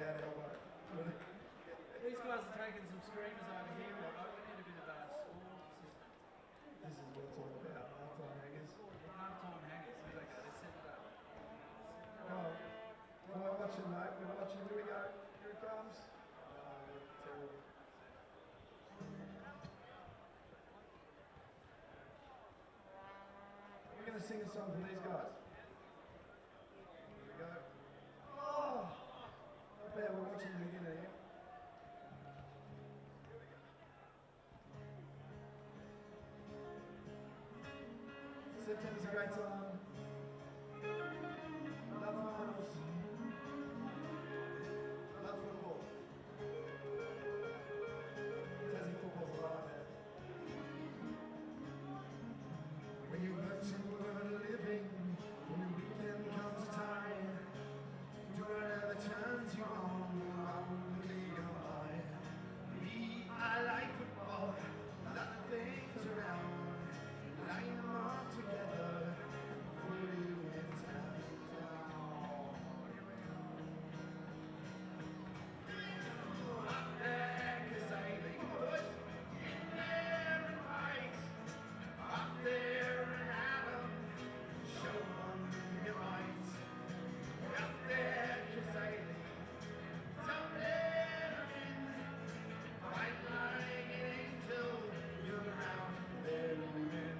bad elbow. These guys are taking some screamers over here. We need a bit of a score system. This is what it's all about. Half-time hangers. Half-time hangers. Okay, let's set it up. Oh, we're watching, mate. We're watching. Here we go. Here it comes. Oh, terrible. We're going to sing a song for these guys. Here we go. Oh! Not bad. We're watching the beginning here. September's a great time. Love finals. Love football. Tassie football's alive, man. When you work to earn a living, when the weekend comes time, do whatever turns you on, only your mind. Me, I like football, a lot of things around. Line them all together, put you in town. Up there, 'cause I think boys in there and fight. Up there and Adam, show 'em your might. Up there, 'cause I think don't let 'em in. Fight like an angel, you're around there to win.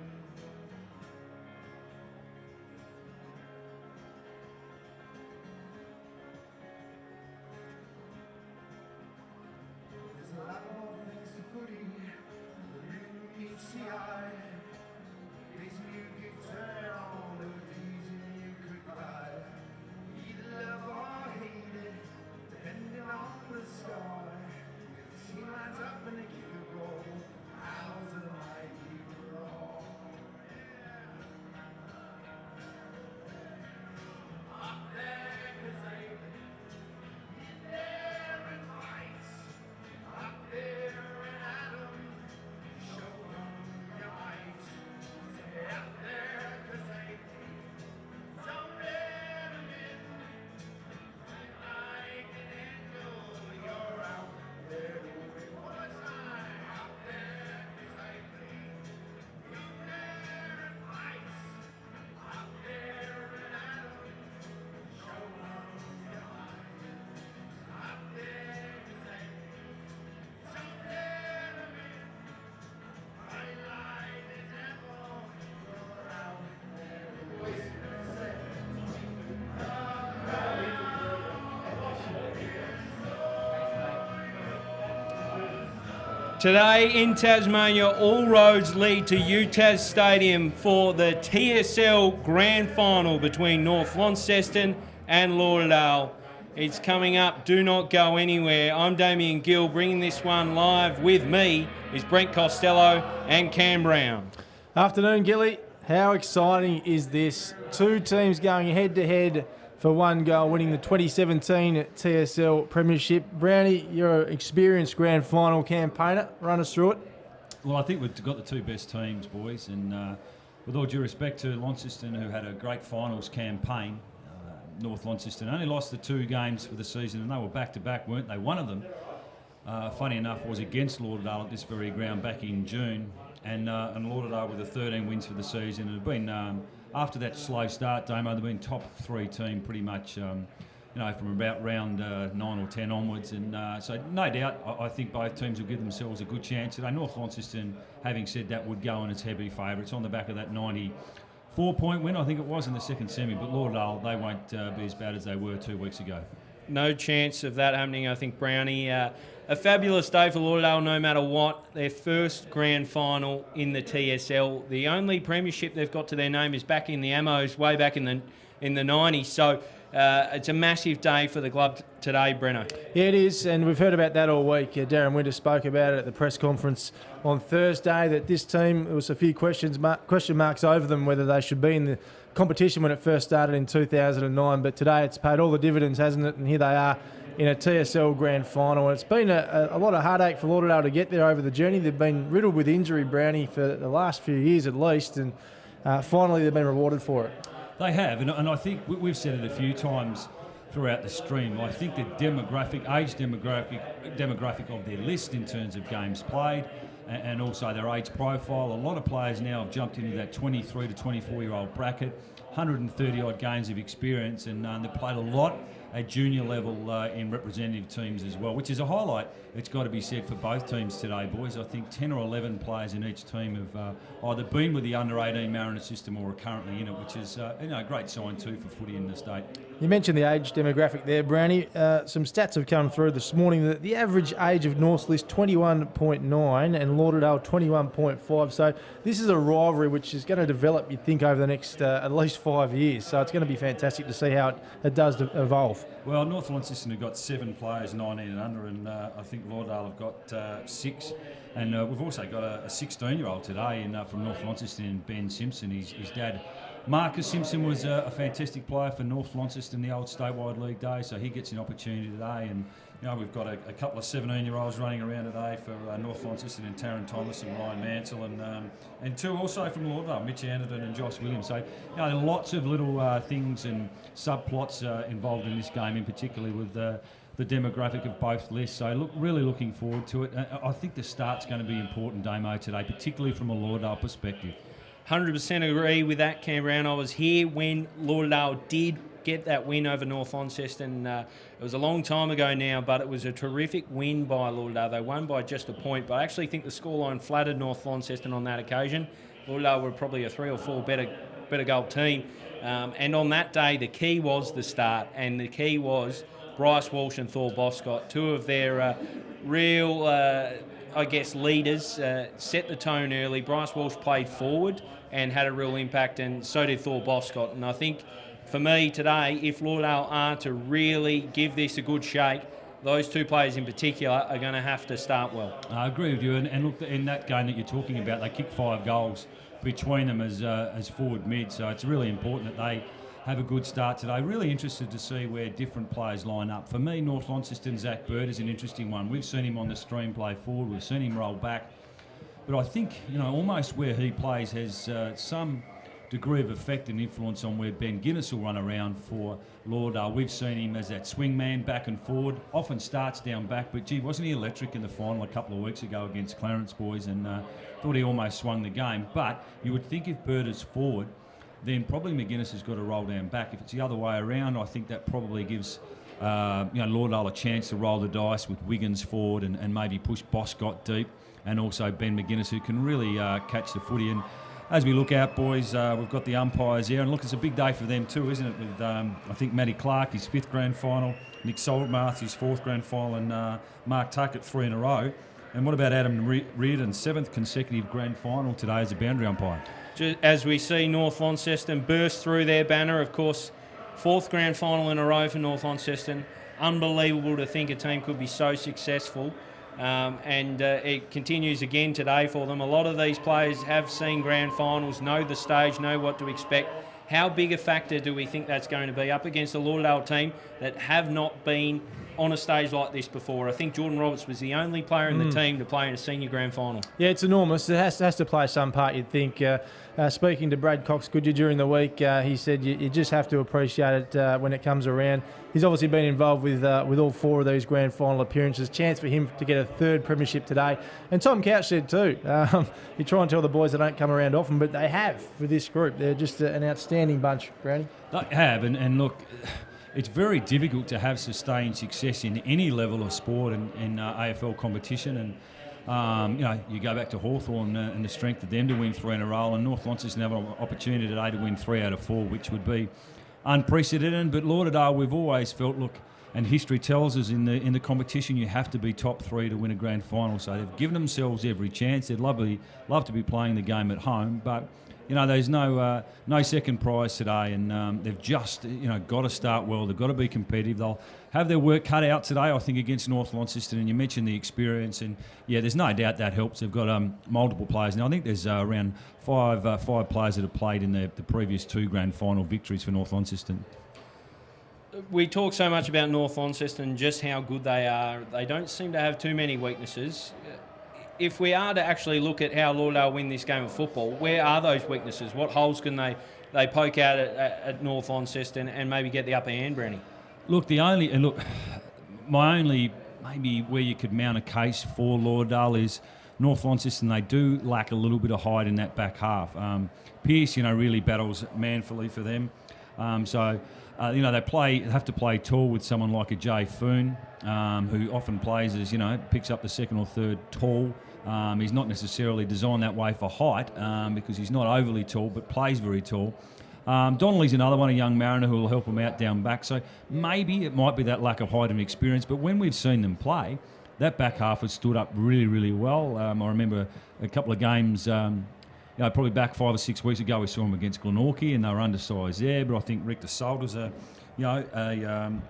There's a lot more things to footy than really meets the eye. Days when you could turn on, there were days when you could cry. Either love or hate it, depending on the score. If the team lines up and they kick a goal, how's the mighty roar? Up there, 'cause they in there and fight. Up there and Adam, show 'em your might. Stay up there, 'cause they don't let 'em in. Like an angel, you're out there to win. One more time. Up there, 'cause they come there and fight. Up there and Adam, show 'em your might. Up there, 'cause they don't let 'em in. Right like the devil, you're out there to win. Today in Tasmania, all roads lead to UTAS Stadium for the TSL Grand Final between North Launceston and Lauderdale. It's coming up. Do not go anywhere. I'm Damian Gill. Bringing this one live with me is Brent Costelloe and Cam Brown. Afternoon, Gilly. How exciting is this? Two teams going head-to-head for one goal, winning the 2017 TSL Premiership. Brownie, you're an experienced grand final campaigner. Run us through it. Well, I think we've got the two best teams, boys, and with all due respect to Launceston, who had a great finals campaign, North Launceston only lost the two games for the season, and they were back-to-back, weren't they? One of them, funny enough, was against Lauderdale at this very ground back in June, and Lauderdale with the 13 wins for the season. It had been, after that slow start, Damo, they've been top three team pretty much, from about round 9 or 10 onwards. And so no doubt, I think both teams will give themselves a good chance today. North Launceston, having said that, would go in as heavy favourites on the back of that 94-point win, I think it was, in the second semi. But Lauderdale, they won't be as bad as they were 2 weeks ago. No chance of that happening, I think, Brownie. A fabulous day for Lauderdale, no matter what. Their first grand final in the TSL. The only premiership they've got to their name is back in the Ammos, way back in the 90s. So it's a massive day for the club today, Breno. Yeah, it is, and we've heard about that all week. Darren Winter spoke about it at the press conference on Thursday, that this team, there was a few question marks over them, whether they should be in the competition when it first started in 2009. But today it's paid all the dividends, hasn't it? And here they are in a TSL grand final. And it's been a lot of heartache for Lauderdale to get there over the journey. They've been riddled with injury, Brownie, for the last few years at least, and finally they've been rewarded for it. They have, and I think we've said it a few times. throughout the stream. I think the age demographic of their list in terms of games played and also their age profile. A lot of players now have jumped into that 23 to 24-year-old bracket, 130 odd games of experience, and they've played a lot at junior level in representative teams as well, which is a highlight. It's got to be said for both teams today, boys. I think 10 or 11 players in each team have either been with the under-18 Mariner system or are currently in it, which is a great sign too for footy in the state. You mentioned the age demographic there, Brownie. Some stats have come through this morning that the average age of North's list 21.9 and Lauderdale 21.5. So this is a rivalry which is going to develop, you'd think, over the next at least 5 years. So it's going to be fantastic to see how it does evolve. Well, North Launceston have got 7 players 19 and under, and I think Lauderdale have got 6. And we've also got a 16-year-old today from North Launceston, Ben Simpson. His dad, Marcus Simpson, was a fantastic player for North Launceston in the old statewide league days, so he gets an opportunity today. And we've got a couple of 17-year-olds running around today for North Launceston, and Taryn Thomas and Ryan Mansell, and 2 also from Lauderdale, Mitch Anderton and Josh Williams. So lots of little things and subplots involved in this game, in particular with the demographic of both lists. So really looking forward to it. I think the start's going to be important, Damo, today, particularly from a Lauderdale perspective. 100% agree with that, Cam Brown. I was here when Lauderdale did get that win over North Launceston. It was a long time ago now, but it was a terrific win by Lauderdale. They won by just a point, but I actually think the scoreline flattered North Launceston on that occasion. Lauderdale were probably a 3 or 4 better goal team. And on that day, the key was the start, and the key was Bryce Walsh and Thor Boscott, 2 of their real, leaders, set the tone early. Bryce Walsh played forward and had a real impact, and so did Thor Boscott. And I think, for me today, if Lauderdale are to really give this a good shake, those 2 players in particular are going to have to start well. I agree with you. And look, in that game that you're talking about, they kicked 5 goals between them as forward mid, so it's really important that they have a good start today. Really interested to see where different players line up. For me, North Launceston, Zach Bird is an interesting one. We've seen him on the stream play forward. We've seen him roll back. But I think, almost where he plays has some degree of effect and influence on where Ben Guinness will run around for Lauderdale. We've seen him as that swing man back and forward, often starts down back, but gee, wasn't he electric in the final a couple of weeks ago against Clarence boys, and thought he almost swung the game. But you would think if Bird is forward, then probably McGuinness has got to roll down back. If it's the other way around, I think that probably gives Lauderdale a chance to roll the dice with Wiggins forward and maybe push Boscott deep, and also Ben McGuinness, who can really catch the footy. And as we look out, boys, we've got the umpires here, and look, it's a big day for them too, isn't it? With I think Matty Clark, his 5th grand final, Nick Saltmarth, his 4th grand final, and Mark Tuckett 3 in a row. And what about Adam Reardon's 7th consecutive grand final today as a boundary umpire? As we see North Launceston burst through their banner, of course, 4th grand final in a row for North Launceston. Unbelievable to think a team could be so successful. And it continues again today for them. A lot of these players have seen grand finals, know the stage, know what to expect. How big a factor do we think that's going to be up against a Lauderdale team that have not been on a stage like this before? I think Jordan Roberts was the only player in the team to play in a senior grand final. Yeah, it's enormous. It has to play some part, you'd think. Speaking to Brad Cox-Goodyear during the week, he said you just have to appreciate it when it comes around. He's obviously been involved with all 4 of these grand final appearances. Chance for him to get a 3rd premiership today. And Tom Couch said too, you try and tell the boys they don't come around often, but they have for this group. They're just an outstanding bunch, Brownie. They have, and look, it's very difficult to have sustained success in any level of sport in AFL competition. And you go back to Hawthorn and the strength of them to win 3 in a row, and North Launceston have an opportunity today to win 3 out of 4, which would be unprecedented. But Lauderdale, we've always felt, look, and history tells us in the competition you have to be top 3 to win a grand final. So they've given themselves every chance. They'd love to be playing the game at home, but there's no second prize today, and they've just got to start well. They've got to be competitive. They'll have their work cut out today, I think, against North Launceston. And you mentioned the experience, and yeah, there's no doubt that helps. They've got multiple players now. I think there's around five players that have played in the previous 2 grand final victories for North Launceston. We talk so much about North Launceston, just how good they are. They don't seem to have too many weaknesses. If we are to actually look at how Lauderdale win this game of football, where are those weaknesses? What holes can they poke out at North Launceston and maybe get the upper hand, Brownie? Look, my only maybe where you could mount a case for Lauderdale is North Launceston. They do lack a little bit of height in that back half. Pearce, really battles manfully for them. They have to play tall with someone like a Jay Foon, who often plays as, picks up the second or third tall. He's not necessarily designed that way for height because he's not overly tall, but plays very tall. Donnelly's another one, a young mariner who will help him out down back. So maybe it might be that lack of height and experience. But when we've seen them play, that back half has stood up really, really well. I remember a couple of games, probably back 5 or 6 weeks ago, we saw them against Glenorchy and they were undersized there. But I think Rick DeSalter's an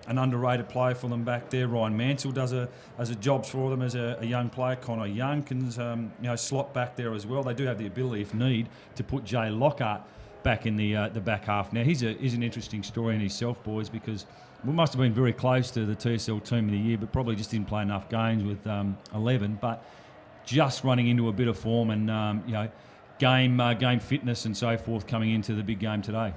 underrated player for them back there. Ryan Mansell does a jobs for them as a young player. Connor Young can slot back there as well. They do have the ability, if need, to put Jay Lockhart back in the back half. Now he's an interesting story in himself, boys, because we must have been very close to the TSL Team of the Year, but probably just didn't play enough games with 11. But just running into a bit of form and game fitness and so forth coming into the big game today.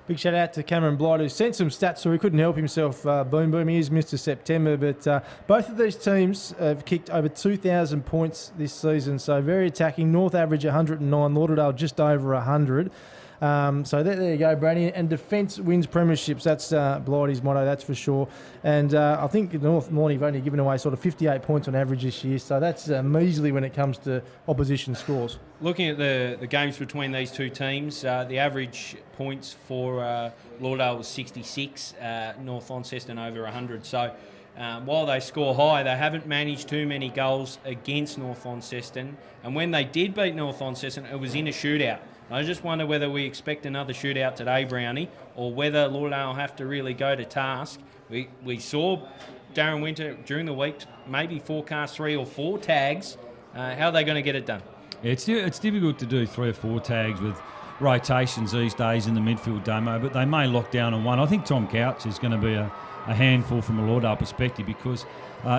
Big shout out to Cameron Blight, who sent some stats so he couldn't help himself. Boom, he is Mr. September. But both of these teams have kicked over 2,000 points this season, so very attacking. North average 109, Lauderdale just over 100. So there you go, Brady. And defence wins premierships. That's Blighty's motto, that's for sure. And I think North Morning have only given away sort of 58 points on average this year, so that's measly when it comes to opposition scores. Looking at the games between these two teams, the average points for Lauderdale was 66, North Launceston over 100. So while they score high, they haven't managed too many goals against North Launceston. And when they did beat North Launceston, it was in a shootout. I just wonder whether we expect another shootout today, Brownie, or whether Lauderdale have to really go to task. We saw Darren Winter during the week maybe forecast 3 or 4 tags. How are they going to get it done? Yeah, it's difficult to do 3 or 4 tags with rotations these days in the midfield, Damo, but they may lock down on one. I think Tom Couch is going to be a handful from a Lauderdale perspective because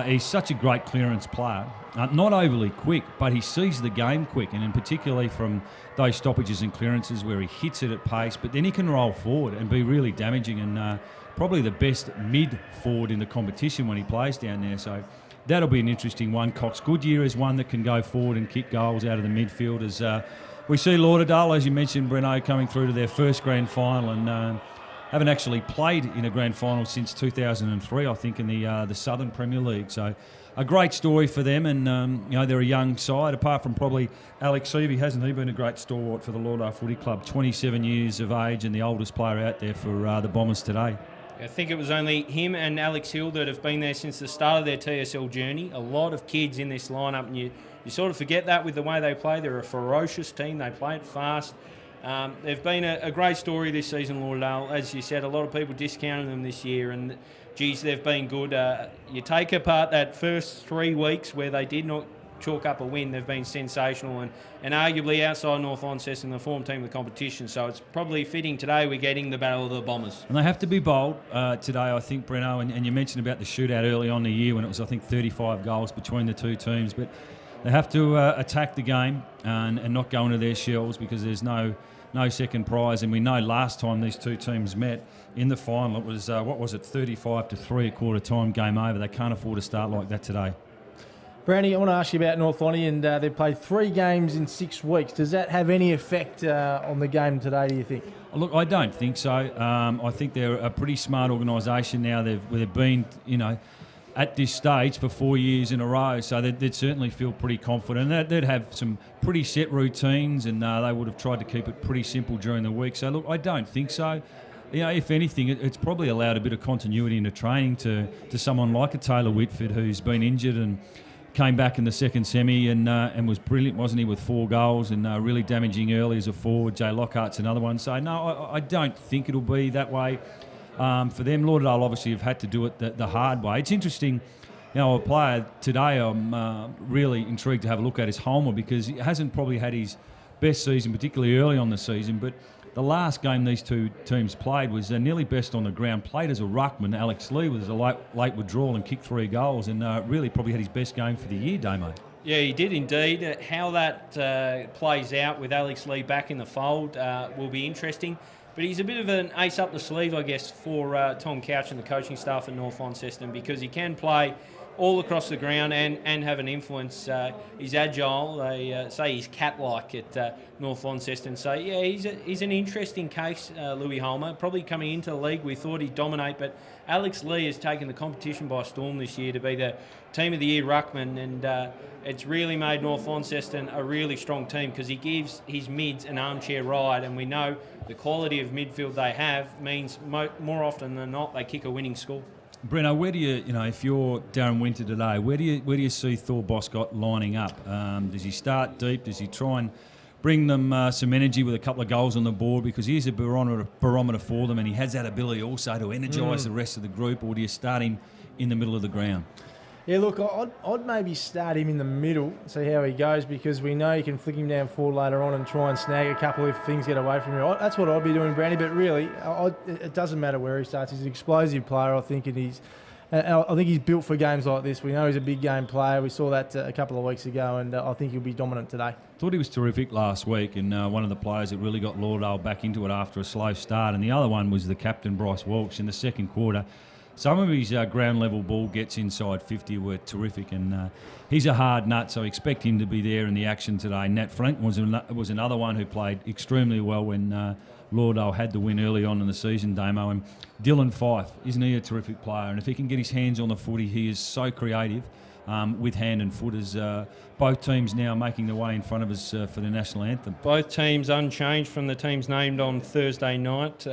he's such a great clearance player. Not overly quick, but he sees the game quick, and in particularly from those stoppages and clearances where he hits it at pace, but then he can roll forward and be really damaging, and probably the best mid-forward in the competition when he plays down there. So that'll be an interesting one. Cox Goodyear is one that can go forward and kick goals out of the midfield. As we see Lauderdale, as you mentioned, Breno, coming through to their first grand final and haven't actually played in a grand final since 2003, I think, in the Southern Premier League. So a great story for them, and they're a young side. Apart from probably Alex Seavey, hasn't he been a great stalwart for the Lauderdale Footy Club? 27 years of age and the oldest player out there for the Bombers today. I think it was only him and Alex Hill that have been there since the start of their TSL journey. A lot of kids in this lineup, and you sort of forget that with the way they play. They're a ferocious team. They play it fast. They've been a great story this season, Lauderdale. As you said, a lot of people discounted them this year, and geez, they've been good. You take apart that first 3 weeks where they did not chalk up a win, they've been sensational and arguably outside North Launceston, the form team of the competition. So it's probably fitting today we're getting the Battle of the Bombers. And they have to be bold today, I think, Breno, and you mentioned about the shootout early on in the year when it was, I think, 35 goals between the two teams. But they have to attack the game and not go into their shells because there's no second prize. And we know last time these two teams met in the final, it was, 35-3 at quarter time, game over. They can't afford to start like that today. Brownie, I want to ask you about North Lonnie, and they've played 3 games in 6 weeks. Does that have any effect on the game today, do you think? Look, I don't think so. I think they're a pretty smart organisation now. They've been, at this stage for 4 years in a row, so they'd certainly feel pretty confident. They'd have some pretty set routines, and they would have tried to keep it pretty simple during the week. So, look, I don't think so. If anything, it's probably allowed a bit of continuity into training to someone like a Taylor Whitford who's been injured and came back in the second semi and was brilliant, wasn't he, with 4 goals and really damaging early as a forward. Jay Lockhart's another one. So, no, I don't think it'll be that way for them. Lauderdale obviously have had to do it the hard way. It's interesting, a player today I'm really intrigued to have a look at is Holmer because he hasn't probably had his best season, particularly early on the season, but the last game these two teams played was nearly best on the ground. Played as a ruckman. Alex Lee was a late withdrawal and kicked 3 goals and really probably had his best game for the year, Damo. Yeah, he did indeed. How that plays out with Alex Lee back in the fold will be interesting. But he's a bit of an ace up the sleeve, I guess, for Tom Couch and the coaching staff at North Launceston, because he can play all across the ground and have an influence. He's agile. They say he's cat-like at North Launceston. So, yeah, he's an interesting case, Louis Holmer. Probably coming into the league, we thought he'd dominate, but Alex Lee has taken the competition by storm this year to be the Team of the Year ruckman, and it's really made North Launceston a really strong team because he gives his mids an armchair ride, and we know the quality of midfield they have means more often than not they kick a winning score. Breno, where do you if you're Darren Winter today, where do you see Thor Boscott lining up? Does he start deep? Does he try and bring them some energy with a couple of goals on the board, because he is a barometer for them, and he has that ability also to energise the rest of the group? Or do you start him in the middle of the ground? Yeah, look, I'd maybe start him in the middle, see how he goes, because we know you can flick him down forward later on and try and snag a couple if things get away from you. That's what I'd be doing, Brandy. But really, it doesn't matter where he starts. He's an explosive player, I think, and I think he's built for games like this. We know he's a big game player. We saw that a couple of weeks ago, and I think he'll be dominant today. Thought he was terrific last week, and one of the players that really got Lauderdale back into it after a slow start. And the other one was the captain, Bryce Walsh, in the second quarter. Some of his ground level ball gets inside 50 were terrific, and he's a hard nut, so expect him to be there in the action today. Nat Frank was another one who played extremely well when Lauderdale had the win early on in the season, Damo. And Dylan Fife, isn't he a terrific player? And if he can get his hands on the footy, he is so creative with hand and foot, as both teams now making their way in front of us for the national anthem. Both teams unchanged from the teams named on Thursday night.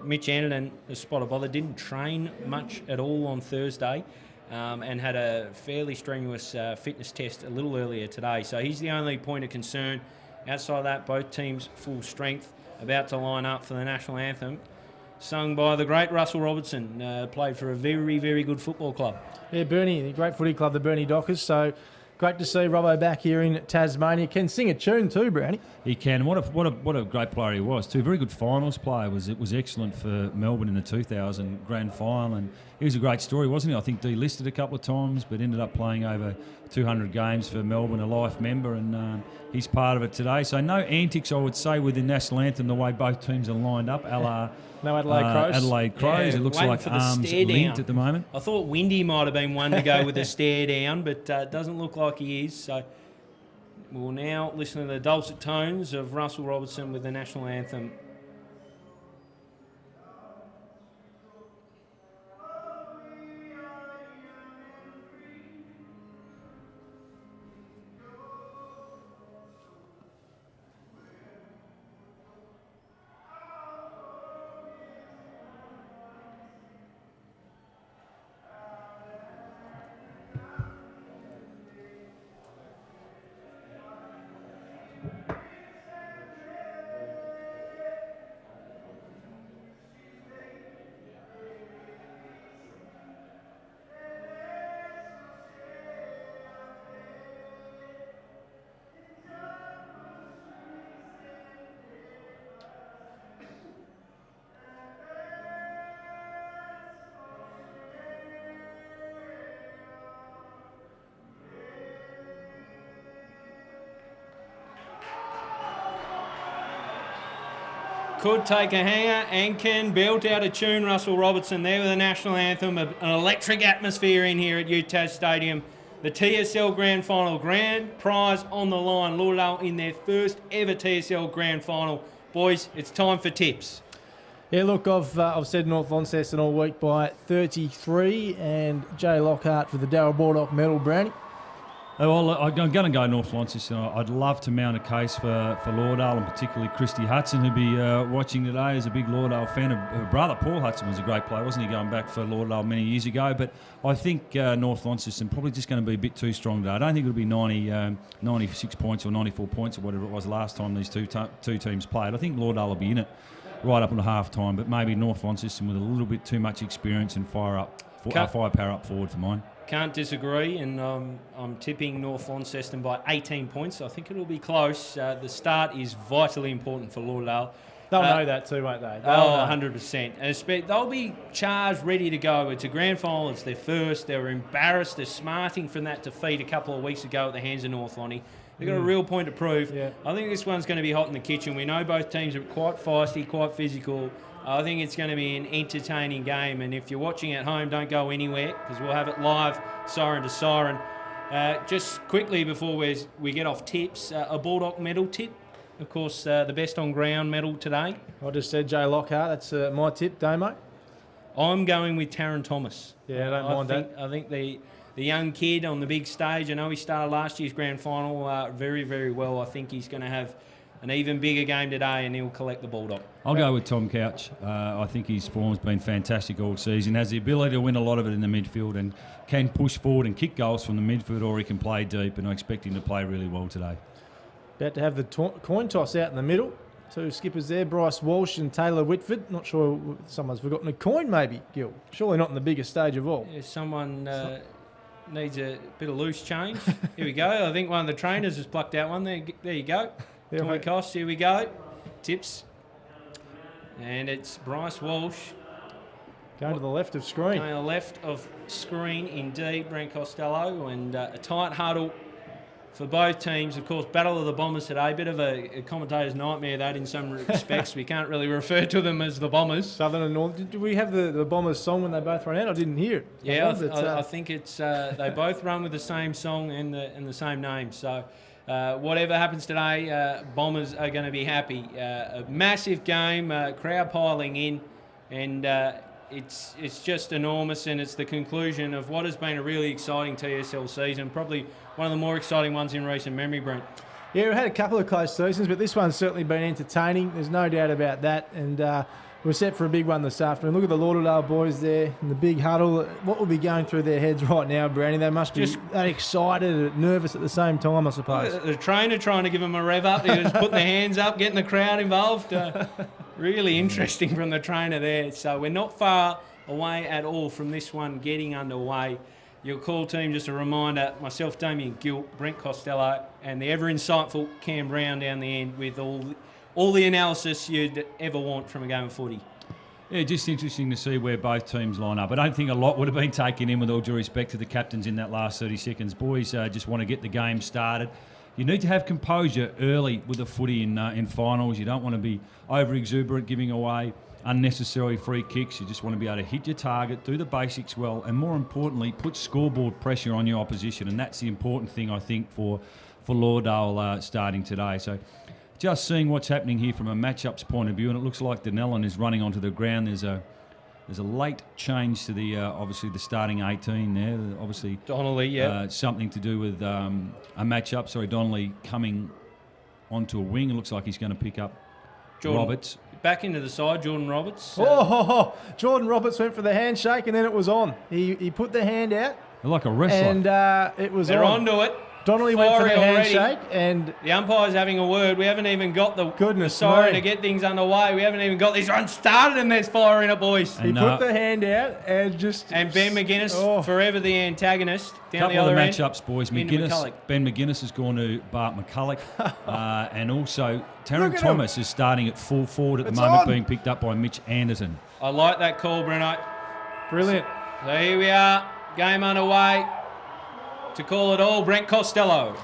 Mitch Anderton, a spot of bother, didn't train much at all on Thursday and had a fairly strenuous fitness test a little earlier today. So he's the only point of concern. Outside of that, both teams full strength, about to line up for the national anthem, sung by the great Russell Robertson, played for a very, very good football club. Yeah, Bernie, the great footy club, the Bernie Dockers. So great to see Robbo back here in Tasmania. Can sing a tune too, Brownie. He can. What a great player he was too. Very good finals player. It was excellent for Melbourne in the 2000 grand final, and he was a great story, wasn't he? I think delisted a couple of times, but ended up playing over 200 games for Melbourne, a life member, and he's part of it today. So no antics, I would say, with the national anthem, the way both teams are lined up, a la no Adelaide Crows. Adelaide Crows. Yeah, it looks like arms linked at the moment. I thought Windy might have been one to go with a stare down, but it doesn't look like he is. So we'll now listen to the dulcet tones of Russell Robertson with the national anthem. Could take a hanger and can belt out a tune, Russell Robertson there with the national anthem. An electric atmosphere in here at UTAS Stadium. The TSL Grand Final, grand prize on the line. Lauderdale in their first ever TSL Grand Final. Boys, it's time for tips. Yeah, look, I've said North Launceston all week by 33, and Jay Lockhart for the Darryl Baldock medal, Brownie. Well, I'm going to go North Launceston. I'd love to mount a case for Lauderdale, and particularly Christy Hudson, who'd be watching today as a big Lauderdale fan. Her brother, Paul Hudson, was a great player, wasn't he, going back for Lauderdale many years ago? But I think North Launceston probably just going to be a bit too strong today. I don't think it'll be 96 points or 94 points or whatever it was last time these two teams played. I think Lauderdale will be in it right up until half-time, but maybe North Launceston with a little bit too much experience and firepower up forward for mine. Can't disagree, and I'm tipping North Launceston by 18 points. I think it'll be close. The start is vitally important for Lauderdale. They'll know that too, won't they? 100%. And they'll be charged, ready to go. It's a grand final. It's their first. They were embarrassed. They're smarting from that defeat a couple of weeks ago at the hands of North Lonnie. They've got a real point to prove. Yeah. I think this one's going to be hot in the kitchen. We know both teams are quite feisty, quite physical. I think it's going to be an entertaining game. And if you're watching at home, don't go anywhere because we'll have it live, siren to siren. Just quickly before we get off tips, a Bulldog medal tip. Of course, the best on ground medal today. I just said Jay Lockhart. That's my tip, Damo. I'm going with Taron Thomas. Yeah, I don't mind that. I think the young kid on the big stage, I know he started last year's grand final very, very well. I think he's going to have an even bigger game today and he'll collect the Bulldog. I'll go with Tom Couch. I think his form's been fantastic all season. Has the ability to win a lot of it in the midfield and can push forward and kick goals from the midfield, or he can play deep, and I expect him to play really well today. About to have the coin toss out in the middle. Two skippers there, Bryce Walsh and Taylor Whitford. Not sure someone's forgotten a coin maybe, Gill. Surely not in the biggest stage of all. Yeah, someone needs a bit of loose change. Here we go. I think one of the trainers has plucked out one. There you go. Toy cost. Here we go. Tips. And it's Bryce Walsh. Going to the left of screen. Going to the left of screen indeed, Brent Costelloe. And a tight huddle for both teams. Of course, Battle of the Bombers today. Bit of a commentator's nightmare, that, in some respects. We can't really refer to them as the Bombers. Southern and Northern. Did we have the Bombers song when they both ran out? I didn't hear it. Yeah, I think it's they both run with the same song and the same name. So whatever happens today, Bombers are going to be happy. A massive game, crowd piling in, and it's just enormous, and it's the conclusion of what has been a really exciting TSL season, probably one of the more exciting ones in recent memory, Brent. Yeah, we've had a couple of close seasons, but this one's certainly been entertaining. There's no doubt about that, and we're set for a big one this afternoon. Look at the Lauderdale boys there in the big huddle. What will be going through their heads right now, Brownie? They must be that excited and nervous at the same time, I suppose. The trainer trying to give them a rev up. He was putting their hands up, getting the crowd involved. Really interesting from the trainer there. So we're not far away at all from this one getting underway. Your call team, just a reminder, myself, Damian Gill, Brent Costelloe, and the ever-insightful Cam Brown down the end with all the analysis you'd ever want from a game of footy. Yeah, just interesting to see where both teams line up. I don't think a lot would have been taken in, with all due respect to the captains in that last 30 seconds. Boys just want to get the game started. You need to have composure early with the footy in finals. You don't want to be over-exuberant, giving away unnecessary free kicks. You just want to be able to hit your target, do the basics well, and more importantly, put scoreboard pressure on your opposition. And that's the important thing, I think, for Lauderdale starting today. So just seeing what's happening here from a matchups point of view, and it looks like Denellen is running onto the ground. There's a late change to the obviously the starting 18 there. Obviously Donnelly, yeah. Something to do with a matchup. Sorry, Donnelly coming onto a wing. It looks like he's going to pick up Roberts. Back into the side, Jordan Roberts. Jordan Roberts went for the handshake and then it was on. He put the hand out. Like a wrestler. And it was They're on. onto it. Donnelly went for the already. handshake and... The umpire's having a word. We haven't even got the Goodness siren me. to get things underway. We haven't even got this run started and there's fire in it, boys. He put the hand out and just... And Ben McGuinness, forever the antagonist, down the Couple other of end. matchups, boys. Ben McGuinness has gone to Bart McCulloch. And also, Taron Thomas is starting at full forward at the moment, being picked up by Mitch Anderson. I like that call, Breno. Brilliant. So here we are, game underway. To call it all, Brent Costelloe.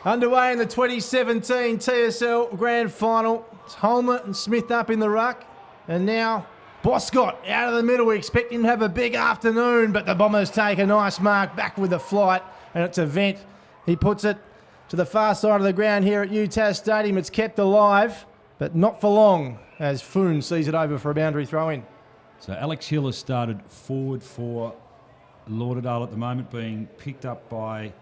Underway in the 2017 TSL Grand Final. It's Holmer and Smith up in the ruck. And now Boscott out of the middle. We expect him to have a big afternoon, but the Bombers take a nice mark back with the flight, and it's a vent. He puts it to the far side of the ground here at UTAS Stadium. It's kept alive, but not for long, as Foon sees it over for a boundary throw-in. So Alex Hill has started forward for Lauderdale at the moment, being picked up by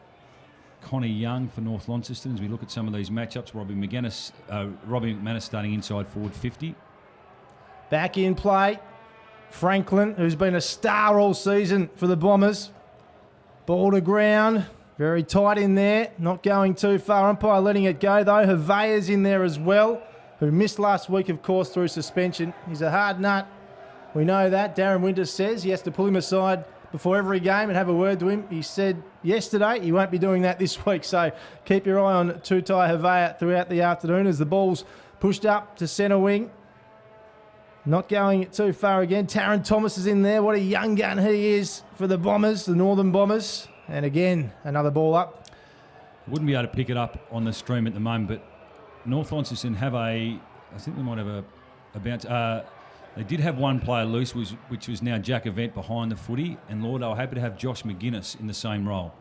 Connie Young for North Launceston. As we look at some of these matchups, Robbie McManus starting inside forward 50. Back in play, Franklin, who's been a star all season for the Bombers. Ball to ground, very tight in there, not going too far. Umpire letting it go though. Herveya's in there as well, who missed last week, of course, through suspension. He's a hard nut. We know that. Darren Winters says he has to pull him aside before every game and have a word to him. He said yesterday he won't be doing that this week, so keep your eye on Tutai Herveya throughout the afternoon as the ball's pushed up to centre wing. Not going too far again. Taron Thomas is in there. What a young gun he is for the Bombers, the Northern Bombers. And again, another ball up. Wouldn't be able to pick it up on the stream at the moment, but North Launceston have I think they might have a bounce. They did have one player loose, which was now Jack Event behind the footy, and Lauderdale are happy to have Josh McGuinness in the same role.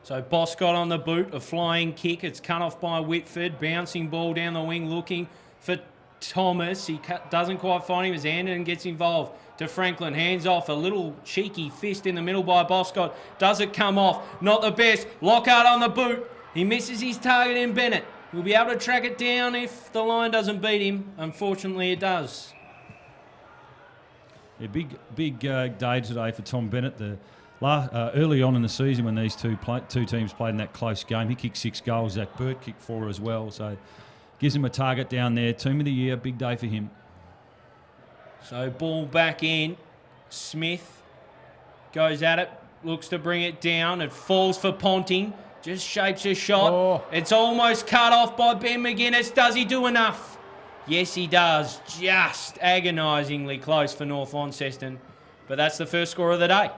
So Boscott on the boot, a flying kick. It's cut off by Whitford. Bouncing ball down the wing looking for Thomas. He doesn't quite find him as Anderton gets involved. To Franklin, hands off. A little cheeky fist in the middle by Boscott. Does it come off? Not the best. Lockhart on the boot. He misses his target in Bennett. He'll be able to track it down if the line doesn't beat him. Unfortunately, it does. Yeah, big day today for Tom Bennett. Early on in the season when these two teams played in that close game, he kicked 6 goals. Zach Burt kicked 4 as well. So gives him a target down there. Team of the year, big day for him. So ball back in. Smith goes at it, looks to bring it down. It falls for Ponting. Just shapes a shot. Oh. It's almost cut off by Ben McGuinness. Does he do enough? Yes, he does. Just agonisingly close for North Launceston. But that's the first score of the day.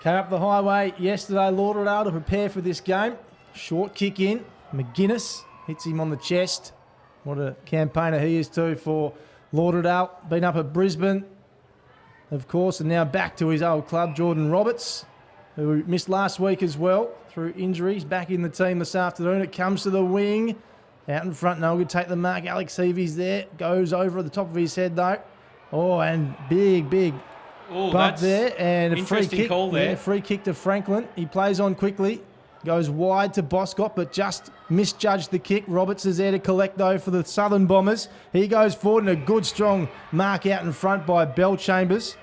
Came up the highway yesterday, Lauderdale, to prepare for this game. Short kick in. McGuinness hits him on the chest. What a campaigner he is too for Lauderdale. Been up at Brisbane, of course, and now back to his old club, Jordan Roberts, who missed last week as well through injuries. Back in the team this afternoon. It comes to the wing. Out in front, no good. Take the mark. Alex Evie's there. Goes over at the top of his head, though. Oh, and big bump there. And a free kick. Call there. Yeah, free kick to Franklin. He plays on quickly. Goes wide to Boscott, but just misjudged the kick. Roberts is there to collect, though, for the Southern Bombers. He goes forward, and a good, strong mark out in front by Bell Chambers.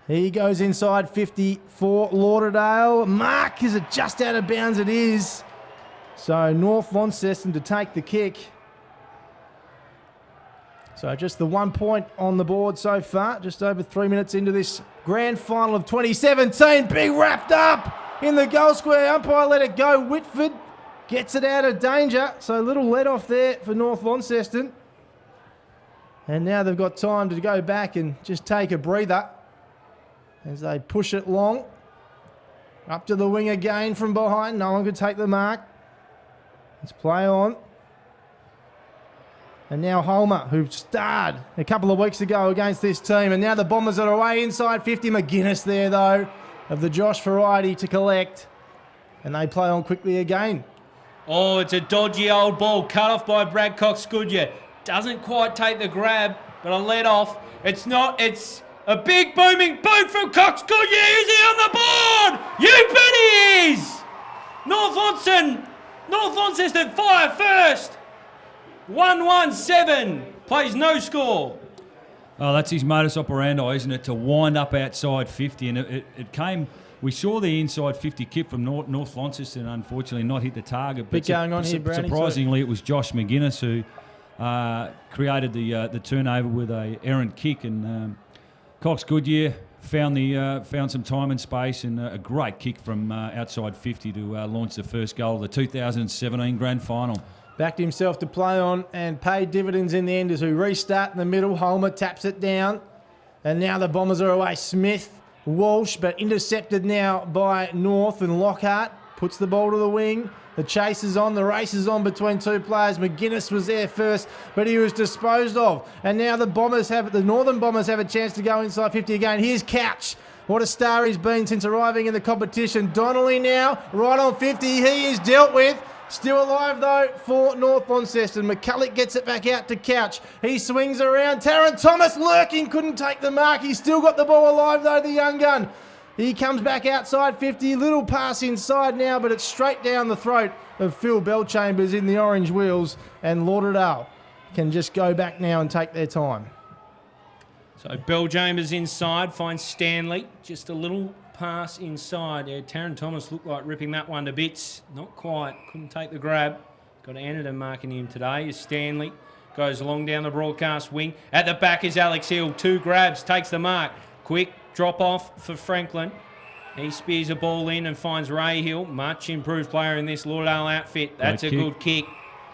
He goes inside 50 for Lauderdale. Mark, is it just out of bounds? It is. So North Launceston to take the kick. So just the 1 point on the board so far. Just over 3 minutes into this grand final of 2017. Big wrapped up in the goal square. Umpire let it go. Whitford gets it out of danger. So a little let off there for North Launceston. And now they've got time to go back and just take a breather as they push it long. Up to the wing again from behind. No one could take the mark. Let's play on. And now Holmer, who starred a couple of weeks ago against this team. And now the Bombers are away inside 50. McGuinness there, though, of the Josh variety to collect. And they play on quickly again. Oh, it's a dodgy old ball. Cut off by Brad Cox-Goodyear. Doesn't quite take the grab, but a let off. It's not. It's a big booming boot from Cox-Goodyear. Is he on the board? You bet he is! North Launceston fire first. 1-1-7. Plays no score. Oh, that's his modus operandi, isn't it? To wind up outside 50. And it came... We saw the inside 50 kick from North Launceston, unfortunately not hit the target. Bit going on here, Brownie. Surprisingly, it was Josh McGuinness who created the turnover with a errant kick. And Cox-Goodyear found some time and space, and a great kick from outside 50 to launch the first goal of the 2017 grand final. Backed himself to play on and paid dividends in the end as we restart in the middle. Holmer taps it down. And now the Bombers are away. Smith, Walsh, but intercepted now by North, and Lockhart puts the ball to the wing. The chase is on, the race is on between two players. McGuinness was there first, but he was disposed of. And now the Northern Bombers have a chance to go inside 50 again. Here's Couch. What a star he's been since arriving in the competition. Donnelly now, right on 50. He is dealt with. Still alive, though, for North Launceston. McCulloch gets it back out to Couch. He swings around. Taron Thomas lurking, couldn't take the mark. He's still got the ball alive, though, the young gun. He comes back outside 50. Little pass inside now, but it's straight down the throat of Phil Bellchambers in the orange wheels. And Lauderdale can just go back now and take their time. So Bellchambers inside, finds Stanley. Just a little pass inside. Yeah, Taron Thomas looked like ripping that one to bits. Not quite. Couldn't take the grab. Got Anderton marking him today. Is Stanley. Goes along down the broadcast wing. At the back is Alex Hill. 2 grabs. Takes the mark. Quick drop off for Franklin. He spears a ball in and finds Ray Hill. Much improved player in this Lauderdale outfit. That's a good kick.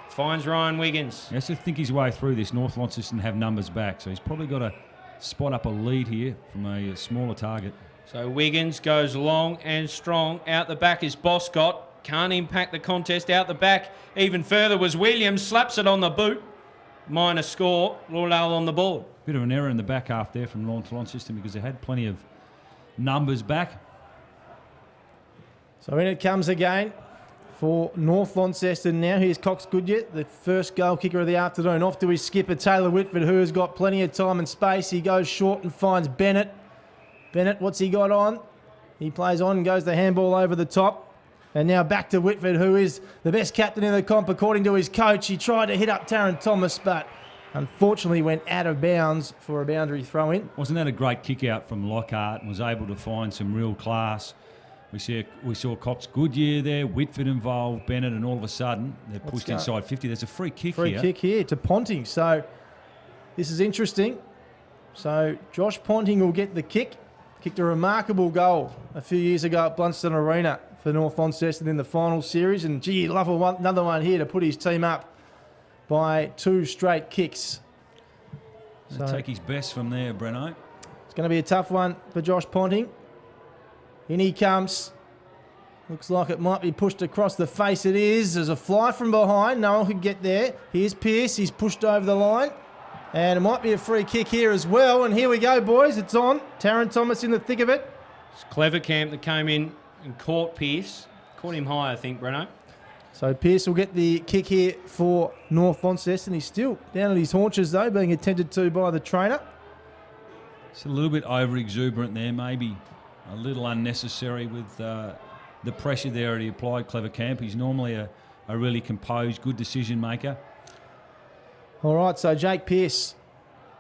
Finds Ryan Wiggins. He has to think his way through this. North Launceston have numbers back, so he's probably got to spot up a lead here from a smaller target. So Wiggins goes long and strong. Out the back is Boscott. can't impact the contest. Out the back even further was Williams, slaps it on the boot. Minor score, Lauderdale on the board. Bit of an error in the back half there from Launceston because they had plenty of numbers back. So in it comes again for North Launceston now. Here's Cox Goodyear, the first goal kicker of the afternoon. Off to his skipper, Taylor Whitford, who has got plenty of time and space. He goes short and finds Bennett. Bennett, what's he got on? He plays on and goes the handball over the top. And now back to Whitford, who is the best captain in the comp, according to his coach. He tried to hit up Taron Thomas, but unfortunately went out of bounds for a boundary throw-in. Wasn't that a great kick out from Lockhart and was able to find some real class? We saw Cox Goodyear there, Whitford involved, Bennett, and all of a sudden they're pushed inside 50. There's a free kick here. Free kick here to Ponting. So this is interesting. So Josh Ponting will get the kick. Kicked a remarkable goal a few years ago at Blunston Arena for North Launceston in the final series. And gee, he'd love another one here to put his team up by 2 straight kicks. So take his best from there, Breno. It's going to be a tough one for Josh Ponting. In he comes. Looks like it might be pushed across the face. It is. There's a fly from behind. No one could get there. Here's Pearce. He's pushed over the line. And it might be a free kick here as well. And here we go, boys. It's on. Taron Thomas in the thick of it. It's Clevercamp that came in and caught Pearce. Caught him high, I think, Breno. So Pearce will get the kick here for North Launceston. He's still down at his haunches, though, being attended to by the trainer. It's a little bit over-exuberant there, maybe a little unnecessary with the pressure there that he applied, Clevercamp. He's normally a really composed, good decision-maker. All right, so Jake Pearce.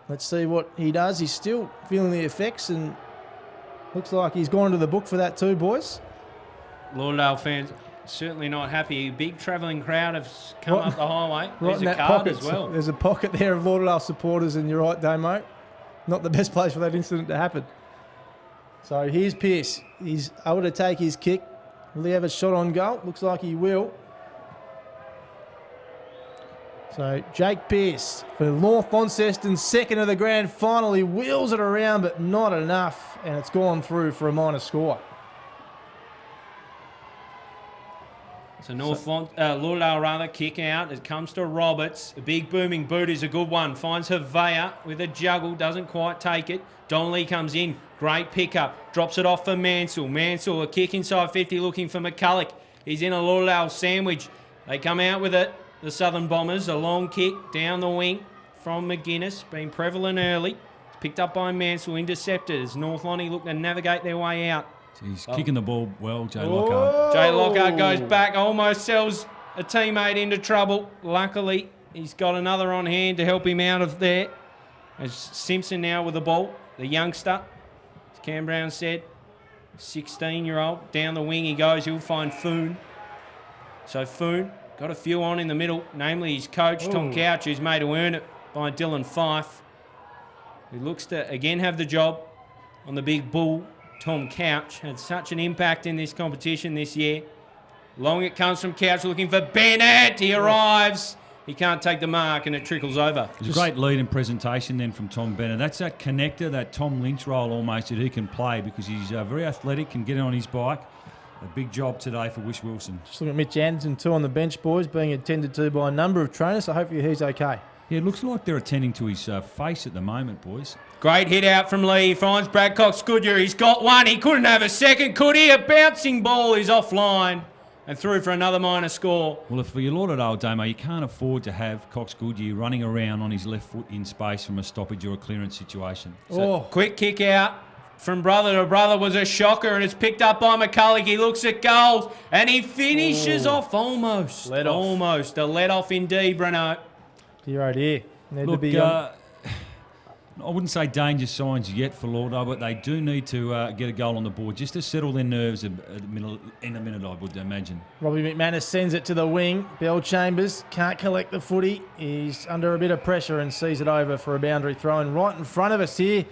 Let's see what he does. He's still feeling the effects and looks like he's gone into the book for that too, boys. Lauderdale fans certainly not happy. A big travelling crowd have come up the highway. Right in There's a that card pocket as well. There's a pocket there of Lauderdale supporters, and you're right, Damo. Not the best place for that incident to happen. So here's Pearce. He's able to take his kick. Will he have a shot on goal? Looks like he will. So Jake Pearce for North Launceston's second of the grand final. He wheels it around, but not enough, and it's gone through for a minor score. So Lauderdale kick out. It comes to Roberts. A big booming boot is a good one. Finds Havea with a juggle. Doesn't quite take it. Donnelly comes in. Great pickup. Drops it off for Mansell. Mansell, a kick inside 50 looking for McCulloch. He's in a Lauderdale sandwich. They come out with it. The Southern Bombers, a long kick down the wing from McGuinness. Been prevalent early. It's picked up by Mansell. Intercepted as North Lonnie look to navigate their way out. He's kicking the ball well, Jay Lockhart. Jay Lockhart goes back, almost sells a teammate into trouble. Luckily, he's got another on hand to help him out of there. As Simpson now with the ball, the youngster, as Cam Brown said, 16-year-old. Down the wing he goes, he'll find Foon. So Foon got a few on in the middle, namely his coach, Tom Couch, who's made to earn it by Dylan Fife, who looks to again have the job on the big bull. Tom Couch had such an impact in this competition this year. Long it comes from Couch looking for Bennett. He arrives. He can't take the mark and it trickles over. It's a great lead and presentation then from Tom Bennett. That's that connector, that Tom Lynch role almost that he can play because he's very athletic, can get on his bike. A big job today for Wish Wilson. Just looking at Mitch Anderson too on the bench, boys, being attended to by a number of trainers, so hopefully he's okay. Yeah, it looks like they're attending to his face at the moment, boys. Great hit out from Lee. Finds Brad Cox Goodyear. He's got one. He couldn't have a second, could he? A bouncing ball is offline and through for another minor score. Well, for your Lauderdale, Damo, you can't afford to have Cox Goodyear running around on his left foot in space from a stoppage or a clearance situation. So quick kick out from brother to brother was a shocker, and it's picked up by McCulloch. He looks at goals and he finishes off almost. Let off. Almost. A let off indeed, Breno. Dear oh dear. Look, I wouldn't say danger signs yet for Lauderdale, but they do need to get a goal on the board just to settle their nerves in a minute, I would imagine. Robbie McManus sends it to the wing. Bell Chambers can't collect the footy. He's under a bit of pressure and sees it over for a boundary throw. And right in front of us here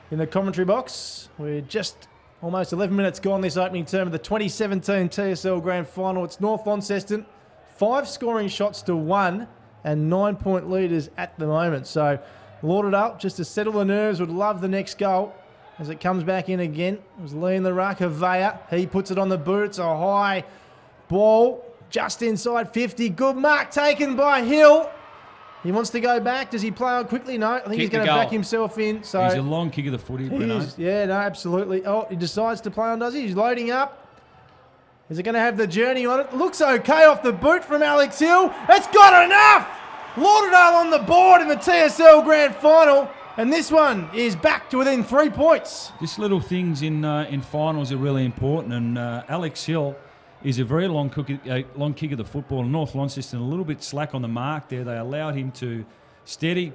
in the commentary box, we're just almost 11 minutes gone this opening term of the 2017 TSL Grand Final. It's North Launceston, 5 scoring shots to 1 and 9-point leaders at the moment. So Lauderdale, just to settle the nerves, would love the next goal as it comes back in again. It was Lee in the ruck, Havea. He puts it on the boot. It's a high Ball just inside 50. Good mark taken by Hill. He wants to go back. Does he play on quickly? No. I think he's going to back himself in. So he's a long kick of the footy, Brent. Yeah, no, absolutely. Oh, he decides to play on, does he? He's loading up. Is it going to have the journey on it? Looks okay off the boot from Alex Hill. It's got enough! Lauderdale on the board in the TSL Grand Final. And this one is back to within 3 points. Just little things in finals are really important. And Alex Hill is a very long kick of the football. North Launceston a little bit slack on the mark there. They allowed him to steady,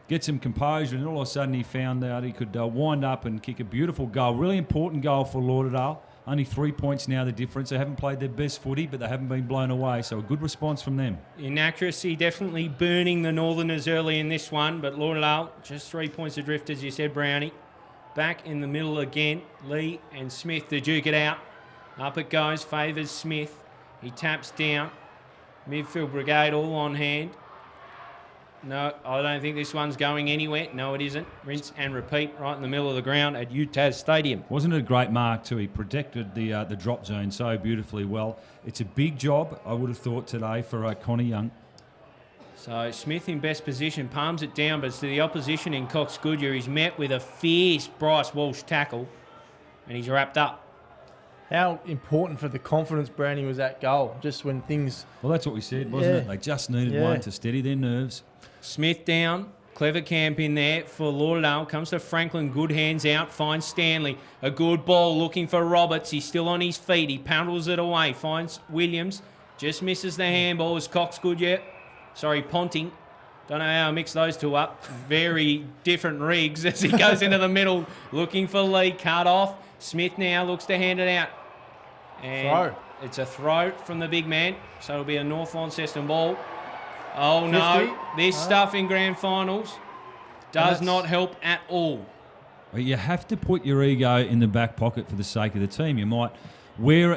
get some composure, and all of a sudden he found out he could wind up and kick a beautiful goal. Really important goal for Lauderdale. Only 3 points now the difference. They haven't played their best footy, but they haven't been blown away. So a good response from them. Inaccuracy definitely burning the Northerners early in this one, but Lauderdale just 3 points adrift, as you said, Brownie. Back in the middle again. Lee and Smith to duke it out. Up it goes, favours Smith. He taps down. Midfield brigade all on hand. No, I don't think this one's going anywhere. No, it isn't. Rinse and repeat right in the middle of the ground at UTAS Stadium. Wasn't it a great mark too? He protected the drop zone so beautifully well. It's a big job, I would have thought, today for Connie Young. So Smith in best position, palms it down, but it's to the opposition in Cox Goodyear. He's met with a fierce Bryce Walsh tackle, and he's wrapped up. How important for the confidence, Brownie, was that goal? Just when things... Well, that's what we said, wasn't it? They just needed one to steady their nerves. Smith down. Clever camp in there for Lauderdale. Comes to Franklin. Good hands out. Finds Stanley. A good ball looking for Roberts. He's still on his feet. He poundles it away. Finds Williams. Just misses the handball as Cox Goodyear. Sorry, Ponting. Don't know how I mix those two up. Very different rigs as he goes into the middle. Looking for Lee. Cut off. Smith now looks to hand it out. And throw. It's a throw from the big man. So it'll be a North Launceston ball. Oh, no. This stuff in grand finals does not help at all. Well, you have to put your ego in the back pocket for the sake of the team. You might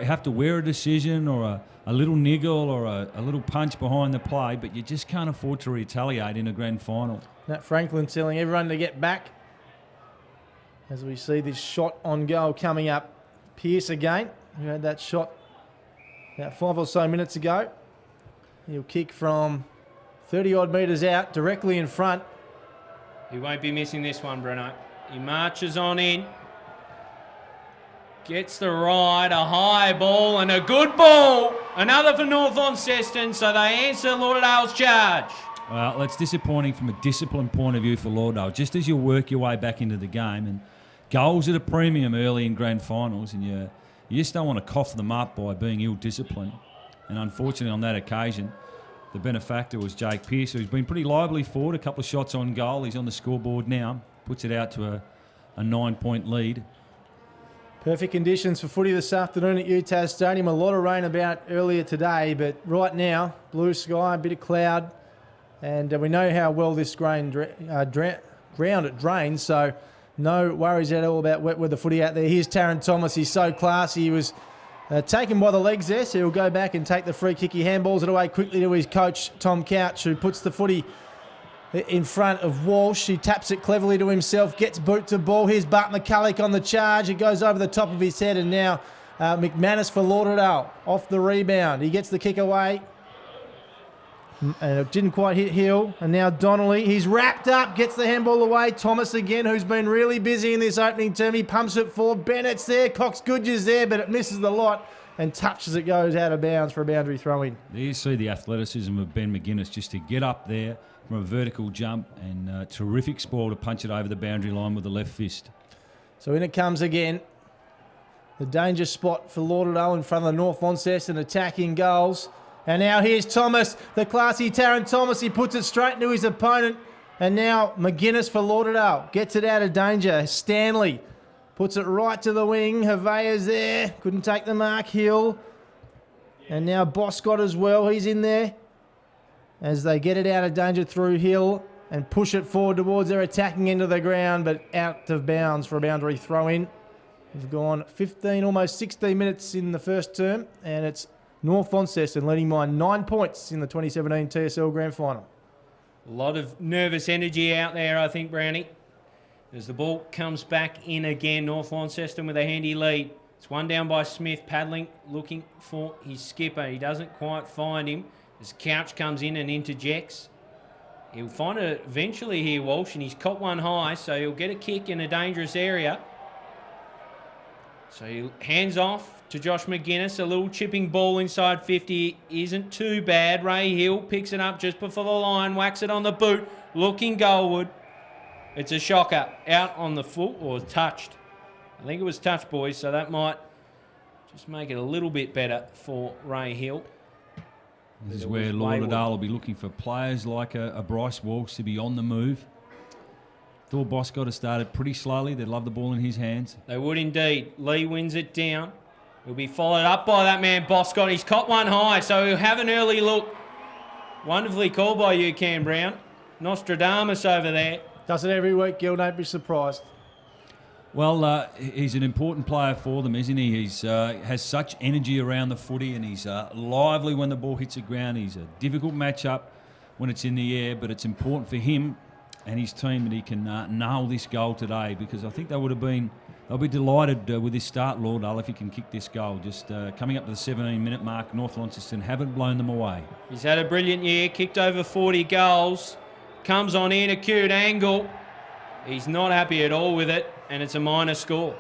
have to wear a decision or a little niggle or a little punch behind the play, but you just can't afford to retaliate in a grand final. Nat Franklin telling everyone to get back as we see this shot on goal coming up. Pearce again, who had that shot about 5 or so minutes ago. He'll kick from 30-odd metres out, directly in front. He won't be missing this one, Breno. He marches on in. Gets the ride, a high ball and a good ball. Another for North Launceston, so they answer Lauderdale's charge. Well, it's disappointing from a discipline point of view for Lauderdale. Just as you work your way back into the game, and goals at a premium early in grand finals, and you just don't want to cough them up by being ill-disciplined. And unfortunately on that occasion, the benefactor was Jake Pearce, who's been pretty lively forward, a couple of shots on goal. He's on the scoreboard now, puts it out to a 9-point lead. Perfect conditions for footy this afternoon at UTAS Stadium. A lot of rain about earlier today, but right now, blue sky, a bit of cloud, and we know how well this ground it drains, so no worries at all about wet weather footy out there. Here's Taron Thomas. He's so classy. He was taken by the legs there, so he'll go back and take the free kick. He handballs it away quickly to his coach, Tom Couch, who puts the footy in front of Walsh. He taps it cleverly to himself, gets boot to ball. Here's Bart McCulloch on the charge. It goes over the top of his head, and now McManus for Lauderdale off the rebound. He gets the kick away, and it didn't quite hit Hill. And now Donnelly, he's wrapped up, gets the handball away. Thomas again, who's been really busy in this opening term. He pumps it forward. Bennett's there, Cox Goodyear's there, but it misses the lot and touches it, goes out of bounds for a boundary throw-in. There you see the athleticism of Ben McGuinness just to get up there from a vertical jump, and terrific spoil to punch it over the boundary line with the left fist. So in it comes again. The danger spot for Lauderdale in front of the North Launceston attacking goals. And now here's Thomas, the classy Taron Thomas. He puts it straight into his opponent. And now McGuinness for Lauderdale gets it out of danger. Stanley puts it right to the wing. Havea's there. Couldn't take the mark. Hill. And now Boscott as well. He's in there as they get it out of danger through Hill and push it forward towards their attacking end of the ground, but out of bounds for a boundary throw-in. We've gone 15, almost 16 minutes in the first term, and it's North Launceston leading by 9 points in the 2017 TSL Grand Final. A lot of nervous energy out there, I think, Brownie. As the ball comes back in again, North Launceston with a handy lead. It's one down by Smith, paddling, looking for his skipper. He doesn't quite find him as Couch comes in and interjects. He'll find it eventually here, Walsh, and he's caught one high, so he'll get a kick in a dangerous area. So he hands off to Josh McGuinness. A little chipping ball inside 50 isn't too bad. Ray Hill picks it up just before the line, whacks it on the boot, looking goalward. It's a shocker. Out on the foot, or touched. I think it was touched, boys, so that might just make it a little bit better for Ray Hill. This is where Lauderdale will be looking for players like a Bryce Walsh to be on the move. Thought Boscott has started pretty slowly. They love the ball in his hands. They would indeed. Lee wins it down. He'll be followed up by that man, Boscott. He's caught one high, so he'll have an early look. Wonderfully called by you, Cam Brown. Nostradamus over there. Does it every week, Gil. Don't be surprised. Well, he's an important player for them, isn't he? He's has such energy around the footy, and he's lively when the ball hits the ground. He's a difficult matchup when it's in the air, but it's important for him and his team that he can nail this goal today, because I think they'll be delighted with this start, Lauderdale, if he can kick this goal. Just coming up to the 17-minute mark, North Launceston haven't blown them away. He's had a brilliant year, kicked over 40 goals, comes on in, acute angle. He's not happy at all with it, and it's a minor score.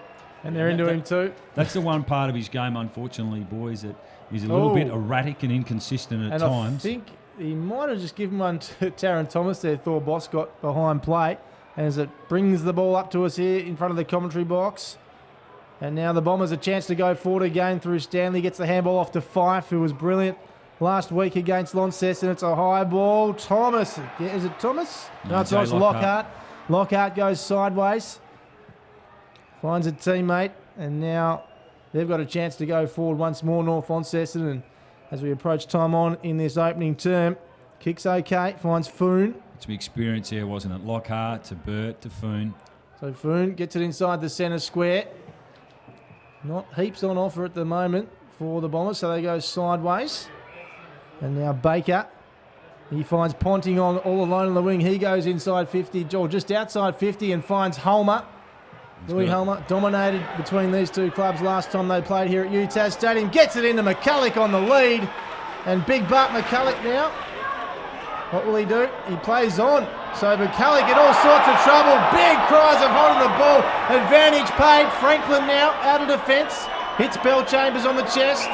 And they're into him too. That's the one part of his game, unfortunately, boys, that he's a little bit erratic and inconsistent at times. I think he might have just given one to Taron Thomas there, Thor Boscott, behind play, as it brings the ball up to us here in front of the commentary box. And now the Bombers a chance to go forward again through Stanley. Gets the handball off to Fife, who was brilliant last week against Launceston. It's a high ball. Thomas. Is it Thomas? No, it's not. Lockhart. Lockhart goes sideways. Finds a teammate. And now they've got a chance to go forward once more, North Launceston. And as we approach time on in this opening term, kicks okay. Finds Foon. Some experience here, wasn't it? Lockhart to Burt to Foon. So Foon gets it inside the centre square. Not heaps on offer at the moment for the Bombers, so they go sideways. And now Baker. He finds Ponting on all alone on the wing. He goes inside 50, or just outside 50, and finds Holmer. Louis Holmer dominated between these two clubs last time they played here at UTAS Stadium. Gets it into McCulloch on the lead. And big Bart McCulloch now. What will he do? He plays on. So McCulloch in all sorts of trouble. Big cries of holding the ball. Advantage paid. Franklin now out of defence. Hits Bell Chambers on the chest.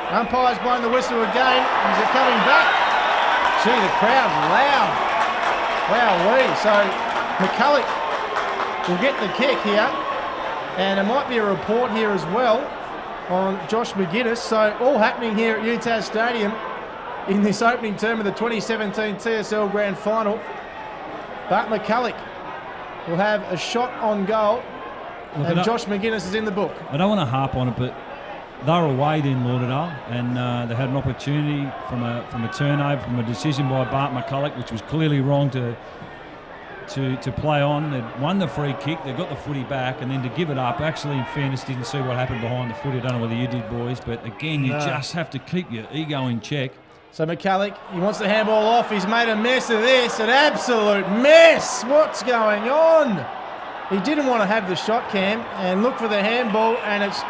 Umpire's blowing the whistle again. Is it coming back? Gee, the crowd's loud. Wowee. So McCulloch will get the kick here. And there might be a report here as well on Josh McGuinness. So all happening here at UTAS Stadium in this opening term of the 2017 TSL Grand Final. But McCulloch will have a shot on goal. And Josh McGuinness is in the book. I don't want to harp on it, but they were away then, Lauderdale, and they had an opportunity from a turnover, from a decision by Bart McCulloch, which was clearly wrong to play on. They'd won the free kick, they got the footy back, and then to give it up. Actually, in fairness, didn't see what happened behind the footy. I don't know whether you did, boys, but again, you just have to keep your ego in check. So McCulloch, he wants the handball off. He's made a mess of this, an absolute mess. What's going on? He didn't want to have the shot, Cam, and look for the handball, and it's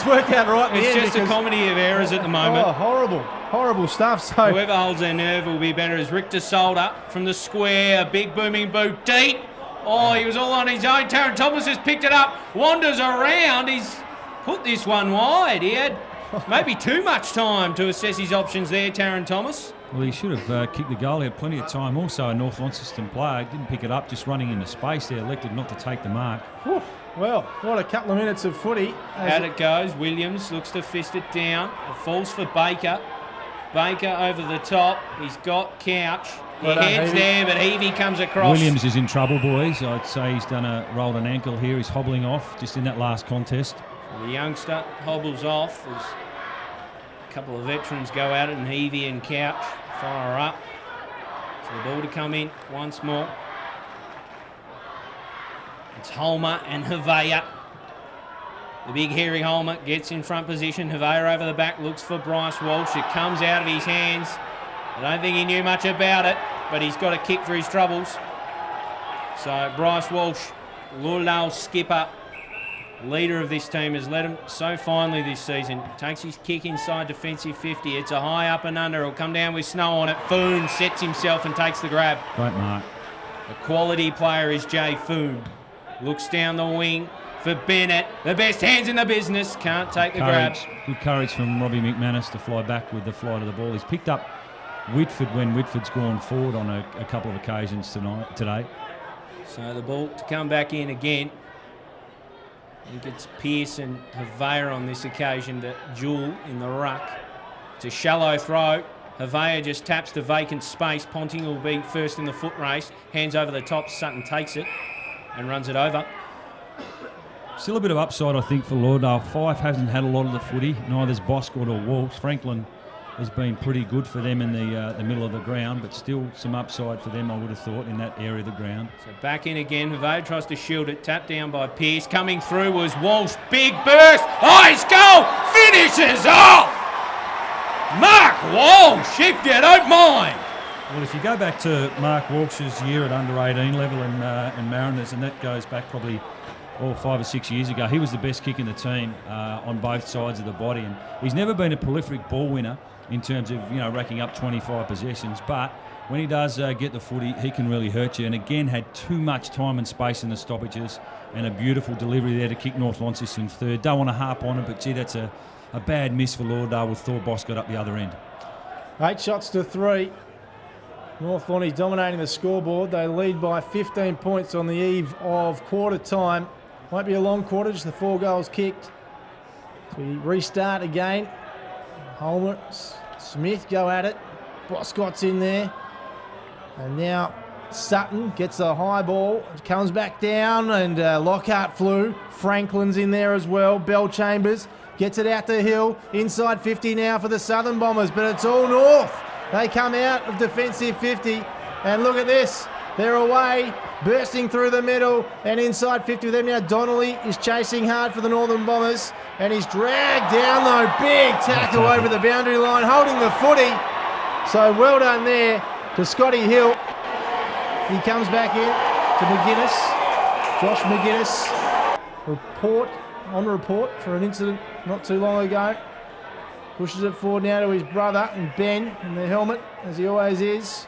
worked out right in the end. It's just a comedy of errors at the moment. Oh, horrible stuff. So whoever holds their nerve will be better as Rick DeSolder from the square, a big booming boot deep. Oh, he was all on his own. Taron Thomas has picked it up, wanders around. He's put this one wide. He had maybe too much time to assess his options there, Taron Thomas. Well, he should have kicked the goal. He had plenty of time. Also, a North Launceston player didn't pick it up, just running into space there, elected not to take the mark. Whew. Well, what a couple of minutes of footy. Out it goes. Williams looks to fist it down. It falls for Baker. Baker over the top. He's got Couch. He heads there, but Heavey comes across. Williams is in trouble, boys. I'd say he's rolled an ankle here. He's hobbling off just in that last contest. The youngster hobbles off. There's a couple of veterans go at it, and Heavey and Couch fire up. So the ball to come in once more. It's Holmer and Havea. The big hairy Holmer gets in front position. Havea over the back looks for Bryce Walsh. It comes out of his hands. I don't think he knew much about it, but he's got a kick for his troubles. So Bryce Walsh, Lauderdale skipper, leader of this team, has led them so finely this season. Takes his kick inside defensive 50. It's a high up and under. It'll come down with snow on it. Foon sets himself and takes the grab. Great mark. A quality player is Jay Foon. Looks down the wing for Bennett. The best hands in the business. Can't take the grab. Good courage from Robbie McManus to fly back with the flight of the ball. He's picked up Whitford when Whitford's gone forward on a couple of occasions today. So the ball to come back in again. I think it's Pearce and Havea on this occasion to Jewell in the ruck. It's a shallow throw. Havea just taps the vacant space. Ponting will be first in the foot race. Hands over the top. Sutton takes it and runs it over. Still a bit of upside, I think, for Lauderdale. Fife hasn't had a lot of the footy. Neither's Boscott or Walsh. Franklin has been pretty good for them in the middle of the ground, but still some upside for them, I would have thought, in that area of the ground. So back in again. Havea tries to shield it. Tapped down by Pearce. Coming through was Walsh. Big burst. Ice goal. Finishes off. Mark Walsh, if you don't mind. Well, if you go back to Mark Walsh's year at under-18 level in Mariners, and that goes back probably 5 or 6 years ago, he was the best kick in the team on both sides of the body. And he's never been a prolific ball winner in terms of, racking up 25 possessions. But when he does get the footy, he can really hurt you. And again, had too much time and space in the stoppages, and a beautiful delivery there to kick North Launceston third. Don't want to harp on it, but gee, that's a bad miss for Lauderdale with Thor Boscott up the other end. 8 shots to 3. North Launey dominating the scoreboard. They lead by 15 points on the eve of quarter time. Won't be a long quarter, just the 4 goals kicked. So we restart again. Homer, Smith go at it. Boscott's in there. And now Sutton gets a high ball. Comes back down, and Lockhart flew. Franklin's in there as well. Bell Chambers gets it out the hill. Inside 50 now for the Southern Bombers, but it's all North. They come out of defensive 50. And look at this. They're away, bursting through the middle, and inside 50 of them now. Donnelly is chasing hard for the Northern Bombers, and he's dragged down though. Big tackle over the boundary line, holding the footy. So well done there to Scotty Hill. He comes back in to McGuinness. Josh McGuinness on report for an incident not too long ago. Pushes it forward now to his brother and Ben in the helmet, as he always is.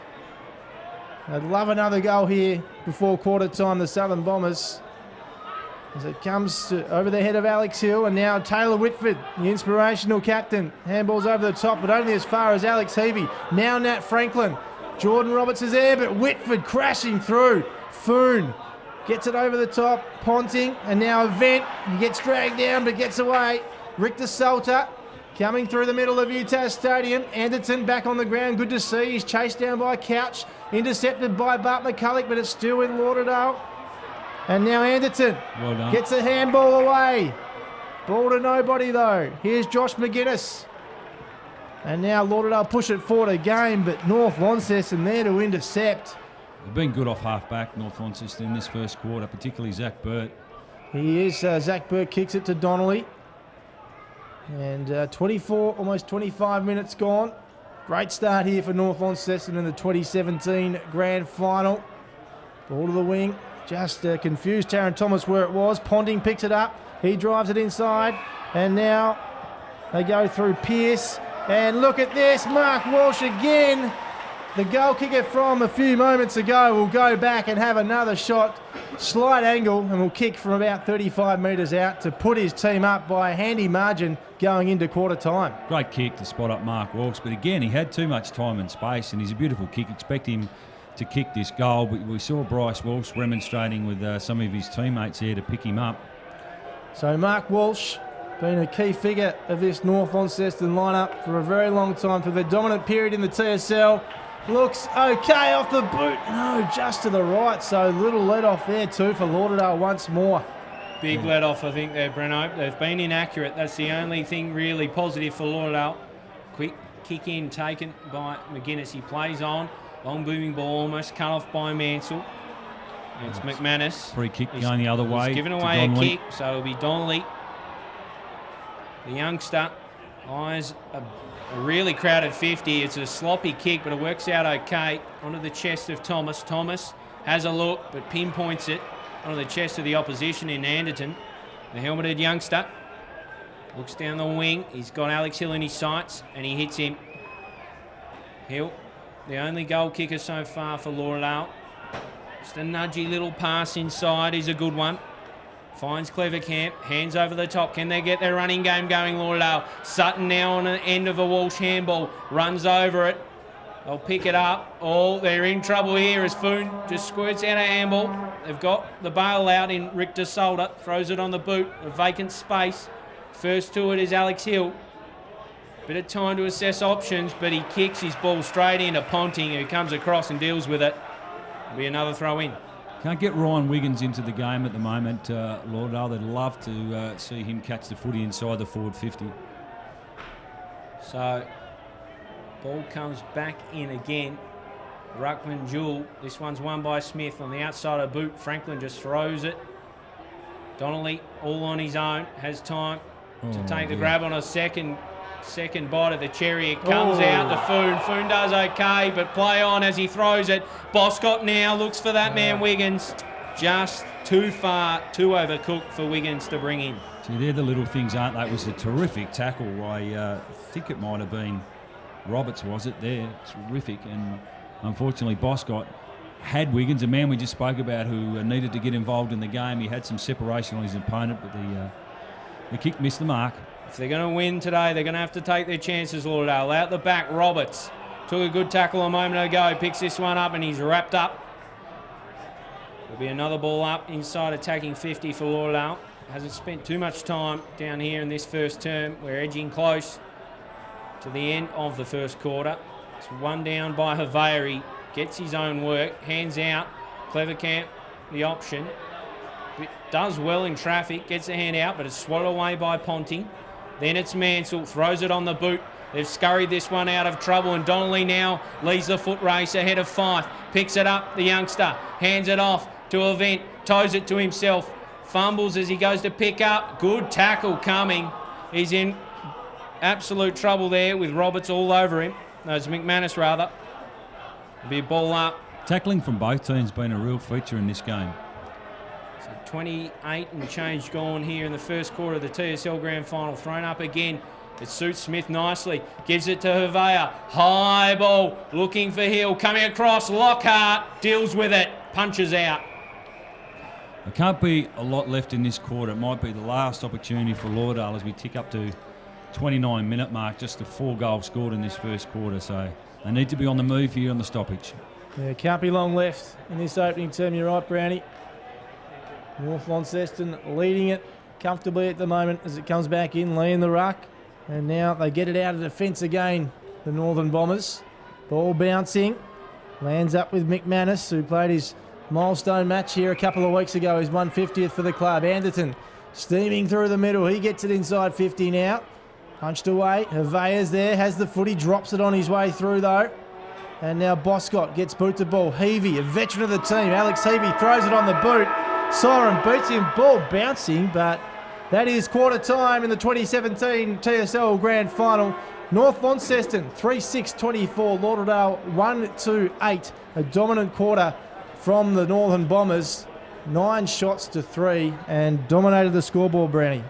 I'd love another goal here before quarter time, the Southern Bombers. As it comes over the head of Alex Hill, and now Taylor Whitford, the inspirational captain. Handballs over the top, but only as far as Alex Heavey. Now Nat Franklin. Jordan Roberts is there, but Whitford crashing through. Foon gets it over the top. Ponting, and now Event. He gets dragged down, but gets away. Richter Salter coming through the middle of UTAS Stadium. Anderton back on the ground. Good to see. He's chased down by Couch. Intercepted by Bart McCulloch, but it's still with Lauderdale. And now Anderton gets a handball away. Ball to nobody though. Here's Josh McGuinness. And now Lauderdale push it forward again, but North Launceston there to intercept. They've been good off half-back, North Launceston, in this first quarter, particularly Zach Burt. He is. Zach Burt kicks it to Donnelly. And 24, almost 25 minutes gone. Great start here for North Launceston in the 2017 Grand Final. Ball to the wing. Just confused Taron Thomas where it was. Ponting picks it up. He drives it inside. And now they go through Pearce. And look at this. Mark Walsh again. The goal kicker from a few moments ago will go back and have another shot. Slight angle, and will kick from about 35 metres out to put his team up by a handy margin going into quarter time. Great kick to spot up Mark Walsh, but again, he had too much time and space, and he's a beautiful kick. Expect him to kick this goal, but we saw Bryce Walsh remonstrating with some of his teammates here to pick him up. So Mark Walsh been a key figure of this North Launceston lineup for a very long time, for the dominant period in the TSL. Looks okay off the boot. No, just to the right. So little let off there too for Lauderdale once more. Big let off, I think, there, Breno. They've been inaccurate. That's the only thing really positive for Lauderdale. Quick kick in taken by McGuinness. He plays on. Long booming ball, almost cut off by Mansell. And it's McManus. Free kick going the other way. He's given away a kick, so it'll be Donnelly. The youngster eyes a really crowded 50. It's a sloppy kick, but it works out okay. Onto the chest of Thomas. Thomas has a look, but pinpoints it onto the chest of the opposition in Anderton. The helmeted youngster looks down the wing. He's got Alex Hill in his sights and he hits him. Hill, the only goal kicker so far for Lauderdale. Just a nudgy little pass inside is a good one. Finds Clever Camp, hands over the top. Can they get their running game going, Lauderdale? Sutton now on the end of a Walsh handball, runs over it. They'll pick it up. Oh, they're in trouble here as Foon just squirts out a handball. They've got the bail out in Richter Solder, throws it on the boot, a vacant space. First to it is Alex Hill. Bit of time to assess options, but he kicks his ball straight into Ponting, who comes across and deals with it. It'll be another throw in. Can't get Ryan Wiggins into the game at the moment, Lauderdale. They'd love to see him catch the footy inside the forward 50. So, ball comes back in again. Ruckman Jewell. This one's won by Smith on the outside of boot. Franklin just throws it. Donnelly all on his own. Has time to take the grab on a second bite of the cherry. It comes out to Foon. Foon does okay, but play on as he throws it. Boscott now looks for that man Wiggins. Just too far, too overcooked for Wiggins to bring in. See, they're the little things, aren't they? It was a terrific tackle. I think it might have been Roberts, was it? There, terrific. And unfortunately, Boscott had Wiggins, a man we just spoke about, who needed to get involved in the game. He had some separation on his opponent, but the kick missed the mark. If they're going to win today, they're going to have to take their chances, Lauderdale. Out the back, Roberts took a good tackle a moment ago. Picks this one up and he's wrapped up. There'll be another ball up inside attacking 50 for Lauderdale. Hasn't spent too much time down here in this first term. We're edging close to the end of the first quarter. It's one down by Havea. He gets his own work, hands out. Clever Camp, the option. It does well in traffic, gets a hand out, but it's swatted away by Ponting. Then it's Mansell, throws it on the boot. They've scurried this one out of trouble, and Donnelly now leads the foot race ahead of Fife. Picks it up, the youngster, hands it off to Event, toes it to himself. Fumbles as he goes to pick up. Good tackle coming. He's in absolute trouble there with Roberts all over him. No, it's McManus rather. It'll be a ball up. Tackling from both teams been a real feature in this game. 28 and change gone here in the first quarter of the TSL Grand Final. Thrown up again. It suits Smith nicely. Gives it to Havea. High ball. Looking for Hill. Coming across. Lockhart deals with it. Punches out. There can't be a lot left in this quarter. It might be the last opportunity for Lauderdale as we tick up to 29-minute mark. Just a 4 goals scored in this first quarter. So they need to be on the move here on the stoppage. Yeah, can't be long left in this opening term. You're right, Brownie. North Launceston leading it comfortably at the moment as it comes back in, Lee in the ruck. And now they get it out of defence again, the Northern Bombers. Ball bouncing, lands up with McManus, who played his milestone match here a couple of weeks ago. His 150th for the club. Anderton steaming through the middle. He gets it inside 50 now. Punched away. Havea's there, has the footy, drops it on his way through though. And now Boscott gets boot to ball. Heavey, a veteran of the team. Alex Heavey throws it on the boot. Siren beats him, ball bouncing, but that is quarter time in the 2017 TSL Grand Final. North Launceston 3-6-24, Lauderdale 1-2-8. A dominant quarter from the Northern Bombers. 9 shots to 3 and dominated the scoreboard, Brownie.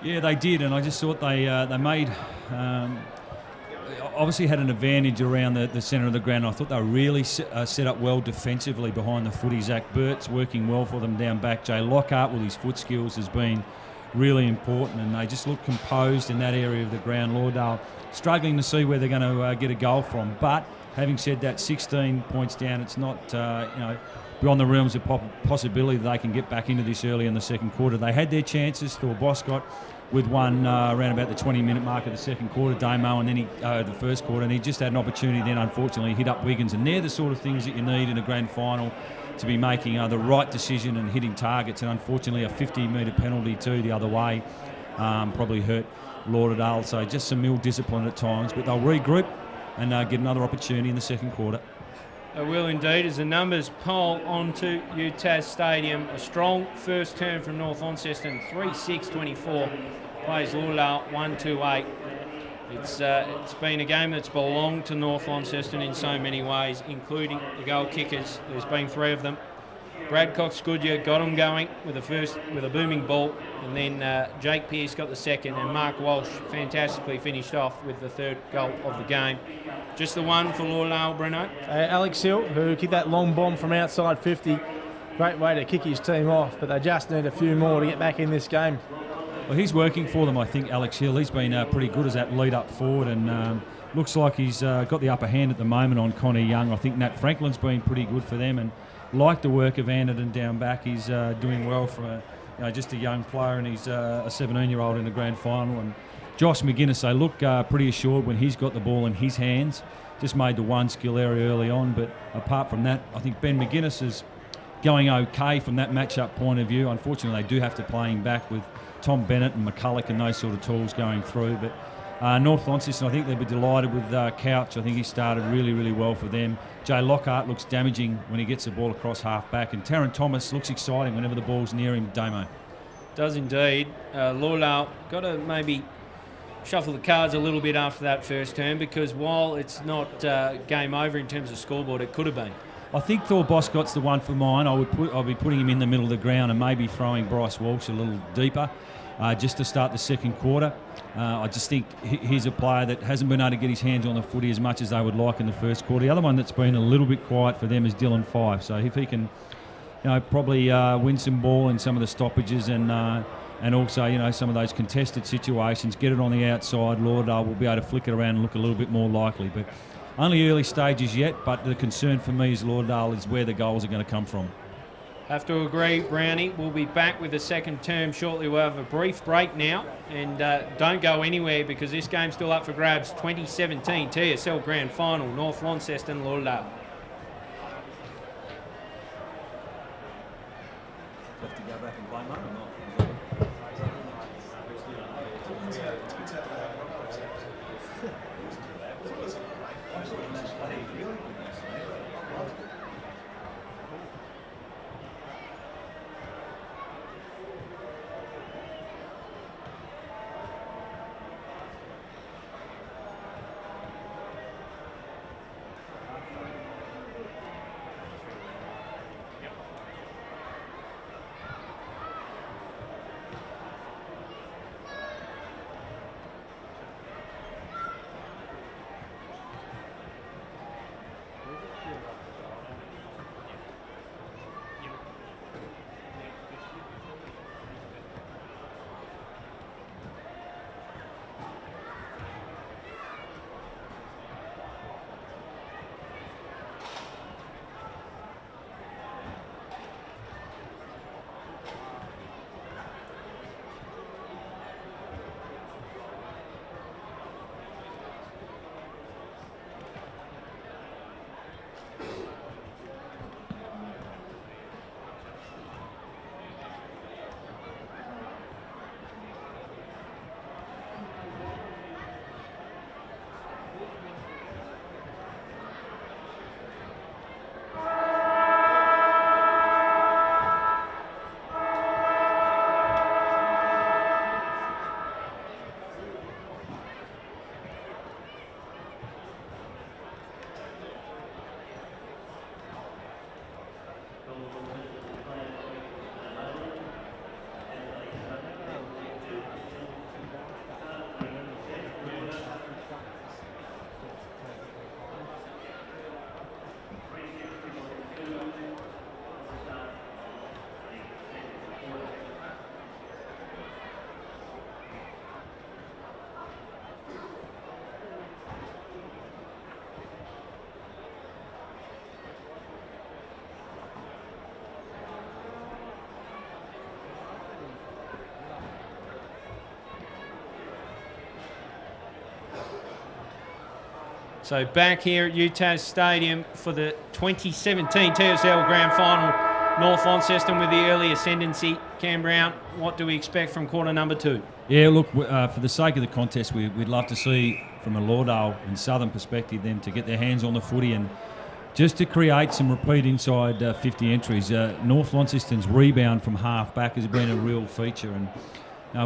Yeah, they did, and I just thought they made... obviously had an advantage around the centre of the ground. I thought they were really set up well defensively behind the footy. Zach Burt's working well for them down back. Jay Lockhart with his foot skills has been really important, and they just look composed in that area of the ground. Lauderdale struggling to see where they're going to get a goal from. But having said that, 16 points down, it's not beyond the realms of possibility that they can get back into this early in the second quarter. They had their chances. Thor Boscott with one around about the 20-minute mark of the second quarter, Damo, and then the first quarter, and he just had an opportunity then, unfortunately, hit up Wiggins. And they're the sort of things that you need in a grand final to be making the right decision and hitting targets. And unfortunately, a 50-metre penalty too the other way probably hurt Lauderdale. So just some ill discipline at times, but they'll regroup and get another opportunity in the second quarter. They will indeed, as the numbers pile onto UTAS Stadium. A strong first term from North Launceston, 3-6-24. Plays Lauderdale 1-2-8. It's been a game that's belonged to North Launceston in so many ways, including the goal kickers. There's been 3 of them. Bradcock's Goodyear got him going with a booming ball, and then Jake Pearce got the second, and Mark Walsh fantastically finished off with the third goal of the game. Just the one for Lauderdale, Breno. Alex Hill, who kicked that long bomb from outside 50. Great way to kick his team off, but they just need a few more to get back in this game. Well, he's working for them, I think, Alex Hill. He's been pretty good as that lead up forward, and looks like he's got the upper hand at the moment on Connie Young. I think Nat Franklin's been pretty good for them, and like the work of Anderton down back. He's doing well for just a young player, and he's a 17-year-old in the grand final. And Josh McGuinness, they look pretty assured when he's got the ball in his hands. Just made the one skill area early on, but apart from that, I think Ben McGuinness is going okay from that matchup point of view. Unfortunately, they do have to play him back with Tom Bennett and McCulloch and those sort of tools going through. But North Launceston, I think they'll be delighted with Couch. I think he started really, really well for them. Jay Lockhart looks damaging when he gets the ball across half-back. And Taron Thomas looks exciting whenever the ball's near him, Damo. Does indeed. Lauderdale got to maybe shuffle the cards a little bit after that first term, because while it's not game over in terms of scoreboard, it could have been. I think Thor Boscott's the one for mine. I'll be putting him in the middle of the ground and maybe throwing Bryce Walsh a little deeper just to start the second quarter. I just think he's a player that hasn't been able to get his hands on the footy as much as they would like in the first quarter. The other one that's been a little bit quiet for them is Dylan Fife. So if he can, probably win some ball in some of the stoppages and also, some of those contested situations, get it on the outside, Lauderdale will be able to flick it around and look a little bit more likely. But only early stages yet, but the concern for me is Lauderdale is where the goals are going to come from. Have to agree, Brownie. We'll be back with the second term shortly. We'll have a brief break now, and don't go anywhere because this game's still up for grabs. 2017 TSL Grand Final, North Launceston, Lauderdale. Have to go back and play, mate, or not? So back here at UTAS Stadium for the 2017 TSL Grand Final, North Launceston with the early ascendancy. Cam Brown, what do we expect from quarter number 2? Yeah, look, for the sake of the contest, we'd love to see, from a Lauderdale and Southern perspective, them to get their hands on the footy and just to create some repeat inside 50 entries. North Launceston's rebound from half back has been a real feature, and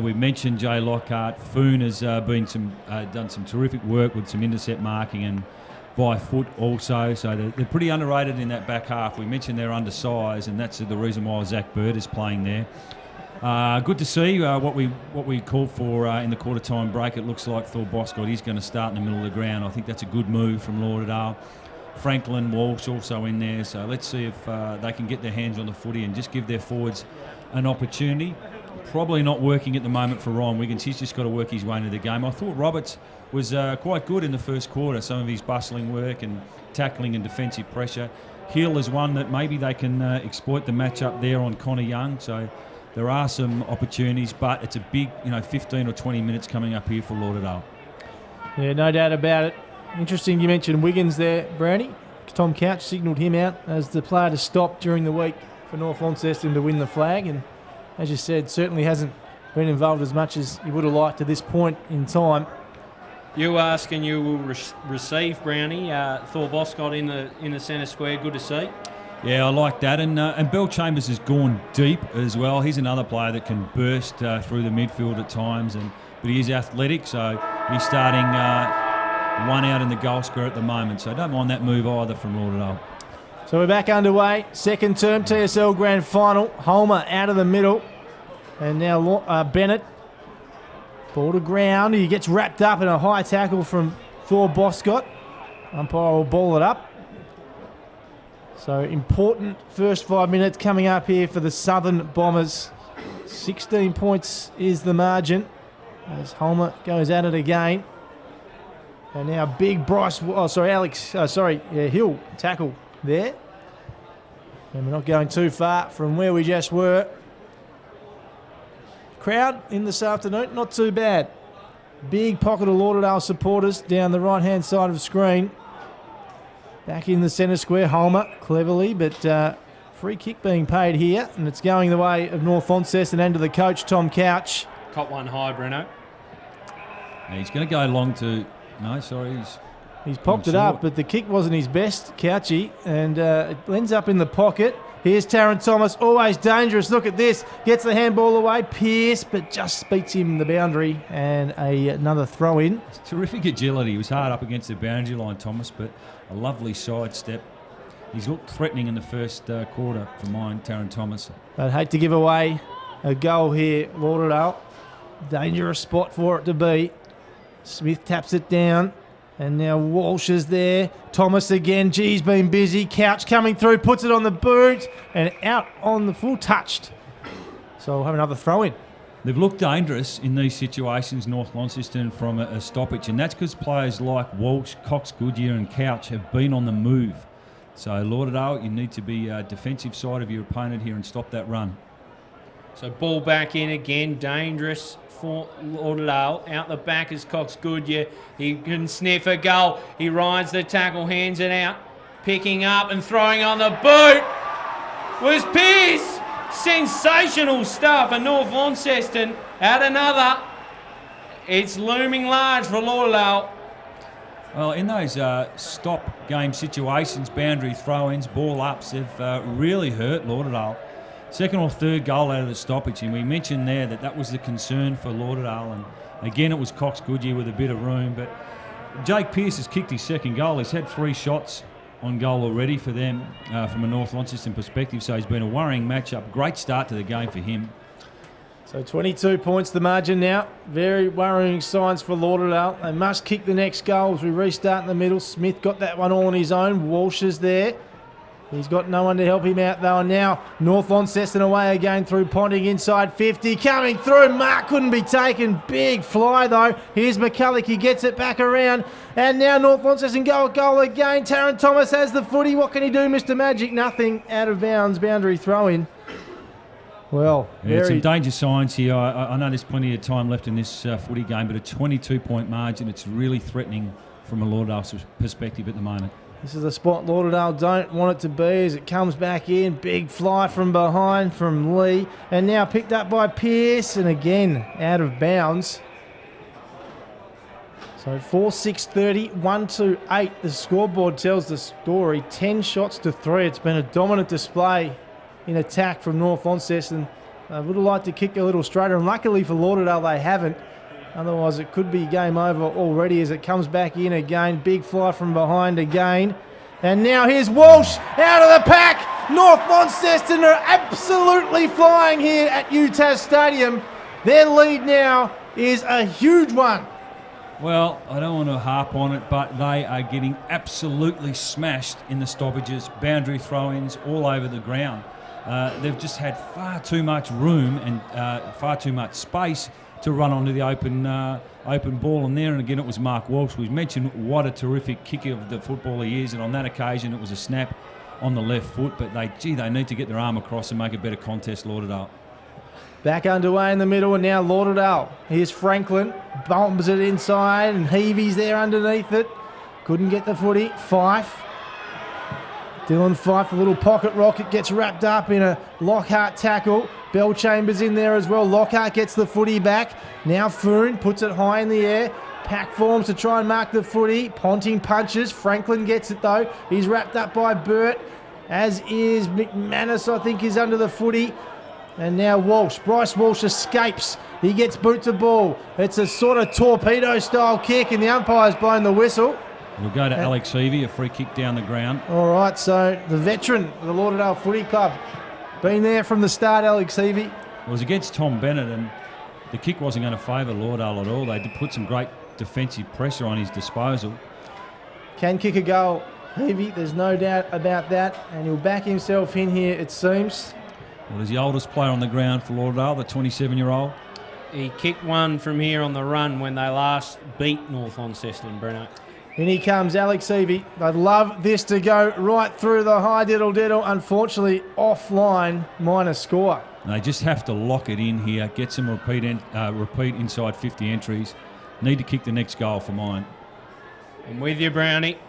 we've mentioned Jay Lockhart. Foon has done some terrific work with some intercept marking, and by foot also. So they're pretty underrated in that back half. We mentioned they're undersized, and that's the reason why Zach Bird is playing there. Good to see what we called for in the quarter time break. It looks like Thor Boscott is going to start in the middle of the ground. I think that's a good move from Lauderdale. Franklin Walsh also in there, so let's see if they can get their hands on the footy and just give their forwards an opportunity. Probably not working at the moment for Ryan Wiggins. He's just got to work his way into the game. I thought Roberts was quite good in the first quarter, some of his bustling work and tackling and defensive pressure. Hill is one that maybe they can exploit the matchup there on Connor Young, so there are some opportunities, but it's a big 15 or 20 minutes coming up here for Lauderdale. Yeah, no doubt about it. Interesting you mentioned Wiggins there, Brownie. Tom Couch signalled him out as the player to stop during the week for North Launceston to win the flag, and as you said, certainly hasn't been involved as much as he would have liked at this point in time. You ask and you will receive, Brownie. Thor Boscott in the centre square, good to see. Yeah, I like that. And Bell Chambers has gone deep as well. He's another player that can burst through the midfield at times, but he is athletic, so he's starting one out in the goal square at the moment. So I don't mind that move either from Lauderdale. So we're back underway. Second term TSL Grand Final. Holmer out of the middle. And now Bennett. Ball to ground. He gets wrapped up in a high tackle from Thor Boscott. Umpire will ball it up. So important first 5 minutes coming up here for the Southern Bombers. 16 points is the margin as Holmer goes at it again. And now big Hill tackle there. And we're not going too far from where we just were. Crowd in this afternoon, not too bad. Big pocket of Lauderdale supporters down the right-hand side of the screen. Back in the centre square, Holmer, cleverly, but free kick being paid here, and it's going the way of North Launceston and to the coach, Tom Couch. Cop one high, Breno. And he's going to go long to... No, sorry, he's popped it up, but the kick wasn't his best, Couchy, and it ends up in the pocket. Here's Taron Thomas, always dangerous. Look at this. Gets the handball away. Pierce, but just beats him the boundary, and another throw in. It's terrific agility. He was hard up against the boundary line, Thomas, but a lovely sidestep. He's looked threatening in the first quarter for mine, Taron Thomas. I'd hate to give away a goal here, Lauderdale. Dangerous spot for it to be. Smith taps it down. And now Walsh is there. Thomas again. G's been busy. Couch coming through. Puts it on the boot. And out on the full touched. So we'll have another throw in. They've looked dangerous in these situations, North Launceston, from a stoppage. And that's because players like Walsh, Cox, Goodyear and Couch have been on the move. So Lauderdale, you need to be defensive side of your opponent here and stop that run. So ball back in again. Dangerous for Lauderdale. Out the back is Cox Goodyear. He can sniff a goal. He rides the tackle, hands it out. Picking up and throwing on the boot was Pearce. Sensational stuff. And North Launceston at another. It's looming large for Lauderdale. Well, in those stop game situations, boundary throw-ins, ball ups, have really hurt Lauderdale. Second or third goal out of the stoppage, and we mentioned there that was the concern for Lauderdale, and again it was Cox Goodyear with a bit of room, but Jake Pearce has kicked his second goal. He's had 3 shots on goal already for them from a North Launceston perspective, so he's been a worrying matchup. Great start to the game for him. So 22 points the margin now. Very worrying signs for Lauderdale. They must kick the next goal as we restart in the middle. Smith got that one all on his own. Walsh is there. He's got no one to help him out though, and now North Launceston away again through Ponting inside 50. Coming through, Mark couldn't be taken. Big fly though. Here's McCulloch, he gets it back around. And now North Launceston goal again. Taron Thomas has the footy. What can he do, Mr. Magic? Nothing. Out of bounds, boundary throw in. Well, yeah, some danger signs here. I know there's plenty of time left in this footy game, but a 22-point margin, it's really threatening from a Lauderdale perspective at the moment. This is a spot Lauderdale don't want it to be as it comes back in. Big fly from behind from Lee. And now picked up by Pearce. And again, out of bounds. So 4-6-30, 1-8. The scoreboard tells the story. 10 shots to 3. It's been a dominant display in attack from North Launceston. I would have liked to kick a little straighter. And luckily for Lauderdale, they haven't. Otherwise, it could be game over already as it comes back in again. Big fly from behind again. And now here's Walsh out of the pack. North Launceston are absolutely flying here at UTAS Stadium. Their lead now is a huge one. Well, I don't want to harp on it, but they are getting absolutely smashed in the stoppages, boundary throw-ins all over the ground. They've just had far too much room and far too much space to run onto the open ball. And there and again, it was Mark Walsh. We mentioned what a terrific kicker of the football he is, and on that occasion, it was a snap on the left foot. But they need to get their arm across and make a better contest, Lauderdale. Back underway in the middle, and now Lauderdale. Here's Franklin, bombs it inside, and Heavey's there underneath it. Couldn't get the footy. Fife. Dylan Fife, a little pocket rocket, gets wrapped up in a Lockhart tackle. Bell Chambers in there as well. Lockhart gets the footy back. Now Foon puts it high in the air. Pack forms to try and mark the footy. Ponting punches. Franklin gets it though. He's wrapped up by Burt, as is McManus, I think, is under the footy. And now Walsh. Bryce Walsh escapes. He gets boot to ball. It's a sort of torpedo-style kick, and the umpire's blown the whistle. We'll go to Alex Heavey, a free kick down the ground. All right, so the veteran of the Lauderdale Footy Club. Been there from the start, Alex Heavey. It was against Tom Bennett, and the kick wasn't going to favour Lauderdale at all. They did put some great defensive pressure on his disposal. Can kick a goal, Heavey, there's no doubt about that, and he'll back himself in here, it seems. Well, he's the oldest player on the ground for Lauderdale, the 27-year-old. He kicked one from here on the run when they last beat North Launceston, Brent. In he comes, Alex Heavey. I'd love this to go right through the high diddle-diddle. Unfortunately, offline, minus score. They just have to lock it in here, get some repeat inside 50 entries. Need to kick the next goal for mine. I'm with you, Brownie.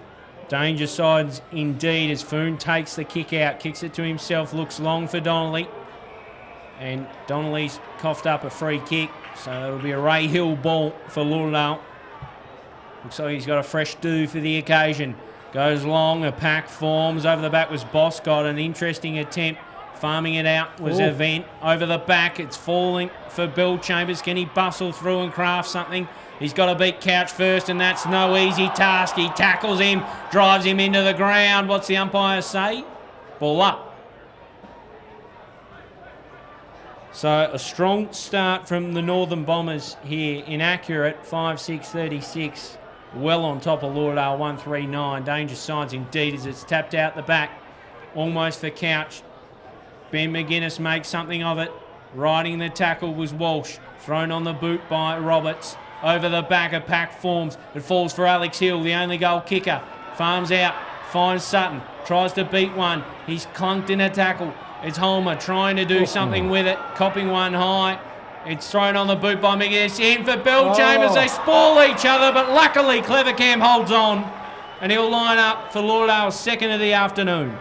Danger sides indeed as Foon takes the kick out, kicks it to himself, looks long for Donnelly. And Donnelly's coughed up a free kick, so it'll be a Ray Hill ball for Lauderdale. Looks like he's got a fresh do for the occasion. Goes long, a pack forms. Over the back was Boscott, an interesting attempt. Farming it out was Event. Over the back, it's falling for Bell Chambers. Can he bustle through and craft something? He's got to beat Couch first, and that's no easy task. He tackles him, drives him into the ground. What's the umpire say? Ball up. So a strong start from the Northern Bombers here. Inaccurate, 5-6-36. Well on top of Lauderdale, 1-3-9. Danger signs indeed as it's tapped out the back. Almost for Couch. Ben McGuinness makes something of it. Riding the tackle was Walsh. Thrown on the boot by Roberts. Over the back, a pack forms. It falls for Alex Hill, the only goal kicker. Farms out, finds Sutton. Tries to beat one. He's clunked in a tackle. It's Holmer trying to do something with it. Copping one high. It's thrown on the boot by McGuinness. In for Bell Chambers. They spoil each other, but luckily Clevercamp holds on. And he'll line up for Lauderdale's second of the afternoon.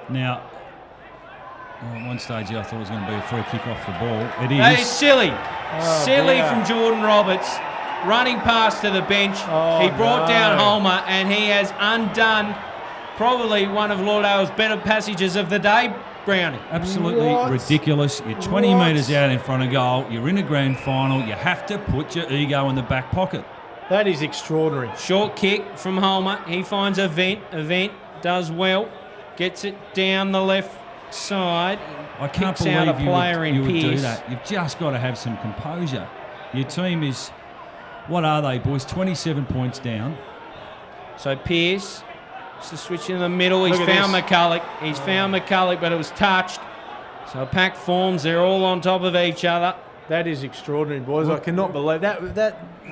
Now, at one stage I thought it was going to be a free kick off the ball. It is. That is silly. Silly from Jordan Roberts. Running past to the bench. He brought down Holmer, and he has undone probably one of Lauderdale's better passages of the day, Brownie. Absolutely ridiculous. You're 20 metres out in front of goal. You're in a grand final. You have to put your ego in the back pocket. That is extraordinary. Short kick from Holmer. He finds Event. Event does well. Gets it down the left side. I can't Kicks out believe a player you would do Pearce. that. You've just got to have some composure. Your team is, what are they, boys? 27 points down. So Pearce, just a switch in the middle. He's Look at found this. McCulloch. He's found McCulloch, but it was touched. So pack forms. They're all on top of each other. That is extraordinary, boys. I cannot believe that.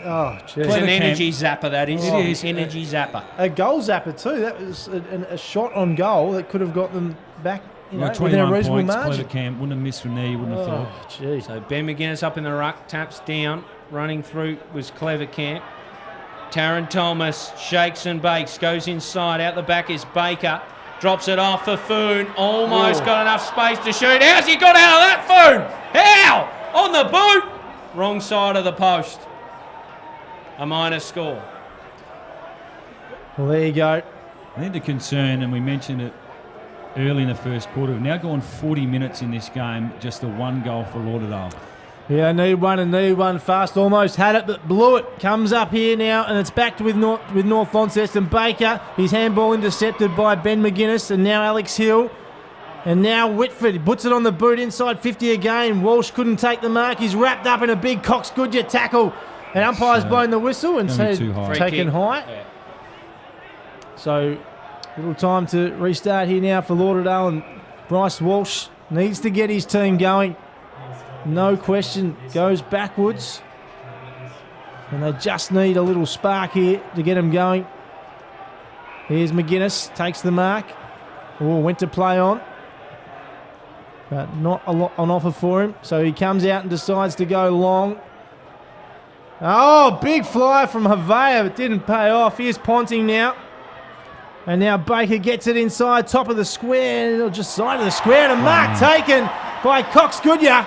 Oh, It's jeez. an energy zapper, that is. It is. Energy zapper. A goal zapper too. That was a shot on goal that could have got them back, within a 21 reasonable points. margin. Clevercamp wouldn't have missed from there. You wouldn't have thought. Oh, jeez. So Ben McGuinness up in the ruck, taps down. Running through was Clevercamp. Taron Thomas shakes and bakes, goes inside. Out the back is Baker. Drops it off for Foon. Almost got enough space to shoot. How's he got out of that, Foon? How? On the boot. Wrong side of the post. A minus score. Well, there you go. I think the concern, and we mentioned it early in the first quarter, we've now gone 40 minutes in this game, just the one goal for Lauderdale. Yeah, need one fast. Almost had it, but blew it. Comes up here now, and it's back with North Launceston. Baker, his handball intercepted by Ben McGuinness, and now Alex Hill. And now Whitford, he puts it on the boot inside 50 again. Walsh couldn't take the mark. He's wrapped up in a big Cox Goodyear tackle. And umpire's blown the whistle and said taken high. Yeah. So, little time to restart here now for Lauderdale, and Bryce Walsh needs to get his team going. No question, goes backwards. And they just need a little spark here to get him going. Here's McGuinness, takes the mark. Oh, went to play on. But not a lot on offer for him. So he comes out and decides to go long. Oh, big fly from Havea, but didn't pay off. Here's Ponting now. And now Baker gets it inside, top of the square, or just side of the square, and a mark taken by Cox Goodyear.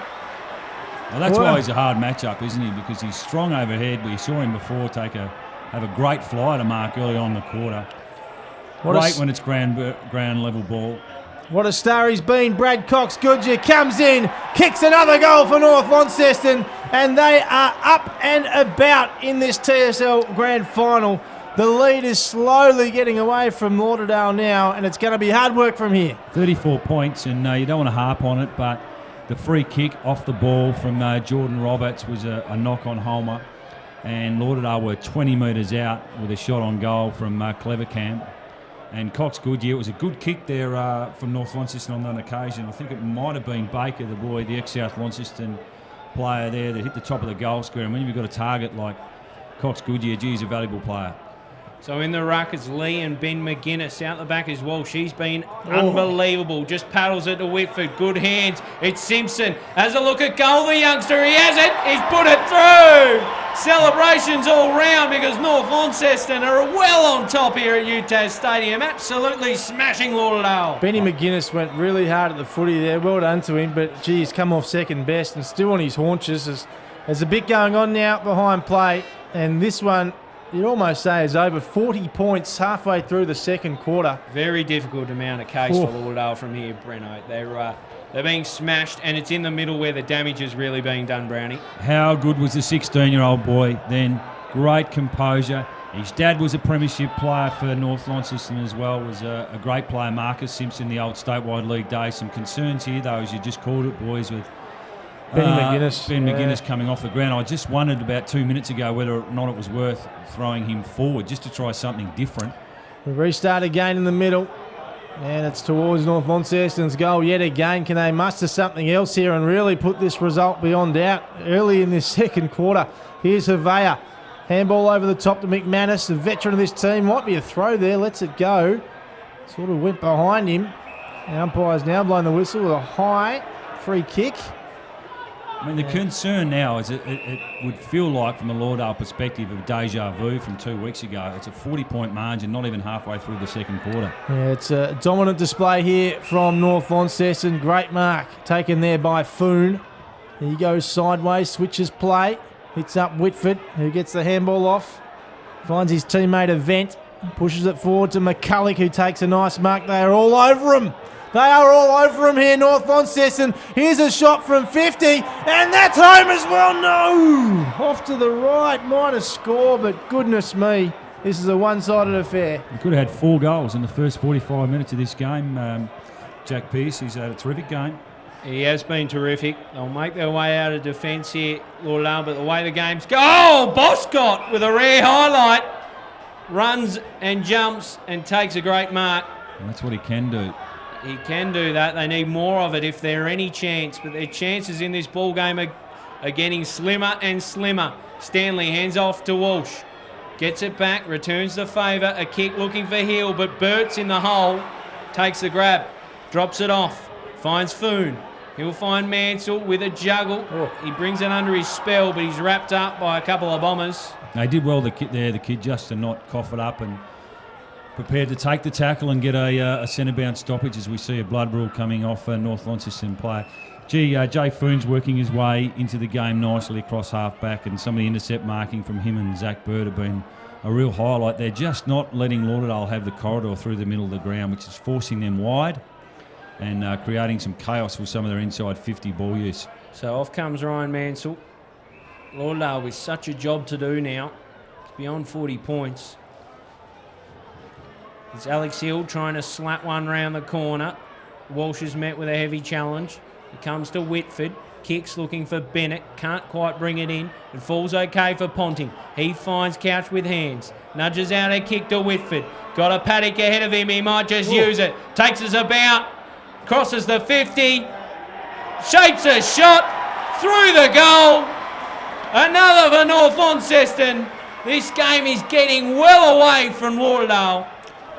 Well, that's why he's a hard matchup, isn't he? Because he's strong overhead. We saw him before have a great fly to mark early on in the quarter. Great when it's ground level ball. What a star he's been. Brad Cox Goodyear comes in, kicks another goal for North Launceston, and they are up and about in this TSL Grand Final. The lead is slowly getting away from Lauderdale now, and it's going to be hard work from here. 34 points, and you don't want to harp on it, but the free kick off the ball from Jordan Roberts was a knock-on homer, and Lauderdale were 20 metres out with a shot on goal from Clevercamp. And Cox Goodyear, it was a good kick there from North Launceston on that occasion. I think it might have been Baker, the boy, the ex-South Launceston player there that hit the top of the goal square. And when you've got a target like Cox Goodyear, gee, he's a valuable player. So in the ruck is Lee and Ben McGuinness. Out the back is Walsh. He's been unbelievable. Just paddles it to Whitford. Good hands. It's Simpson. Has a look at goal, the youngster. He has it. He's put it through. Celebrations all round because North Launceston are well on top here at UTAS Stadium. Absolutely smashing Lauderdale. Benny McGuinness went really hard at the footy there. Well done to him, but gee, he's come off second best and still on his haunches. There's a bit going on now behind play, and this one, you'd almost say, is over 40 points halfway through the second quarter. Very difficult to mount a case for Lauderdale from here, Breno. They're being smashed, and it's in the middle where the damage is really being done, Brownie. How good was the 16-year-old boy then? Great composure. His dad was a premiership player for North Launceston as well, was a great player, Marcus Simpson, the old statewide league days. Some concerns here, though, as you just called it, boys, with Ben McGuinness. Ben McGuinness coming off the ground. I just wondered about 2 minutes ago whether or not it was worth throwing him forward just to try something different. We restart again in the middle. And it's towards North Launceston's goal yet again. Can they muster something else here and really put this result beyond doubt early in this second quarter? Here's Havea. Handball over the top to McManus, the veteran of this team. Might be a throw there. Lets it go. Sort of went behind him. The umpire's now blown the whistle with a high free kick. I mean, the concern now is it would feel like, from a Lauderdale perspective, of deja vu from 2 weeks ago. It's a 40-point margin, not even halfway through the second quarter. Yeah, it's a dominant display here from North Launceston. Great mark taken there by Foon. He goes sideways, switches play, hits up Whitford, who gets the handball off, finds his teammate Event, pushes it forward to McCulloch, who takes a nice mark. They are all over him. They are all over him here, North Launceston. Here's a shot from 50, and that's home as well. No! Off to the right, might have scored, but goodness me, this is a one-sided affair. He could have had 4 goals in the first 45 minutes of this game. Jack Pearce, he's had a terrific game. He has been terrific. They'll make their way out of defence here, Lauderdale, but the way the game's go, oh, Boscott with a rare highlight. Runs and jumps and takes a great mark. And that's what he can do. He can do that. They need more of it if they're any chance. But their chances in this ball game are getting slimmer and slimmer. Stanley hands off to Walsh. Gets it back, returns the favour. A kick looking for Hill, but Bert's in the hole. Takes the grab, drops it off. Finds Foon. He'll find Mansell with a juggle. He brings it under his spell, but he's wrapped up by a couple of bombers. They did well, the kid, just to not cough it up and prepared to take the tackle and get a centre-bound stoppage as we see a blood rule coming off a North Launceston player. Jay Foon's working his way into the game nicely across half-back, and some of the intercept marking from him and Zach Bird have been a real highlight. They're just not letting Lauderdale have the corridor through the middle of the ground, which is forcing them wide and creating some chaos with some of their inside 50 ball use. So off comes Ryan Mansell. Lauderdale with such a job to do now. It's beyond 40 points. It's Alex Hill trying to slap one round the corner. Walsh is met with a heavy challenge. He comes to Whitford. Kicks looking for Bennett. Can't quite bring it in. It falls okay for Ponting. He finds Couch with hands. Nudges out a kick to Whitford. Got a paddock ahead of him. He might just use it. Takes us about. Crosses the 50. Shapes a shot. Through the goal. Another for North Launceston. This game is getting well away from Lauderdale.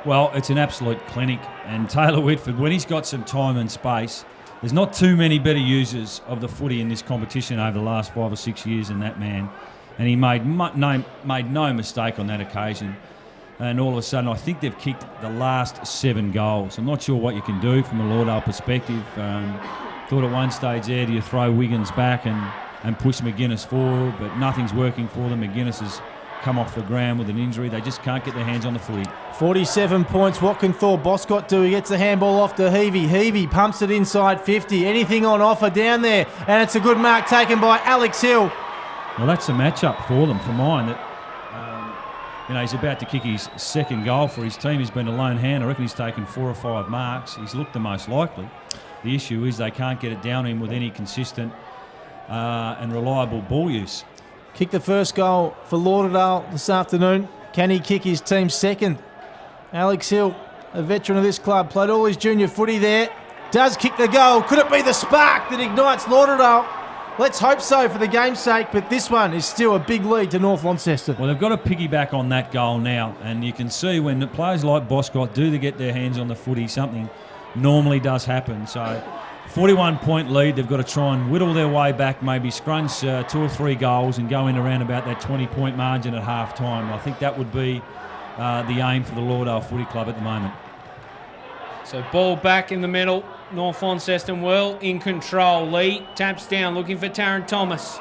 Well, it's an absolute clinic. And Taylor Whitford, when he's got some time and space, there's not too many better users of the footy in this competition over the last 5 or 6 years than that man. And he made no mistake on that occasion. And all of a sudden, I think they've kicked the last 7 goals. I'm not sure what you can do from a Lauderdale perspective. Thought at one stage there, do you throw Wiggins back and push McGuinness forward? But nothing's working for them. McGuinness has come off the ground with an injury. They just can't get their hands on the footy. 47 points. What can Thor Boscott do? He gets the handball off to Heavey. Heavey pumps it inside 50. Anything on offer down there. And it's a good mark taken by Alex Hill. Well, that's a matchup for them, for mine. That he's about to kick his second goal for his team. He's been a lone hand. I reckon he's taken 4 or 5 marks. He's looked the most likely. The issue is they can't get it down him with any consistent and reliable ball use. Kicked the first goal for Lauderdale this afternoon. Can he kick his team's second? Alex Hill, a veteran of this club, played all his junior footy there. Does kick the goal. Could it be the spark that ignites Lauderdale? Let's hope so for the game's sake, but this one is still a big lead to North Launceston. Well, they've got to piggyback on that goal now, and you can see when the players like Boscott do get their hands on the footy, something normally does happen. So 41-point lead, they've got to try and whittle their way back, maybe scrunch 2 or 3 goals and go in around about that 20-point margin at half-time. I think that would be the aim for the Lauderdale Footy Club at the moment. So ball back in the middle. North Launceston well in control. Lee taps down looking for Taron Thomas.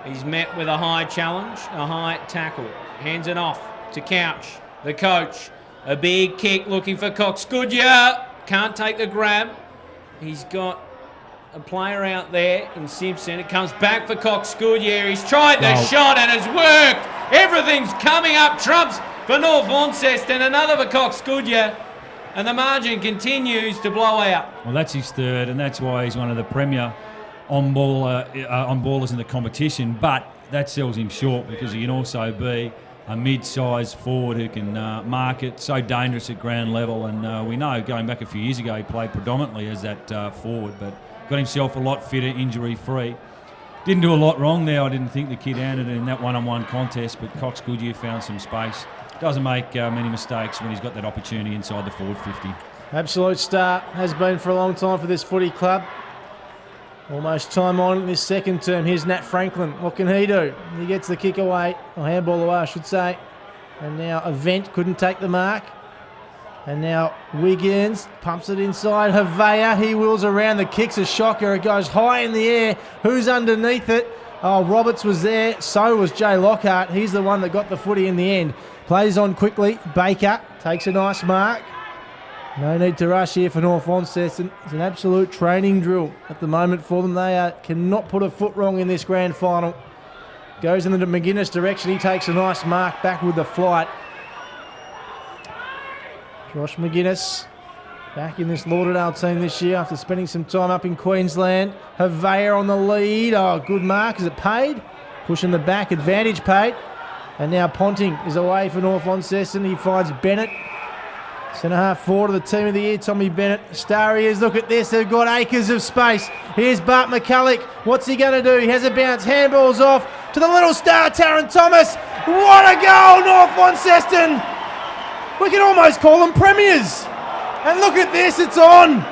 He's met with a high challenge, a high tackle. Hands it off to Couch, the coach. A big kick looking for Cox Goodyear. Can't take the grab. He's got a player out there in Simpson. It comes back for Cox Goodyear. He's tried the shot and it's worked. Everything's coming up trumps for North Launceston. Another for Cox Goodyear. And the margin continues to blow out. Well, that's his third, and that's why he's one of the premier on-ballers in the competition. But that sells him short because he can also be a mid-sized forward who can mark it. So dangerous at ground level, and we know going back a few years ago he played predominantly as that forward, but got himself a lot fitter, injury-free. Didn't do a lot wrong there. I didn't think the kid handed it in that one-on-one contest, but Cox Goodyear found some space. Doesn't make many mistakes when he's got that opportunity inside the forward 50. Absolute star, has been for a long time for this footy club. Almost time on in this second term. Here's Nat Franklin. What can he do? He gets the kick away, or handball away I should say. And now Event couldn't take the mark. And now Wiggins pumps it inside. Havea, he wheels around. The kick's a shocker. It goes high in the air. Who's underneath it? Oh, Roberts was there. So was Jay Lockhart. He's the one that got the footy in the end. Plays on quickly. Baker takes a nice mark. No need to rush here for North Launceston. It's an absolute training drill at the moment for them. They cannot put a foot wrong in this grand final. Goes in the McGuinness direction. He takes a nice mark back with the flight. Josh McGuinness back in this Lauderdale team this year after spending some time up in Queensland. Havea on the lead. Oh, good mark. Is it paid? Pushing the back. Advantage paid. And now Ponting is away for North Launceston. He finds Bennett. Centre half forward of the team of the year, Tommy Bennett. Star he is. Look at this. They've got acres of space. Here's Bart McCulloch. What's he going to do? He has a bounce. Handballs off to the little star, Taron Thomas. What a goal, North Launceston. We can almost call them premiers. And look at this. It's on.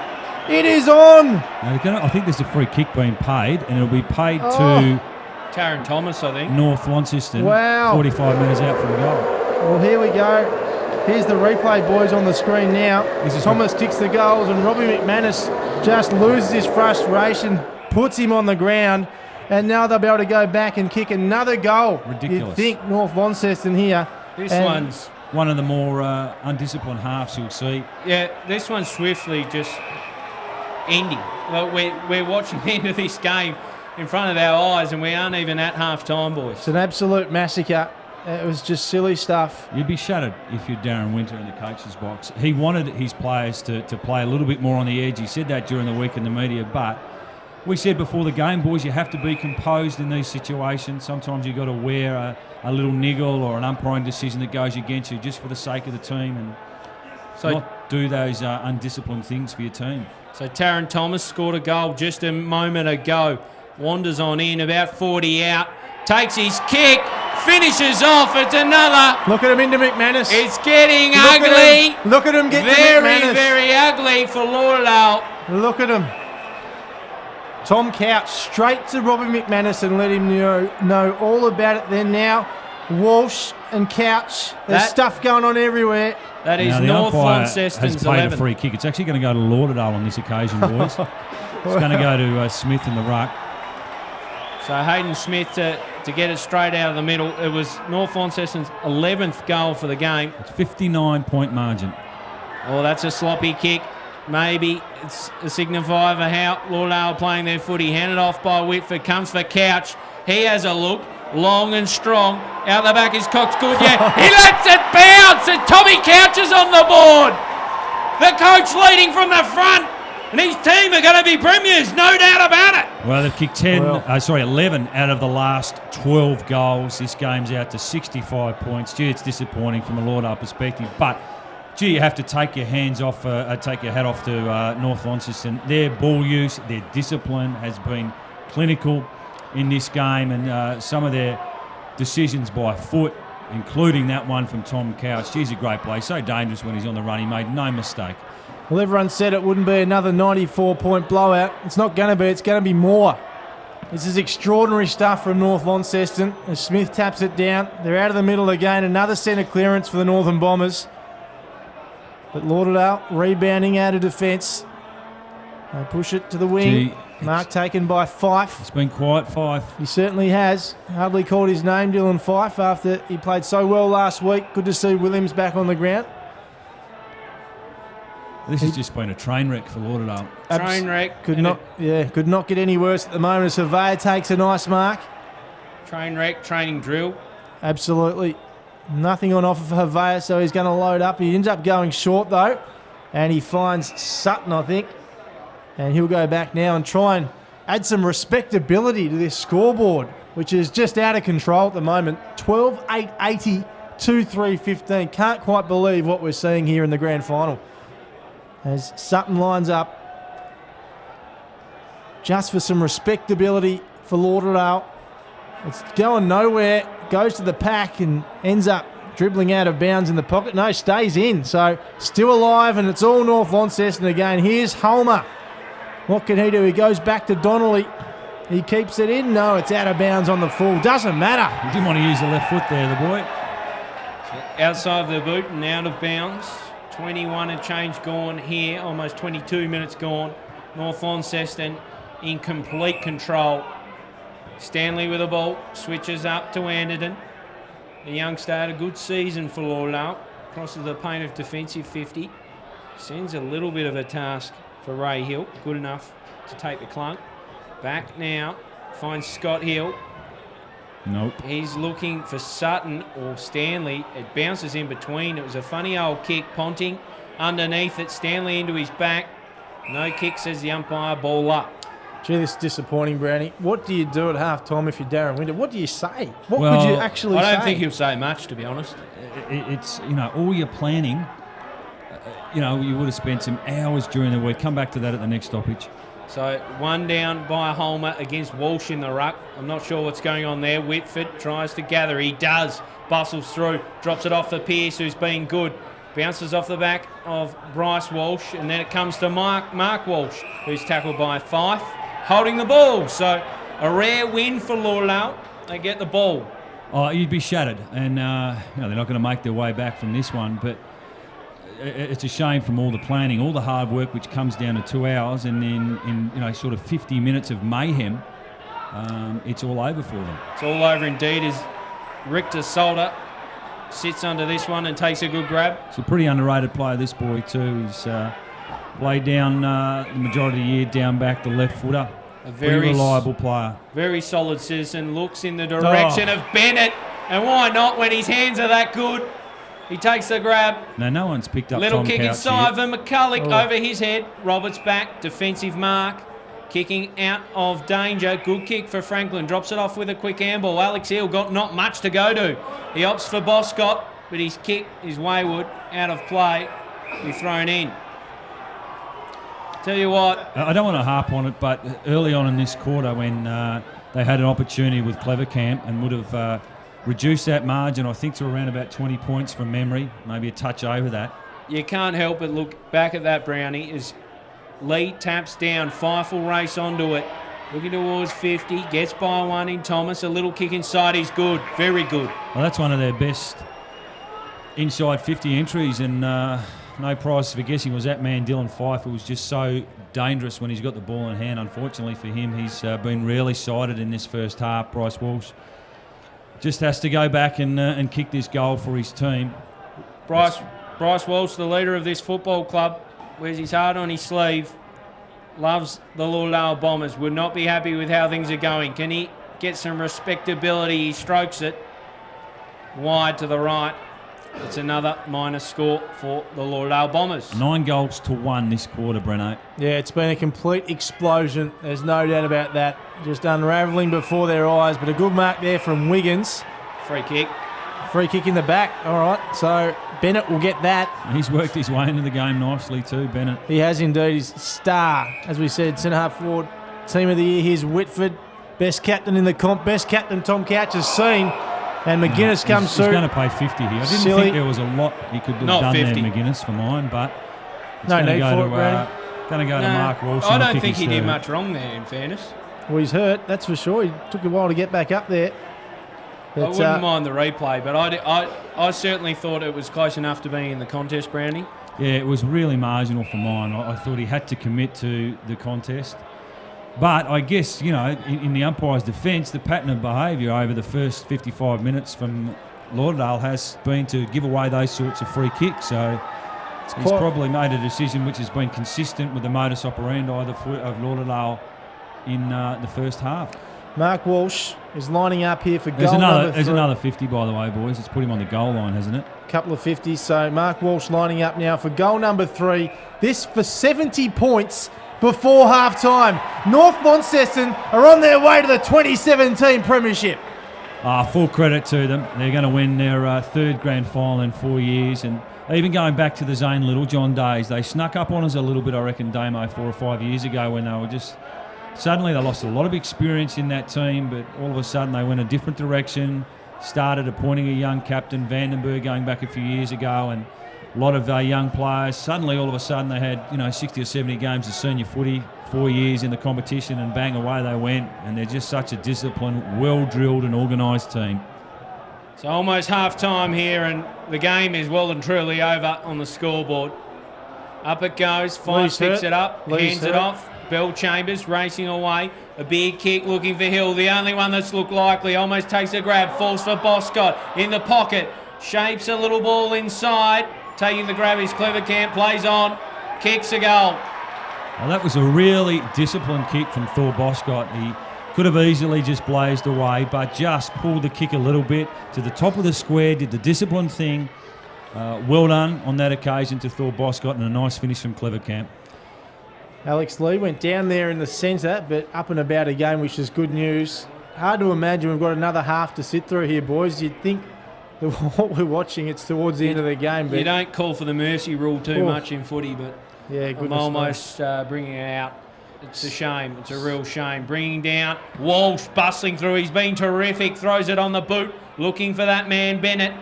It is on. Now I think there's a free kick being paid, and it'll be paid to Taron Thomas, I think. North Launceston. Wow. 45 metres out from the goal. Well, here we go. Here's the replay, boys, on the screen now. Thomas kicks the goals, and Robbie McManus just loses his frustration, puts him on the ground, and now they'll be able to go back and kick another goal. Ridiculous. You'd think North Launceston here. This one's one of the more undisciplined halves you'll see. Yeah, this one's swiftly just ending. Well, we're watching the end of this game. in front of our eyes, and we aren't even at half-time, boys. It's an absolute massacre. It was just silly stuff. You'd be shattered if you're Darren Winter in the coach's box. He wanted his players to play a little bit more on the edge. He said that during the week in the media, but we said before the game, boys, you have to be composed in these situations. Sometimes you've got to wear a little niggle or an umpiring decision that goes against you just for the sake of the team, and not do those undisciplined things for your team. So Taron Thomas scored a goal just a moment ago. Wanders on in, about 40 out. Takes his kick, finishes off. It's another. Look at him into McManus. It's getting ugly. Look at him get to very, McManus. very ugly for Lauderdale. Look at him. Tom Couch straight to Robbie McManus and let him know all about it. Then now, Walsh and Couch. There's stuff going on everywhere. That is now, North Launceston's has played 11. a free kick. It's actually going to go to Lauderdale on this occasion, boys. It's going to go to Smith in the ruck. So Hayden Smith to get it straight out of the middle. It was North Launceston's 11th goal for the game. It's 59-point margin. Oh, that's a sloppy kick. Maybe it's a signifier for how Lauderdale are playing their footy. Handed off by Whitford. Comes for Couch. He has a look. Long and strong. Out the back is Cox Good. Yeah, he lets it bounce, and Tommy Couch is on the board. The coach leading from the front, and his team are going to be premiers, no doubt about it. Well, they've kicked 11 out of the last 12 goals. This game's out to 65 points. Gee, it's disappointing from a Lauderdale perspective, but gee, you have to take your hands off, take your hat off to North Launceston. Their ball use, their discipline has been clinical in this game, and some of their decisions by foot, including that one from Tom Couch. He's a great play, so dangerous when he's on the run. He made no mistake. Well, everyone said it wouldn't be another 94-point blowout. It's not going to be. It's going to be more. This is extraordinary stuff from North Launceston. As Smith taps it down, they're out of the middle again. Another centre clearance for the Northern Bombers. But Lauderdale rebounding out of defence. They push it to the wing. Mark taken by Fife. It's been quiet, Fife. He certainly has. Hardly called his name, Dylan Fife, after he played so well last week. Good to see Williams back on the ground. This has just been a train wreck for Lauderdale. Train wreck. Could not get any worse at the moment. Surveyor takes a nice mark. Train wreck, training drill. Absolutely. Nothing on offer for Havea, so he's going to load up. He ends up going short, though, and he finds Sutton, I think. And he'll go back now and try and add some respectability to this scoreboard, which is just out of control at the moment. 12-8-80, 2-3-15. Can't quite believe what we're seeing here in the grand final. As Sutton lines up just for some respectability for Lauderdale. It's going nowhere. Goes to the pack and ends up dribbling out of bounds in the pocket. No, stays in. So still alive, and it's all North Launceston again. Here's Holmer. What can he do? He goes back to Donnelly. He keeps it in. No, it's out of bounds on the full. Doesn't matter. He didn't want to use the left foot there, the boy. Outside the boot and out of bounds. 21 and change gone here. Almost 22 minutes gone. North Launceston in complete control. Stanley with the ball. Switches up to Anderton. The youngster had a good season for Lauderdale. Crosses the paint of defensive 50. Sends a little bit of a task for Ray Hill. Good enough to take the clunk. Back now. Finds Scott Hill. Nope. He's looking for Sutton or Stanley. It bounces in between. It was a funny old kick. Ponting underneath it. Stanley into his back. No kick, says the umpire. Ball up. Gee, this is disappointing, Brownie. What do you do at half-time if you're Darren Winter? What do you say? What could you actually say? I don't think he'll say much, to be honest. It's, all your planning, you would have spent some hours during the week. Come back to that at the next stoppage. So one down by Holmer against Walsh in the ruck. I'm not sure what's going on there. Whitford tries to gather. He does. Bustles through. Drops it off for Pearce, who's been good. Bounces off the back of Bryce Walsh. And then it comes to Mark Walsh, who's tackled by Fife, holding the ball. So a rare win for Lauderdale. They get the ball. Oh, you'd be shattered. And, they're not going to make their way back from this one. But it's a shame from all the planning, all the hard work, which comes down to 2 hours, and then in sort of 50 minutes of mayhem, it's all over for them. It's all over indeed as Richter Solder sits under this one and takes a good grab. It's a pretty underrated player, this boy too. He's played down the majority of the year down back, the left footer. A Pretty reliable player. Very solid citizen. Looks in the direction of Bennett. And why not when his hands are that good? He takes the grab. No one's picked up Little Tom kick Couch inside yet. for McCulloch over his head. Roberts back. Defensive mark. Kicking out of danger. Good kick for Franklin. Drops it off with a quick handball. Alex Hill got not much to go to. He opts for Boscott, but his kick is wayward. Out of play. Be thrown in. Tell you what. I don't want to harp on it, but early on in this quarter when they had an opportunity with Clevercamp and would have reduced that margin, I think, to around about 20 points from memory, maybe a touch over that. You can't help but look back at that, Brownie, as Lee taps down, Feifel race onto it, looking towards 50, gets by one in Thomas, a little kick inside, he's good, very good. Well, that's one of their best inside 50 entries, and no prize for guessing was that man Dylan Feifel was just so dangerous when he's got the ball in hand. Unfortunately for him, he's been rarely sighted in this first half. Bryce Walsh just has to go back and kick this goal for his team. Bryce Walsh, the leader of this football club, wears his heart on his sleeve, loves the Lauderdale Bombers, would not be happy with how things are going. Can he get some respectability? He strokes it wide to the right. It's another minus score for the Lauderdale Bombers. 9 goals to 1 this quarter, Breno. Yeah, it's been a complete explosion. There's no doubt about that. Just unravelling before their eyes. But a good mark there from Wiggins. Free kick. Free kick in the back. All right, so Bennett will get that. He's worked his way into the game nicely too, Bennett. He has indeed. His star, as we said, centre-half forward, team of the year. Here's Whitford, best captain in the comp, best captain Tom Couch has seen. And McGuinness comes through. He's going to pay 50 here. I didn't think there was a lot he could have Not done 50. there, McGuinness, for mine, but it's No going to need go for to, it, Brady. going to go to Mark Walsh. I and don't kick think his he did third. much wrong there, in fairness. Well, he's hurt, that's for sure. He took a while to get back up there. But, I wouldn't mind the replay, but I certainly thought it was close enough to being in the contest, Brownie. Yeah, it was really marginal for mine. I thought he had to commit to the contest. But I guess, you know, in the umpire's defence, the pattern of behaviour over the first 55 minutes from Lauderdale has been to give away those sorts of free kicks. So he's probably made a decision which has been consistent with the modus operandi of Lauderdale in the first half. Mark Walsh is lining up here for There's goal number 3. There's another 50, by the way, boys. It's put him on the goal line, hasn't it? Couple of 50s. So Mark Walsh lining up now for goal number 3. This for 70 points before half-time. North Launceston are on their way to the 2017 Premiership. Full credit to them. They're going to win their third grand final in 4 years. And even going back to the Zane Littlejohn days, they snuck up on us a little bit, I reckon, Damo, 4 or 5 years ago when they were just... Suddenly they lost a lot of experience in that team, but all of a sudden they went a different direction, started appointing a young captain, Vandenberg, going back a few years ago, and a lot of young players. Suddenly all of a sudden they had 60 or 70 games of senior footy, 4 years in the competition, and bang, away they went. And they're just such a disciplined, well-drilled and organised team. So almost half-time here, and the game is well and truly over on the scoreboard. Up it goes, Fife picks it up, hands it off. Bell Chambers racing away. A big kick looking for Hill. The only one that's looked likely. Almost takes a grab. Falls for Boscott. In the pocket. Shapes a little ball inside. Taking the grab is Clevercamp. Plays on. Kicks a goal. Well, that was a really disciplined kick from Thor Boscott. He could have easily just blazed away, but just pulled the kick a little bit to the top of the square. Did the disciplined thing. Well done on that occasion to Thor Boscott, and a nice finish from Clevercamp. Alex Lee went down there in the centre, but up and about again, which is good news. Hard to imagine we've got another half to sit through here, boys. You'd think that what we're watching, it's towards the end of the game. But you don't call for the mercy rule too much in footy, but yeah, I'm almost bringing it out. It's a shame. It's a real shame. Bringing down Walsh, bustling through. He's been terrific. Throws it on the boot, looking for that man Bennett.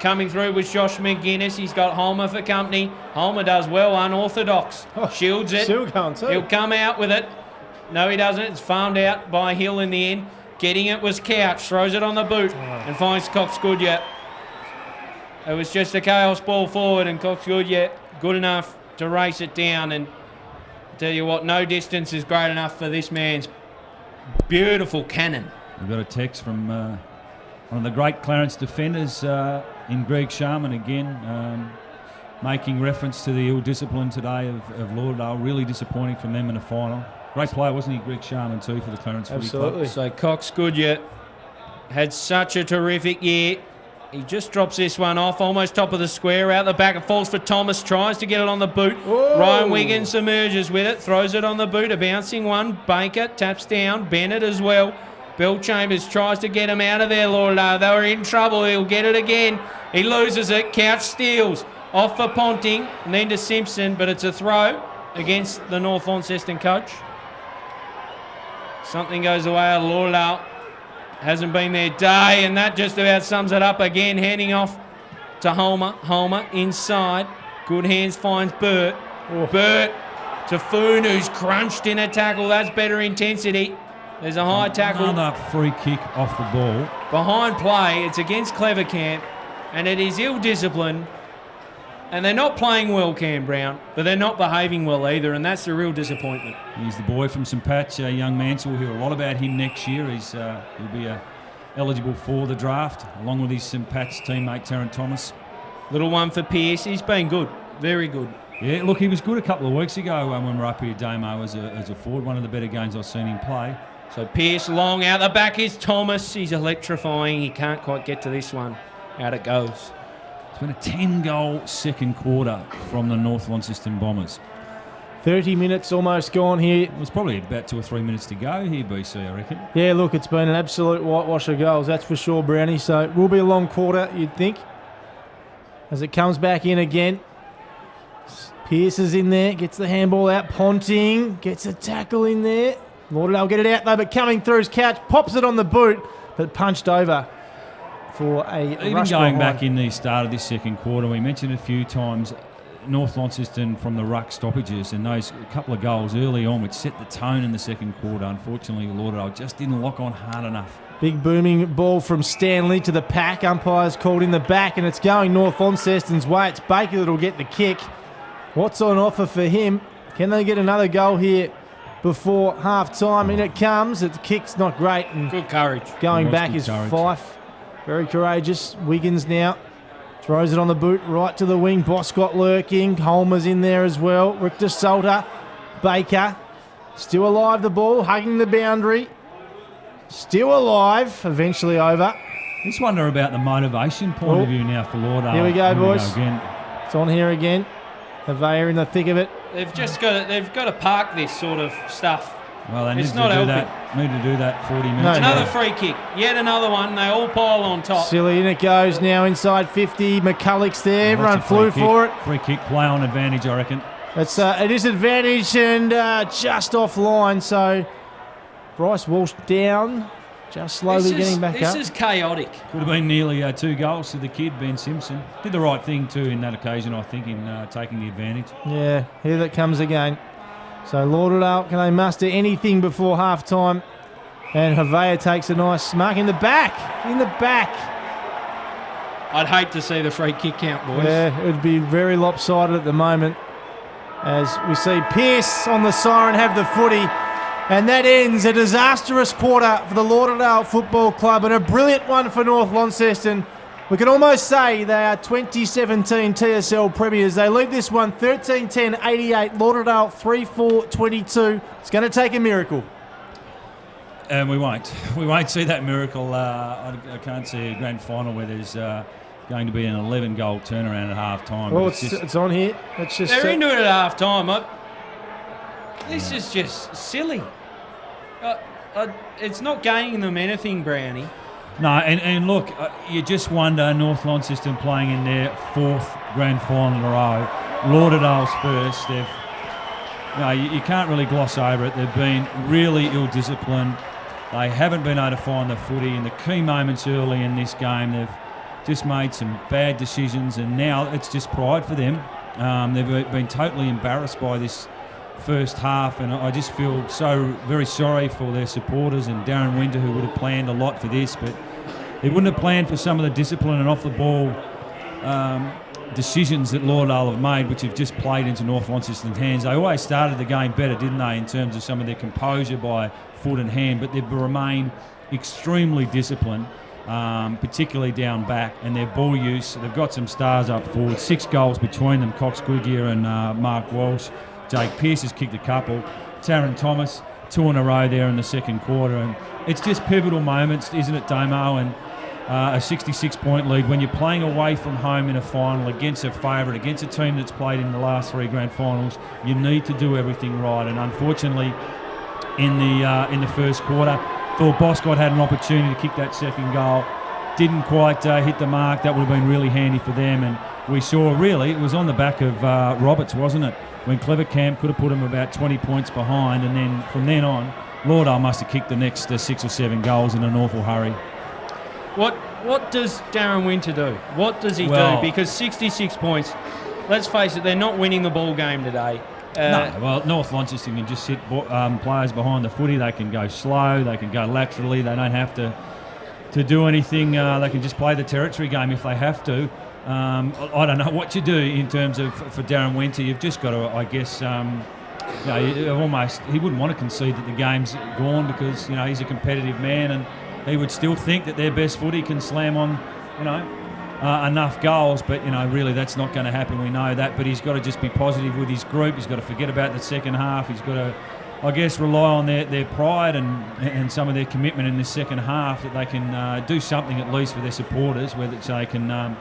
Coming through was Josh McGuinness. He's got Holmer for company. Holmer does well, unorthodox. Shields it. Still going too. He'll come out with it. No, he doesn't. It's farmed out by Hill in the end. Getting it was Couch. Throws it on the boot and finds Cox Goodyear. It was just a chaos ball forward, and Cox Goodyear good enough to race it down. And I tell you what, no distance is great enough for this man's beautiful cannon. We've got a text from one of the great Clarence defenders in Greg Sharman again, making reference to the ill discipline today of Lauderdale. Really disappointing from them in the final. Great player, wasn't he, Greg Sharman, too, for the Clarence Footy Club? Absolutely. So Cox Goodyear had such a terrific year. He just drops this one off, almost top of the square, out the back. It falls for Thomas, tries to get it on the boot. Whoa. Ryan Wiggins emerges with it, throws it on the boot, a bouncing one. Baker taps down, Bennett as well. Bill Chambers tries to get him out of there, Lauderdale. They were in trouble, he'll get it again. He loses it, Couch steals. Off for Ponting, and then to Simpson, but it's a throw against the North Launceston coach. Something goes away out of Lauderdale. Hasn't been their day, and that just about sums it up again. Handing off to Homer. Homer inside. Good hands finds Burt. Burt to Foon, who's crunched in a tackle. That's better intensity. There's a high tackle. Another free kick off the ball. Behind play. It's against Clevercamp, and it is ill-disciplined. And they're not playing well, Cam Brown, but they're not behaving well either, and that's the real disappointment. He's the boy from St Pat's, young Mansell. We'll hear a lot about him next year. He'll be eligible for the draft, along with his St Pat's teammate, Terrence Thomas. Little one for Pearce. He's been good, very good. Yeah, look, he was good a couple of weeks ago when we were up here, Damo, as a forward. One of the better games I've seen him play. So Pearce long out the back is Thomas. He's electrifying. He can't quite get to this one. Out it goes. It's been a 10-goal second quarter from the North Launceston Bombers. 30 minutes almost gone here. It was probably about 2 or 3 minutes to go here, BC, I reckon. Yeah, look, it's been an absolute whitewash of goals, that's for sure, Brownie. So it will be a long quarter, you'd think. As it comes back in again. Pearce is in there, gets the handball out. Ponting gets a tackle in there. Lauderdale get it out though, but coming through his Couch, pops it on the boot, but punched over for a Even rush going behind. back in the start of this second quarter, we mentioned a few times North Launceston from the ruck stoppages and those couple of goals early on which set the tone in the second quarter. Unfortunately, Lauderdale just didn't lock on hard enough. Big booming ball from Stanley to the pack. Umpires called in the back, and it's going North Launceston's way. It's Baker that'll get the kick. What's on offer for him? Can they get another goal here before half-time? In it comes. The kick's not great. And Good courage. going Nice, back good is courage. Fife. Very courageous. Wiggins now throws it on the boot right to the wing. Boscott lurking. Holmer's in there as well. Richter Salter. Baker. Still alive, the ball. Hugging the boundary. Still alive. Eventually over. Just wonder about the motivation point of view now for Lauderdale. Here we go, boys. Again. It's on here again. Havea in the thick of it. They've got to park this sort of stuff. Well, they need It's to not do helping. that. Need to do that 40 minutes. No, ago. Another free kick. Yet another one. They all pile on top. Silly, in it goes now inside 50. McCulloch's there. Oh, Everyone that's a free flew kick. for it. Free kick, play on advantage, I reckon. It's a disadvantage and just offline. So Bryce Walsh down, just slowly getting back up. This is chaotic. Could have been nearly 2 goals to the kid, Ben Simpson. Did the right thing too in that occasion, I think, in taking the advantage. Yeah, here that comes again. So Lauderdale, can they muster anything before half-time? And Havea takes a nice mark in the back. In the back. I'd hate to see the free kick count, boys. Yeah, it would be very lopsided at the moment. As we see Pearce on the siren have the footy. And that ends a disastrous quarter for the Lauderdale Football Club and a brilliant one for North Launceston. We can almost say they are 2017 TSL premiers. They lead this one 13-10-88. Lauderdale 3-4-22. It's going to take a miracle. And we won't. We won't see that miracle. I can't see a grand final where there's going to be an 11-goal turnaround at half-time. Well, it's on here. Let's just They're into it at half time. This is just silly. It's not gaining them anything, Brownie. No, and look, you just wonder, North Launceston playing in their 4th grand final in a row. Lauderdale's first. You can't really gloss over it. They've been really ill-disciplined. They haven't been able to find the footy in the key moments early in this game. They've just made some bad decisions, and now it's just pride for them. They've been totally embarrassed by this first half, and I just feel so very sorry for their supporters and Darren Winter, who would have planned a lot for this, but he wouldn't have planned for some of the discipline and off-the-ball decisions that Lauderdale have made, which have just played into North Launceston's hands. They always started the game better, didn't they, in terms of some of their composure by foot and hand, but they've remained extremely disciplined, particularly down back, and their ball use. They've got some stars up forward, 6 goals between them, Cox Goodyear and Mark Walsh. Jake Pearce has kicked a couple. Taron Thomas, 2 in a row there in the second quarter. And it's just pivotal moments, isn't it, Damo? And a 66-point lead when you're playing away from home in a final against a favourite, against a team that's played in the last 3 grand finals. You need to do everything right. And unfortunately, in the first quarter, Phil Boscott had an opportunity to kick that second goal. Didn't quite hit the mark. That would have been really handy for them. And we saw, really, it was on the back of Roberts, wasn't it? When Clevercamp could have put him about 20 points behind. And then from then on, Lauderdale must have kicked the next 6 or 7 goals in an awful hurry. What does Darren Winter do? What does he do? Because 66 points, let's face it, they're not winning the ball game today. No, well, North Launceston can just sit players behind the footy. They can go slow, they can go laterally, they don't have to do anything. They can just play the territory game if they have to. I don't know what you do in terms of for Darren Winter. You've just got to, I guess, he wouldn't want to concede that the game's gone because, he's a competitive man and he would still think that their best footy can slam on, enough goals. But, really that's not going to happen. We know that. But he's got to just be positive with his group. He's got to forget about the second half. He's got to, I guess, rely on their pride and some of their commitment in the second half that they can do something at least for their supporters, whether they can,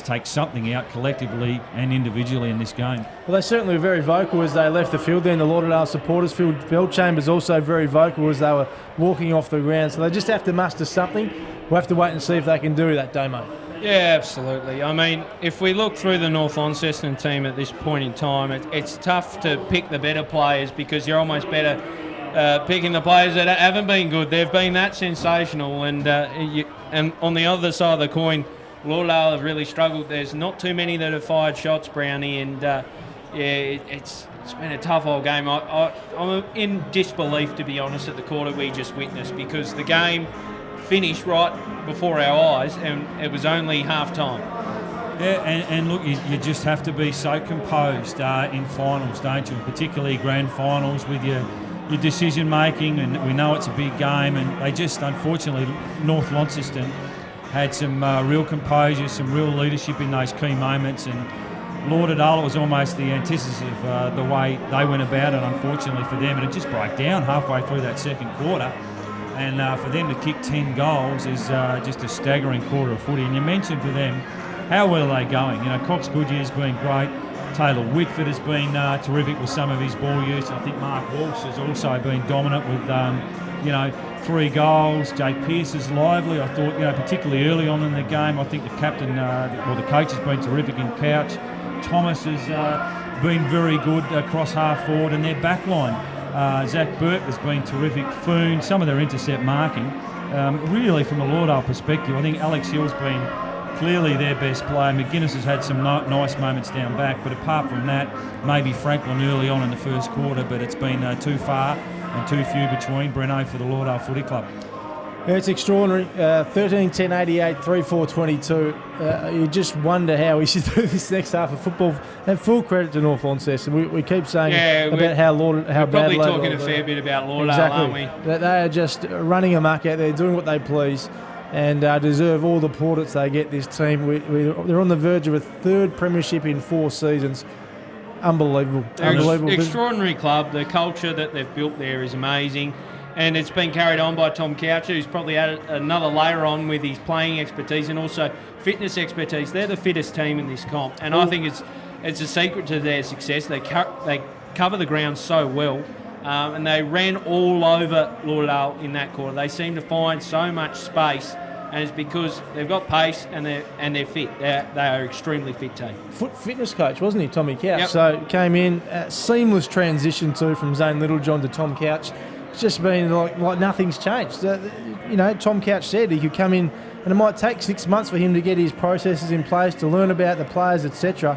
take something out collectively and individually in this game. Well, they certainly were very vocal as they left the field then. The Lauderdale supporters, Phil Bellchambers, also very vocal as they were walking off the ground. So they just have to muster something. We'll have to wait and see if they can do that, Damo. Yeah, absolutely. I mean, if we look through the North Launceston team at this point in time, it's tough to pick the better players because you're almost better picking the players that haven't been good. They've been that sensational. And on the other side of the coin, Lauderdale have really struggled. There's not too many that have fired shots, Brownie, and it's been a tough old game. I'm in disbelief, to be honest, at the quarter we just witnessed because the game finished right before our eyes and it was only half-time. Yeah, and look, you just have to be so composed in finals, don't you? Particularly grand finals with your decision-making, and we know it's a big game, and they just, unfortunately, North Launceston had some real composure, some real leadership in those key moments, and Lauderdale was almost the antithesis of the way they went about it, unfortunately for them, and it just broke down halfway through that second quarter, and for them to kick 10 goals is just a staggering quarter of footy. And you mentioned for them, how well are they going? Cox Goodyear's been great, Taylor Whitford has been terrific with some of his ball use. I think Mark Walsh has also been dominant with 3 goals. Jay Pearce is lively. I thought, particularly early on in the game, I think the captain, the coach has been terrific in Couch. Thomas has been very good across half forward, and their back line, Zach Burke has been terrific. Foon, some of their intercept marking. Really, from a Lauderdale perspective, I think Alex Hill's been clearly their best player. McGuinness has had some nice moments down back, but apart from that, maybe Franklin early on in the first quarter, but it's been too far and too few between. Breno for the Lauderdale Footy Club. Yeah, it's extraordinary. 13-10-88, 3-4-22. You just wonder how we should do this next half of football. And full credit to North Launceston. We keep saying about how bad. We're probably talking a fair bit about Lauderdale, aren't we? They are just running amok out there, doing what they please, and deserve all the plaudits they get. This team, they're on the verge of a 3rd premiership in 4 seasons. Unbelievable. Extraordinary club. The culture that they've built there is amazing. And it's been carried on by Tom Coucher, who's probably added another layer on with his playing expertise and also fitness expertise. They're the fittest team in this comp, and I think it's a secret to their success. They cover the ground so well, and they ran all over Lauderdale in that quarter. They seem to find so much space, and it's because they've got pace and they're fit. They are extremely fit team. Fitness coach, wasn't he, Tommy Couch? Yep. So came in, seamless transition from Zane Littlejohn to Tom Couch. It's just been like nothing's changed. Tom Couch said he could come in, and it might take 6 months for him to get his processes in place, to learn about the players, etc.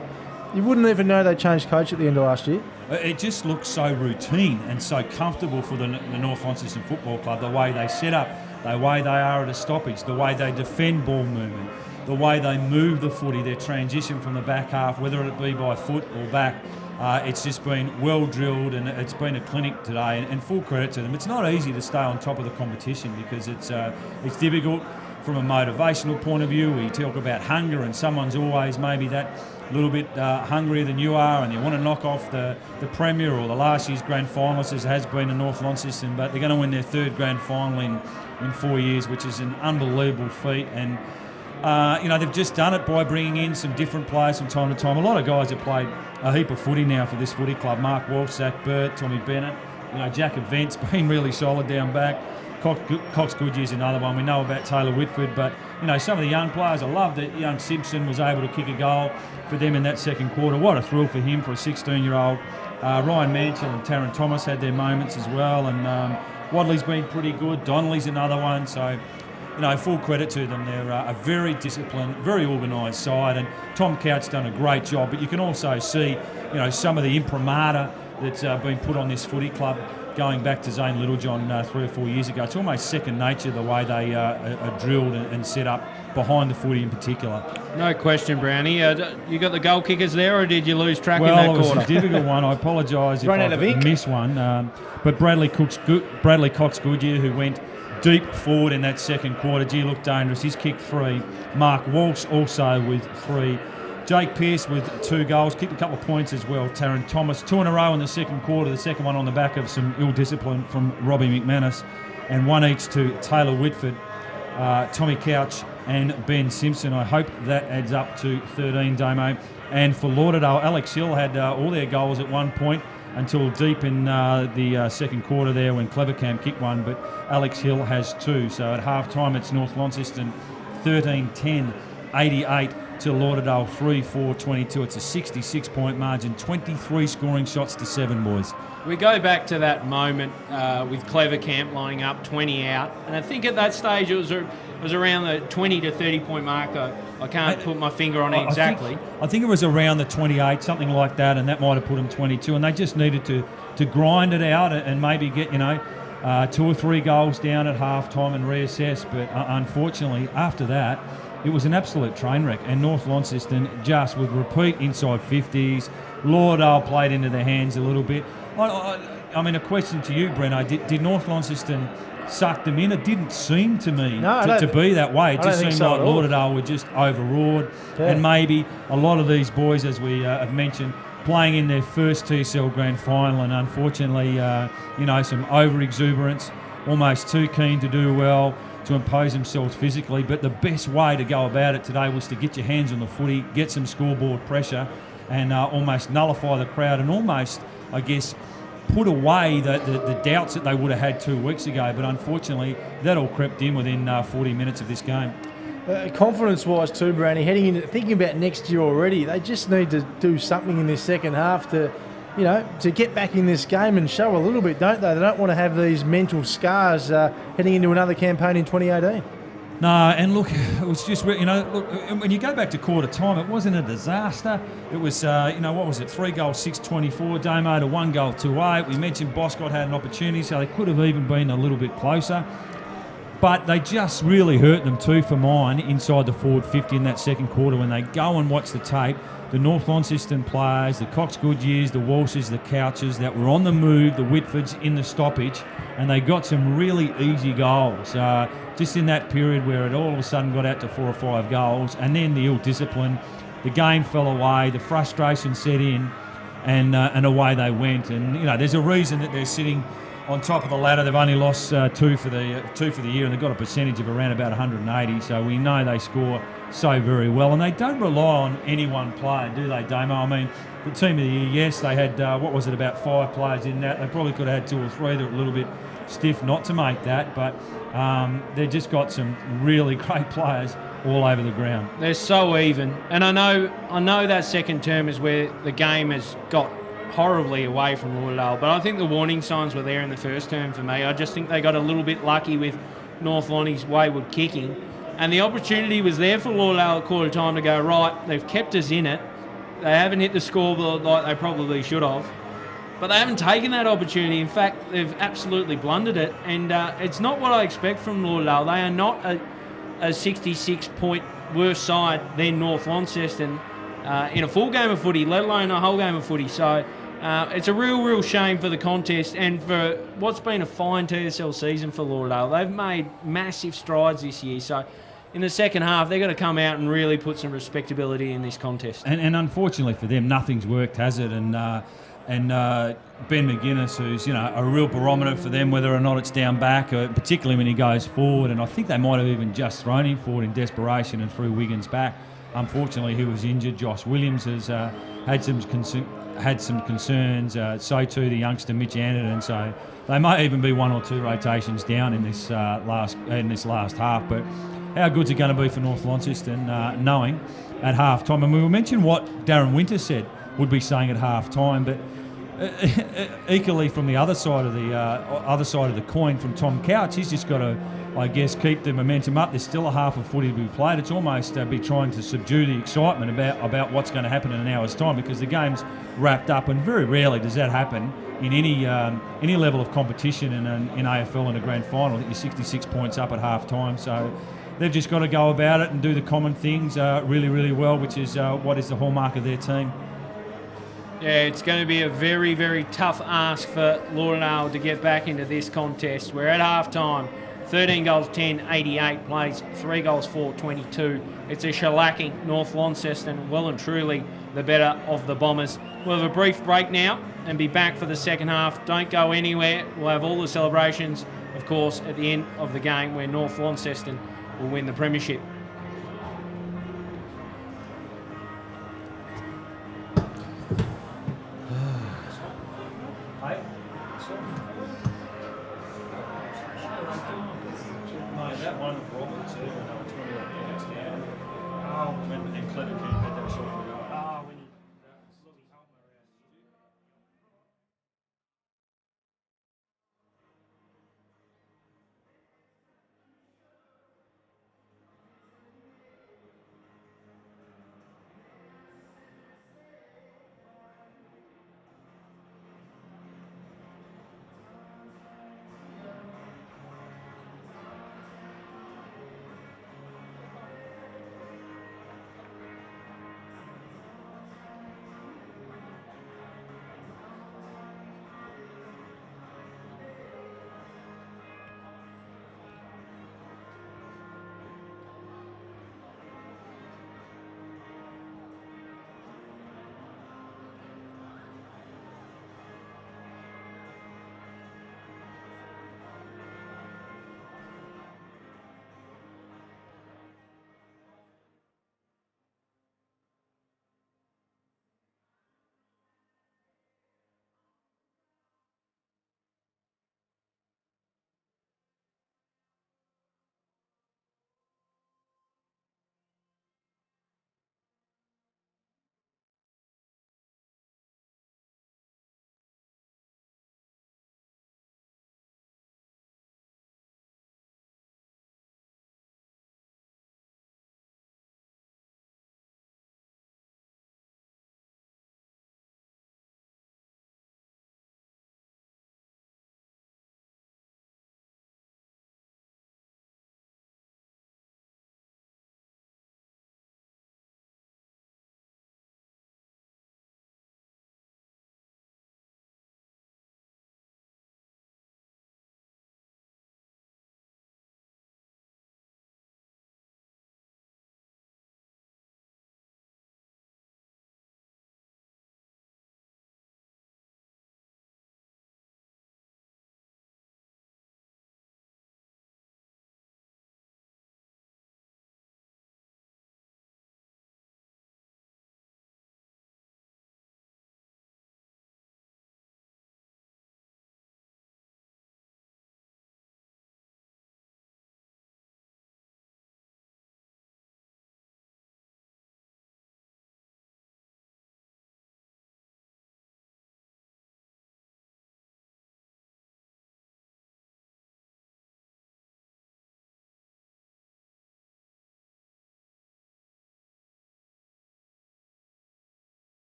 You wouldn't even know they changed coach at the end of last year. It just looks so routine and so comfortable for the North Launceston Football Club, the way they set up, the way they are at a stoppage, the way they defend ball movement, the way they move the footy, their transition from the back half, whether it be by foot or back. It's just been well drilled, and it's been a clinic today, and full credit to them. It's not easy to stay on top of the competition because it's difficult from a motivational point of view. We talk about hunger, and someone's always maybe that little bit hungrier than you are, and you want to knock off the Premier or the last year's grand finalists, as has been in North Launceston, but they're going to win their third grand final in 4 years, which is an unbelievable feat. And they've just done it by bringing in some different players from time to time. A lot of guys have played a heap of footy now for this footy club. Mark Walsh, Zach Burt, Tommy Bennett, Jack Event's been really solid down back. Cox Goodyear's another one. We know about Taylor Whitford, but some of the young players. I love that young Simpson was able to kick a goal for them in that second quarter. What a thrill for him, for a 16-year-old. Ryan Mansell and Taron Thomas had their moments as well, and Wadley's been pretty good. Donnelly's another one. So, full credit to them. They're a very disciplined, very organised side, and Tom Couch's done a great job. But you can also see, some of the imprimatur that's been put on this footy club going back to Zane Littlejohn 3 or 4 years ago. It's almost second nature the way they are drilled and set up behind the footy in particular. No question, Brownie. You got the goal kickers there, or did you lose track in that Well, quarter? it was a difficult one. I apologise if I missed one. But Bradley Cox Goodyear, who went deep forward in that second quarter, looked dangerous. He's kicked 3. Mark Walsh also with 3. Jake Pearce with 2 goals, kicked a couple of points as well. Taron Thomas, 2 in a row in the second quarter, the second one on the back of some ill discipline from Robbie McManus, and 1 each to Taylor Whitford, Tommy Couch and Ben Simpson. I hope that adds up to 13, Damo. And for Lauderdale, Alex Hill had all their goals at one point until deep in the second quarter there when Clevercam kicked one, but Alex Hill has 2. So at half-time it's North Launceston 13-10, 88 to Lauderdale 3-4-22. It's a 66-point margin, 23 scoring shots to 7, boys. We go back to that moment with Clevercamp lining up 20 out, and I think at that stage it was around the 20 to 30 point mark. I can't put my finger on it exactly. I think it was around the 28, something like that, and that might have put them 22, and they just needed to grind it out and maybe get 2 or 3 goals down at half time and reassess. But unfortunately after that it was an absolute train wreck, and North Launceston just with repeat inside 50s. Lauderdale played into their hands a little bit. I mean, a question to you, Brent. Did North Launceston suck them in? It didn't seem to me to be that way. It just seemed like Lauderdale were just overawed, and maybe a lot of these boys, as we have mentioned, playing in their first TSL grand final, and unfortunately, some over-exuberance, almost too keen to do well, to impose themselves physically. But the best way to go about it today was to get your hands on the footy, get some scoreboard pressure, and almost nullify the crowd, and almost, I guess, put away the doubts that they would have had 2 weeks ago. But unfortunately, that all crept in within 40 minutes of this game. Confidence-wise too, Brownie, heading into thinking about next year already, they just need to do something in this second half to get back in this game and show a little bit, don't they? They don't want to have these mental scars heading into another campaign in 2018. No, and look, it was just, look, when you go back to quarter time, it wasn't a disaster. It was, what was it, 3 goals, 6-24, Damo to 1 goal, 2-8. We mentioned Boscott had an opportunity, so they could have even been a little bit closer. But they just really hurt them too, for mine, inside the forward 50 in that second quarter. When they go and watch the tape, the North Launceston players, the Cox Goodyears, the Walshes, the Couches that were on the move, the Whitfords in the stoppage, and they got some really easy goals. Just in that period where it all of a sudden got out to 4 or 5 goals, and then the ill discipline, the game fell away, the frustration set in, and away they went. And there's a reason that they're sitting on top of the ladder. They've only lost 2 for the year, and they've got a percentage of around about 180. So we know they score so very well, and they don't rely on any one player, do they, Damo? I mean, the team of the year, yes, they had about 5 players in that. They probably could have had 2 or 3 that were a little bit stiff not to make that, but they've just got some really great players all over the ground. They're so even, and I know that second term is where the game has got horribly away from Lauderdale, but I think the warning signs were there in the first term for me. I just think they got a little bit lucky with North Lonnie's wayward kicking, and the opportunity was there for Lauderdale at quarter time to go, right, they've kept us in it, they haven't hit the scoreboard like they probably should have, but they haven't taken that opportunity. In fact, they've absolutely blundered it, and it's not what I expect from Lauderdale. They are not a 66-point worse side than North Launceston in a full game of footy, let alone a whole game of footy. So it's a real shame for the contest and for what's been a fine TSL season for Lauderdale. They've made massive strides this year. So in the second half, they're going to come out and really put some respectability in this contest. And unfortunately for them, nothing's worked, has it? And Ben McGuinness, who's a real barometer for them, whether or not it's down back, particularly when he goes forward. And I think they might have even just thrown him forward in desperation and threw Wiggins back. Unfortunately, he was injured. Josh Williams has had some concerns. So too the youngster Mitch Anderton. So they might even be one or two rotations down in this last half. But how good's it going to be for North Launceston, knowing at half time? And we will mention what Darren Winter said would be saying at half time, but equally from the other side of the coin, from Tom Couch, he's just got to, I guess, keep the momentum up. There's still a half of footy to be played. It's almost be trying to subdue the excitement about what's going to happen in an hour's time, because the game's wrapped up, and very rarely does that happen in any level of competition in AFL in a grand final, that you're 66 points up at half time. So they've just got to go about it and do the common things really, really well, which is what is the hallmark of their team. Yeah, it's going to be a very, very tough ask for Lauderdale to get back into this contest. We're at half-time. 13 goals 10, 88 plays, 3 goals 4, 22. It's a shellacking. North Launceston, well and truly the better of the Bombers. We'll have a brief break now and be back for the second half. Don't go anywhere. We'll have all the celebrations, of course, at the end of the game, where North Launceston will win the premiership. That one of Roberts, when they were 20 points down. And Clever King had that shot for the goal.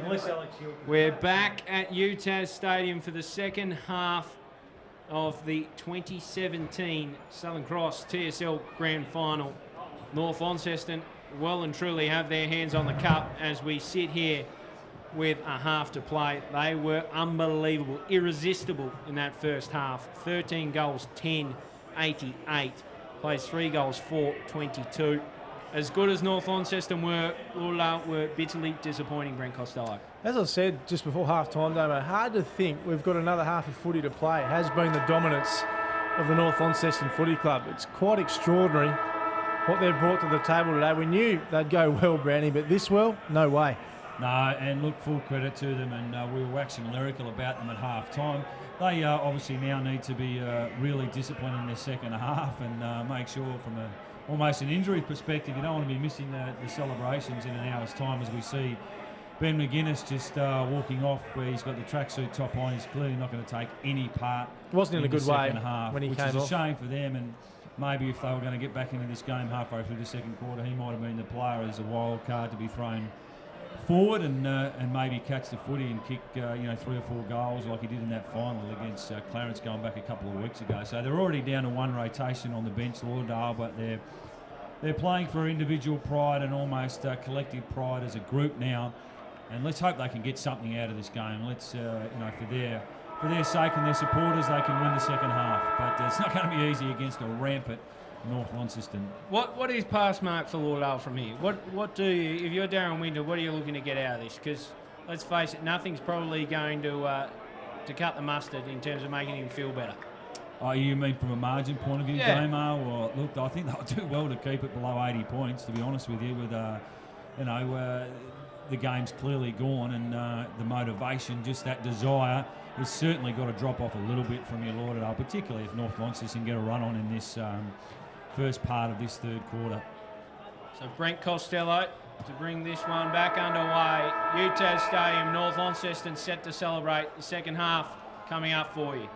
Unless Alex Hill. We're back at UTAS Stadium for the second half of the 2017 Southern Cross TSL Grand Final. North Launceston well and truly have their hands on the cup as we sit here with a half to play. They were unbelievable, irresistible in that first half. 13 goals, 10-88. Plays 3 goals, 4-22. As good as North Launceston were, Lauderdale were bitterly disappointing, Brent Costelloe. As I said just before half-time, Damo, hard to think we've got another half of footy to play. It has been the dominance of the North Launceston Footy Club. It's quite extraordinary what they've brought to the table today. We knew they'd go well, Brownie, but this well, no way. No, and look, full credit to them, and we were waxing lyrical about them at half-time. They obviously now need to be really disciplined in their second half and make sure from almost an injury perspective, you don't want to be missing the celebrations in an hour's time as we see Ben McGuinness just walking off where he's got the tracksuit top on. He's clearly not going to take any part. It wasn't in a good way half, when he which came is off. a shame for them, and maybe if they were going to get back into this game halfway through the second quarter, he might have been the player as a wild card to be thrown forward and maybe catch the footy and kick 3 or 4 goals like he did in that final against Clarence going back a couple of weeks ago. So they're already down to one rotation on the bench, Lauderdale, but they're playing for individual pride and almost collective pride as a group now. And let's hope they can get something out of this game. Let's for their sake and their supporters, they can win the second half. But it's not going to be easy against a rampant North Launceston. What is pass mark for Lauderdale from here? What do you, if you're Darren Winter, what are you looking to get out of this? Because let's face it, nothing's probably going to cut the mustard in terms of making him feel better. Oh, you mean from a margin point of view, Yeah. Damo? Or look, I think they'll do well to keep it below 80 points. To be honest with you, with the game's clearly gone, and the motivation, just that desire, has certainly got to drop off a little bit from your Lauderdale, particularly if North Launceston get a run on in this first part of this third quarter. So Brent Costelloe to bring this one back underway. UTAS Stadium, North Launceston set to celebrate the second half coming up for you.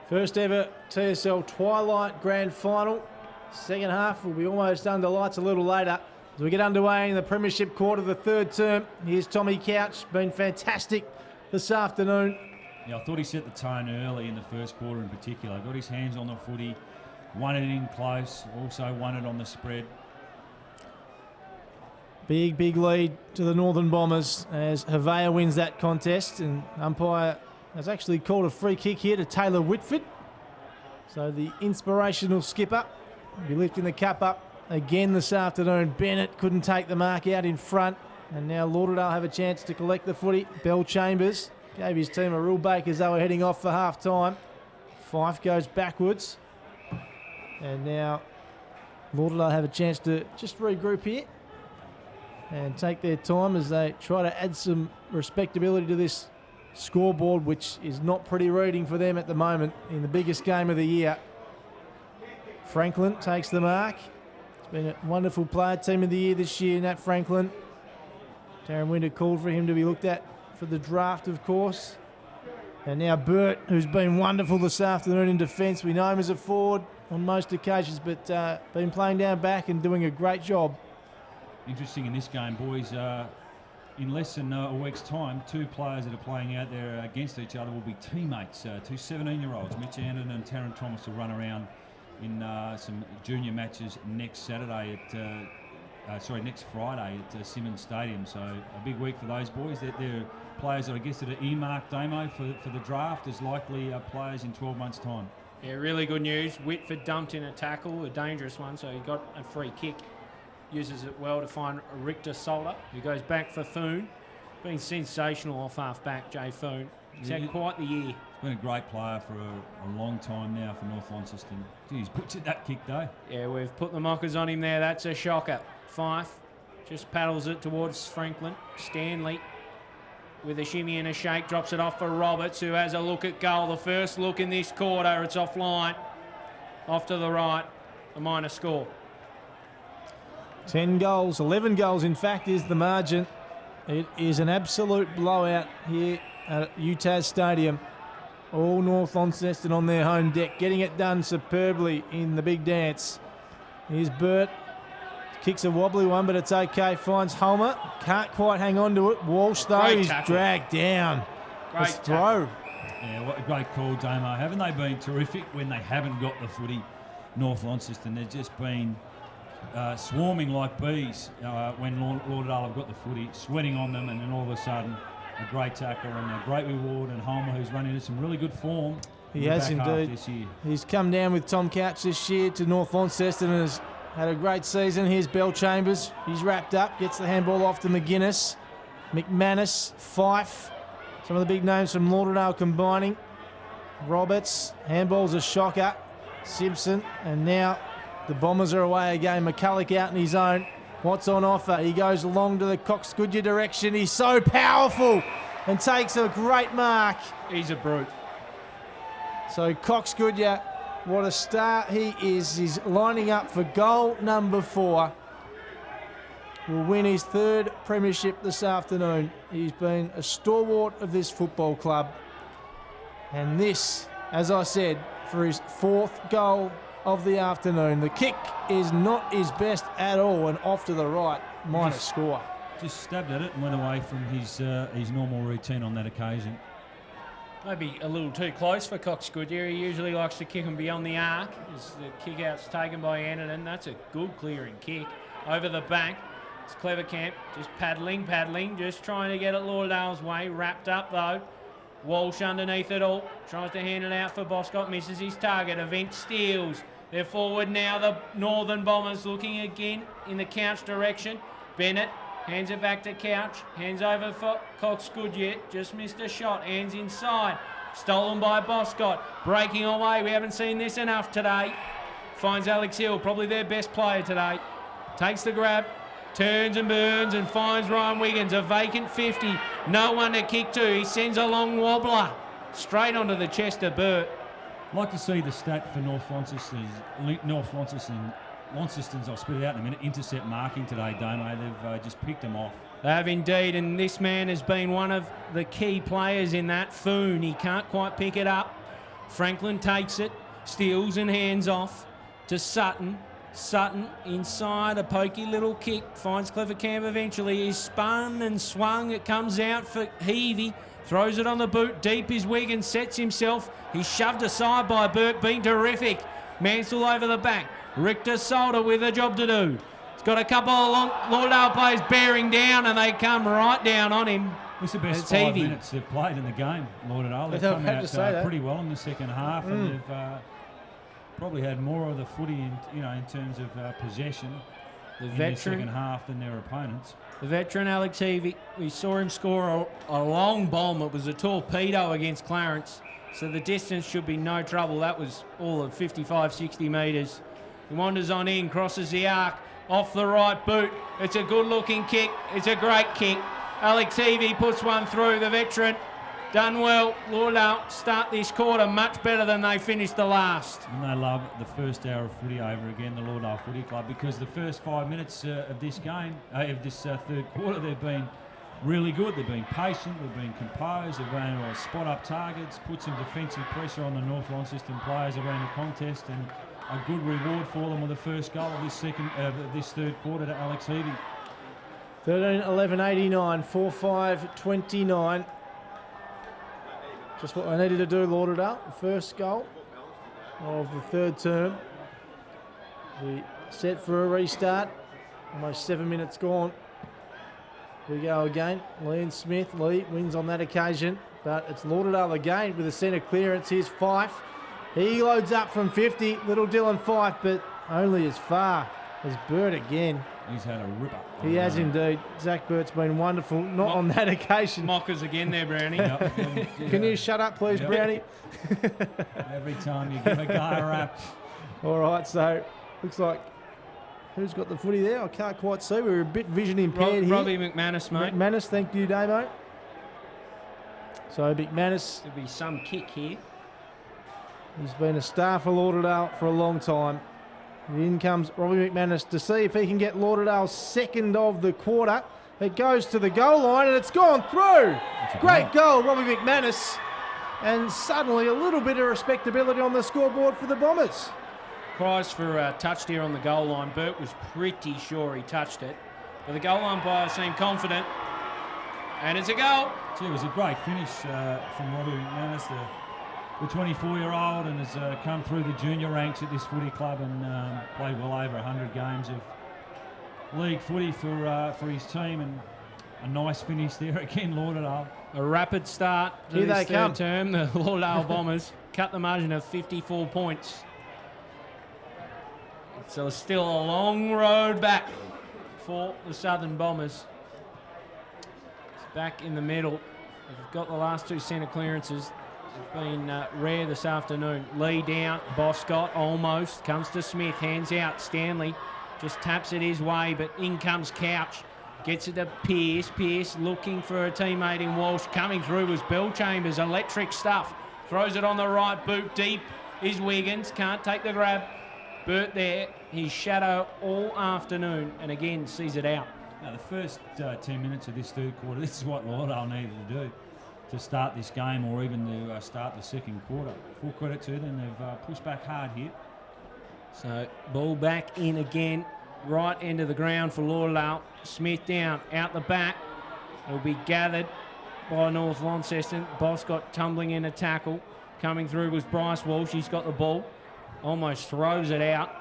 First ever TSL Twilight Grand Final. Second half will be almost under lights a little later. As we get underway in the Premiership quarter of the third term, here's Tommy Couch, been fantastic this afternoon. Yeah, I thought he set the tone early in the first quarter in particular. Got his hands on the footy, won it in close, also won it on the spread. Big lead to the Northern Bombers as Havea wins that contest, and umpire has actually called a free kick here to Taylor Whitford. So the inspirational skipper will be lifting the cup up again this afternoon. Bennett couldn't take the mark out in front, and now Lauderdale have a chance to collect the footy. Bell Chambers gave his team a real bake as they were heading off for half-time. Fife goes backwards, and now Lauderdale have a chance to just regroup here and take their time as they try to add some respectability to this scoreboard, which is not pretty reading for them at the moment in the biggest game of the year. Franklin takes the mark. It's been a wonderful player, team of the year this year, Nat Franklin. Darren Winter called for him to be looked at for the draft, of course. And now Burt, who's been wonderful this afternoon in defence. We know him as a forward on most occasions, but been playing down back and doing a great job. Interesting in this game, boys. In less than a week's time, 2 players that are playing out there against each other will be teammates. 2 17-year-olds, Mitch Anderton and Taryn Thomas, will run around in some junior matches next Saturday next Friday at Simmons Stadium. So a big week for those boys. They're players that I guess that are earmarked, Damo, for the draft as likely players in 12 months' time. Yeah, really good news. Whitford dumped in a tackle, a dangerous one, so he got a free kick. Uses it well to find Richter Solder, who goes back for Foon. Been sensational off half-back, Jay Foon. He's had quite the year. He's been a great player for a long time now for North Launceston. Gee, he's butchered that kick, though. Yeah, we've put the mockers on him there. That's a shocker. Fife just paddles it towards Franklin. Stanley with a shimmy and a shake, drops it off for Roberts, who has a look at goal. The first look in this quarter. It's offline. Off to the right. A minor score. 10 goals, 11 goals in fact is the margin. It is an absolute blowout here at UTAS Stadium. All North Launceston on their home deck, getting it done superbly in the big dance. Here's Burt, Kicks a wobbly one, but it's okay. Finds Homer. Can't quite hang on to it. Walsh, though, Great he's tackle. dragged down. Great His throw. Yeah, what a great call, Damo. Haven't they been terrific when they haven't got the footy? North Launceston, they've just been swarming like bees when Lauderdale have got the footy, sweating on them, and then all of a sudden a great tackle and a great reward. And Homer, who's running into some really good form. He has indeed. This year. He's come down with Tom Couch this year to North Launceston and has had a great season. Here's Bell Chambers. He's wrapped up, gets the handball off to McGuinness. McManus, Fife. Some of the big names from Lauderdale combining. Roberts, handball's a shocker. Simpson, and now the Bombers are away again. McCulloch out in his own. What's on offer? He goes along to the Cox Goodyear direction. He's so powerful and takes a great mark. He's a brute. So Cox Goodyear, what a star he is. He's lining up for goal number 4. Will win his 3rd premiership this afternoon. He's been a stalwart of this football club. And this, as I said, for his 4th goal of the afternoon. The kick is not his best at all, and off to the right, minus score. Just stabbed at it and went away from his normal routine on that occasion. Maybe a little too close for Cox Goodyear. He usually likes to kick them beyond the arc. As the kick out's taken by Anderton. That's a good clearing kick. Over the back. It's Clever Camp. Just paddling. Just trying to get it Lauderdale's way. Wrapped up though. Walsh underneath it all. Tries to hand it out for Boscott. Misses his target. Event steals. They're forward now. The Northern Bombers looking again in the Couch direction. Bennett hands it back to Couch. Hands over for Cox Goodyear. Just missed a shot. Hands inside. Stolen by Boscott. Breaking away. We haven't seen this enough today. Finds Alex Hill, probably their best player today. Takes the grab. Turns and burns and finds Ryan Wiggins. A vacant 50. No one to kick to. He sends a long wobbler. Straight onto the chest of Burt. I'd like to see the stat for North Launceston's, I'll spit it out in a minute, intercept marking today, Damo. They've just picked them off. They have indeed, and this man has been one of the key players in that. Foon, he can't quite pick it up. Franklin takes it, steals and hands off to Sutton. Sutton inside, a pokey little kick, finds Clever Camp eventually. He's spun and swung, it comes out for Heavey. Throws it on the boot, deep is Wiggins, sets himself. He's shoved aside by Burt, been terrific. Mansell over the back. Richter Solder with a job to do. He's got a couple of Lauderdale players bearing down and they come right down on him. It's the best 5 minutes they've played in the game, Lauderdale. They've come out pretty well in the second half and they've probably had more of the footy in terms of possession in the second half than their opponents. The veteran Alex Heavey, we saw him score a long bomb. It was a torpedo against Clarence, so the distance should be no trouble. That was all of 55, 60 metres. He wanders on in, crosses the arc, off the right boot. It's a good-looking kick. It's a great kick. Alex Heavey puts one through, the veteran. Done well. Lauderdale start this quarter much better than they finished the last. And they love the first hour of footy over again, the Lauderdale Footy Club, because the first 5 minutes of this game, of this third quarter, they've been really good. They've been patient, they've been composed, they've been able to spot up targets, put some defensive pressure on the North Launceston players around the contest, and a good reward for them with the first goal of this third quarter to Alex Heavey. 13-11-89, 4-5-29. Just what they needed to do, Lauderdale. The first goal of the third term. We set for a restart. Almost 7 minutes gone. We go again. Lee Smith. Lee wins on that occasion, but it's Lauderdale again with a centre clearance. Here's Fife. He loads up from 50. Little Dylan Fife, but only as far as Burt again. He's had a ripper. He has indeed. Zach Burt's been wonderful. Not on that occasion. Mockers again there, Brownie. Can you shut up, please, Brownie? Every time you give a guy a rap. All right, so looks like who's got the footy there? I can't quite see. We're a bit vision impaired here. Robbie McManus, mate. McManus, thank you, Damo. So McManus. There'll be some kick here. He's been a star for Lauderdale for a long time. In comes Robbie McManus to see if he can get Lauderdale's second of the quarter. It goes to the goal line and it's gone through. Great goal, Robbie McManus. And suddenly a little bit of respectability on the scoreboard for the Bombers. cries for a touch there on the goal line. Burt was pretty sure he touched it. But the goal umpire seemed confident. And it's a goal. Gee, it was a great finish from Robbie McManus, the 24-year-old, and has come through the junior ranks at this footy club and played well over 100 games of league footy for his team. And a nice finish there again, Lauderdale. A rapid start to Here this they third come. term. The Lauderdale Bombers cut the margin of 54 points. So still a long road back for the Southern Bombers. It's back in the middle. They've got the last two centre clearances. They've been rare this afternoon. Lee down, Boscott almost, comes to Smith, hands out, Stanley just taps it his way, but in comes Couch. Gets it to Pearce. Pearce looking for a teammate in Walsh. Coming through was Bell Chambers. Electric stuff. Throws it on the right boot. Deep is Wiggins. Can't take the grab. Burt there. His shadow all afternoon. And again sees it out. Now, the first 10 minutes of this third quarter, this is what Lauderdale needed to do to start this game or even to start the second quarter. Full credit to them. They've pushed back hard here. So ball back in again. Right end of the ground for Lauderdale. Smith down, out the back. It'll be gathered by North Launceston. Boscott tumbling in a tackle. Coming through was Bryce Walsh. He's got the ball. Almost throws it out.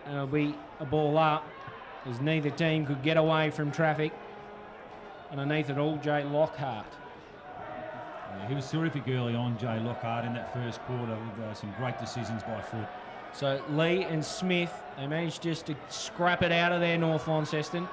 And it'll be a ball up as neither team could get away from traffic. Underneath it all, Jay Lockhart. Yeah, he was terrific early on, Jay Lockhart, in that first quarter with some great decisions by foot. So Lee and Smith, they managed just to scrap it out of there, North Launceston.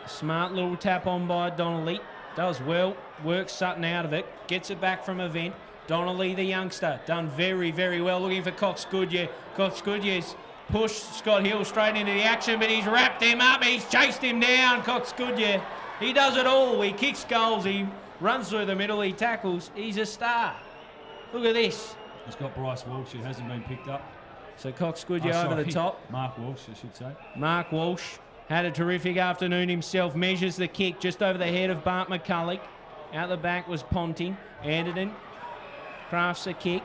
Smart little tap on by Donnelly. Does well, works Sutton out of it, gets it back from Event. Donnelly, the youngster, done very, very well, looking for Cox Goodyear. Cox Goodyear's pushed Scott Hill straight into the action, but he's wrapped him up, he's chased him down, Cox Goodyear. He does it all, he kicks goals, he runs through the middle, he tackles, he's a star. Look at this. He's got Bryce Walsh, who hasn't been picked up. So Cox Goodyear over the top. Mark Walsh, I should say. Mark Walsh had a terrific afternoon himself. Measures the kick just over the head of Bart McCulloch. Out the back was Ponting. Anderton crafts a kick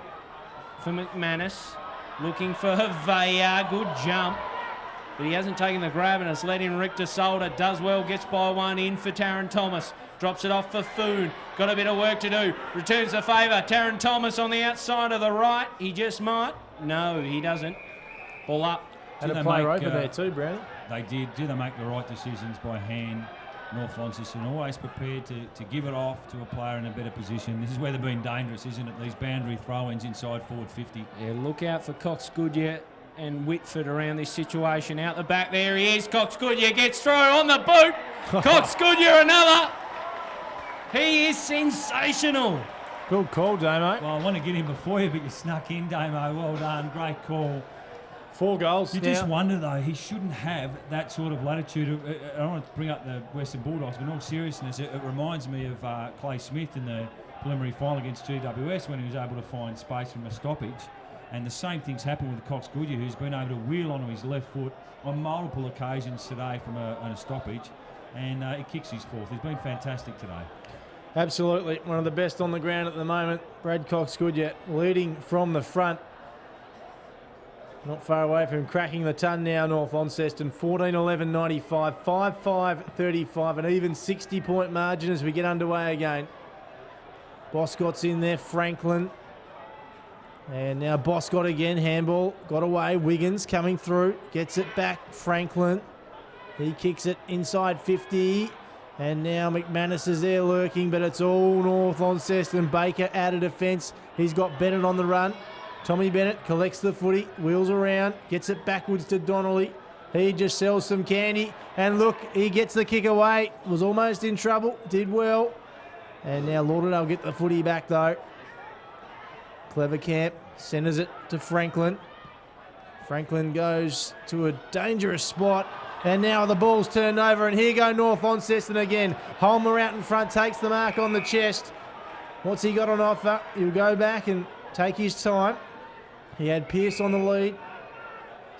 for McManus. Looking for Havea. Good jump. But he hasn't taken the grab and it's let in Rick DeSolder. Does well, gets by one in for Taron Thomas. Drops it off for Foon. Got a bit of work to do. Returns the favour. Taron Thomas on the outside of the right. He just might. No, he doesn't. Ball up. Had a player over there too, Brownie. They did. Do they make the right decisions by hand? North Launceston always prepared to give it off to a player in a better position. This is where they've been dangerous, isn't it? These boundary throw-ins inside forward 50. Yeah, look out for Cox Goodyear and Whitford around this situation. Out the back there he is. Cox Goodyear gets through on the boot. Cox Goodyear another. He is sensational. Good call, Damo. Well, I want to get him before you, but you snuck in, Damo. Well done. Great call. 4 goals You now. just wonder, though, he shouldn't have that sort of latitude. I don't want to bring up the Western Bulldogs, but in all seriousness, it reminds me of Clay Smith in the preliminary final against GWS when he was able to find space from a stoppage. And the same thing's happened with Cox Goodyear, who's been able to wheel onto his left foot on multiple occasions today from a stoppage. And he kicks his fourth. He's been fantastic today. Absolutely. One of the best on the ground at the moment. Brad Cox Goodyear leading from the front. Not far away from cracking the ton now, North Launceston. 14-11-95, 5-5-35, an even 60-point margin as we get underway again. Boscott's in there, Franklin. And now Boscott again, handball, got away. Wiggins coming through, gets it back, Franklin. He kicks it inside 50. And now McManus is there lurking, but it's all North Launceston. Baker out of defence. He's got Bennett on the run. Tommy Bennett collects the footy, wheels around, gets it backwards to Donnelly. He just sells some candy. And look, he gets the kick away. Was almost in trouble, did well. And now Lauderdale get the footy back though. Clevercamp centres it to Franklin. Franklin goes to a dangerous spot. And now the ball's turned over, and here go North Launceston again. Holmer out in front, takes the mark on the chest. What's he got on offer? He'll go back and take his time. He had Pearce on the lead.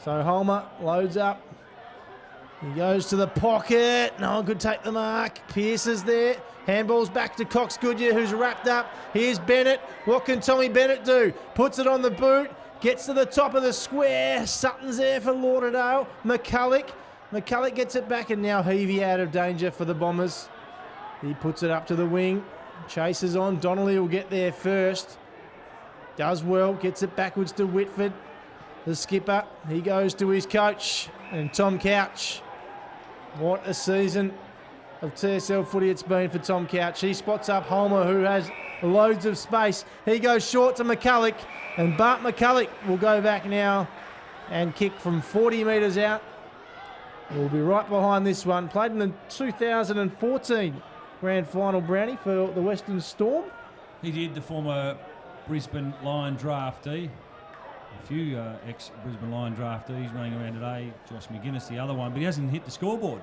So Holmer loads up. He goes to the pocket. No one could take the mark. Pearce is there. Handball's back to Cox Goodyear, who's wrapped up. Here's Bennett. What can Tommy Bennett do? Puts it on the boot. Gets to the top of the square. Sutton's there for Lauderdale. McCulloch gets it back, and now Heavey out of danger for the Bombers. He puts it up to the wing. Chases on. Donnelly will get there first. Does well. Gets it backwards to Whitford. The skipper. He goes to his coach. And Tom Couch. What a season of TSL footy it's been for Tom Couch. He spots up Holmer, who has loads of space. He goes short to McCulloch. And Bart McCulloch will go back now and kick from 40 metres out. We'll be right behind this one. Played in the 2014 Grand Final, Brownie, for the Western Storm. He did, the former Brisbane Lion draftee. A few ex-Brisbane Lion draftees running around today. Josh McGuinness, the other one, but he hasn't hit the scoreboard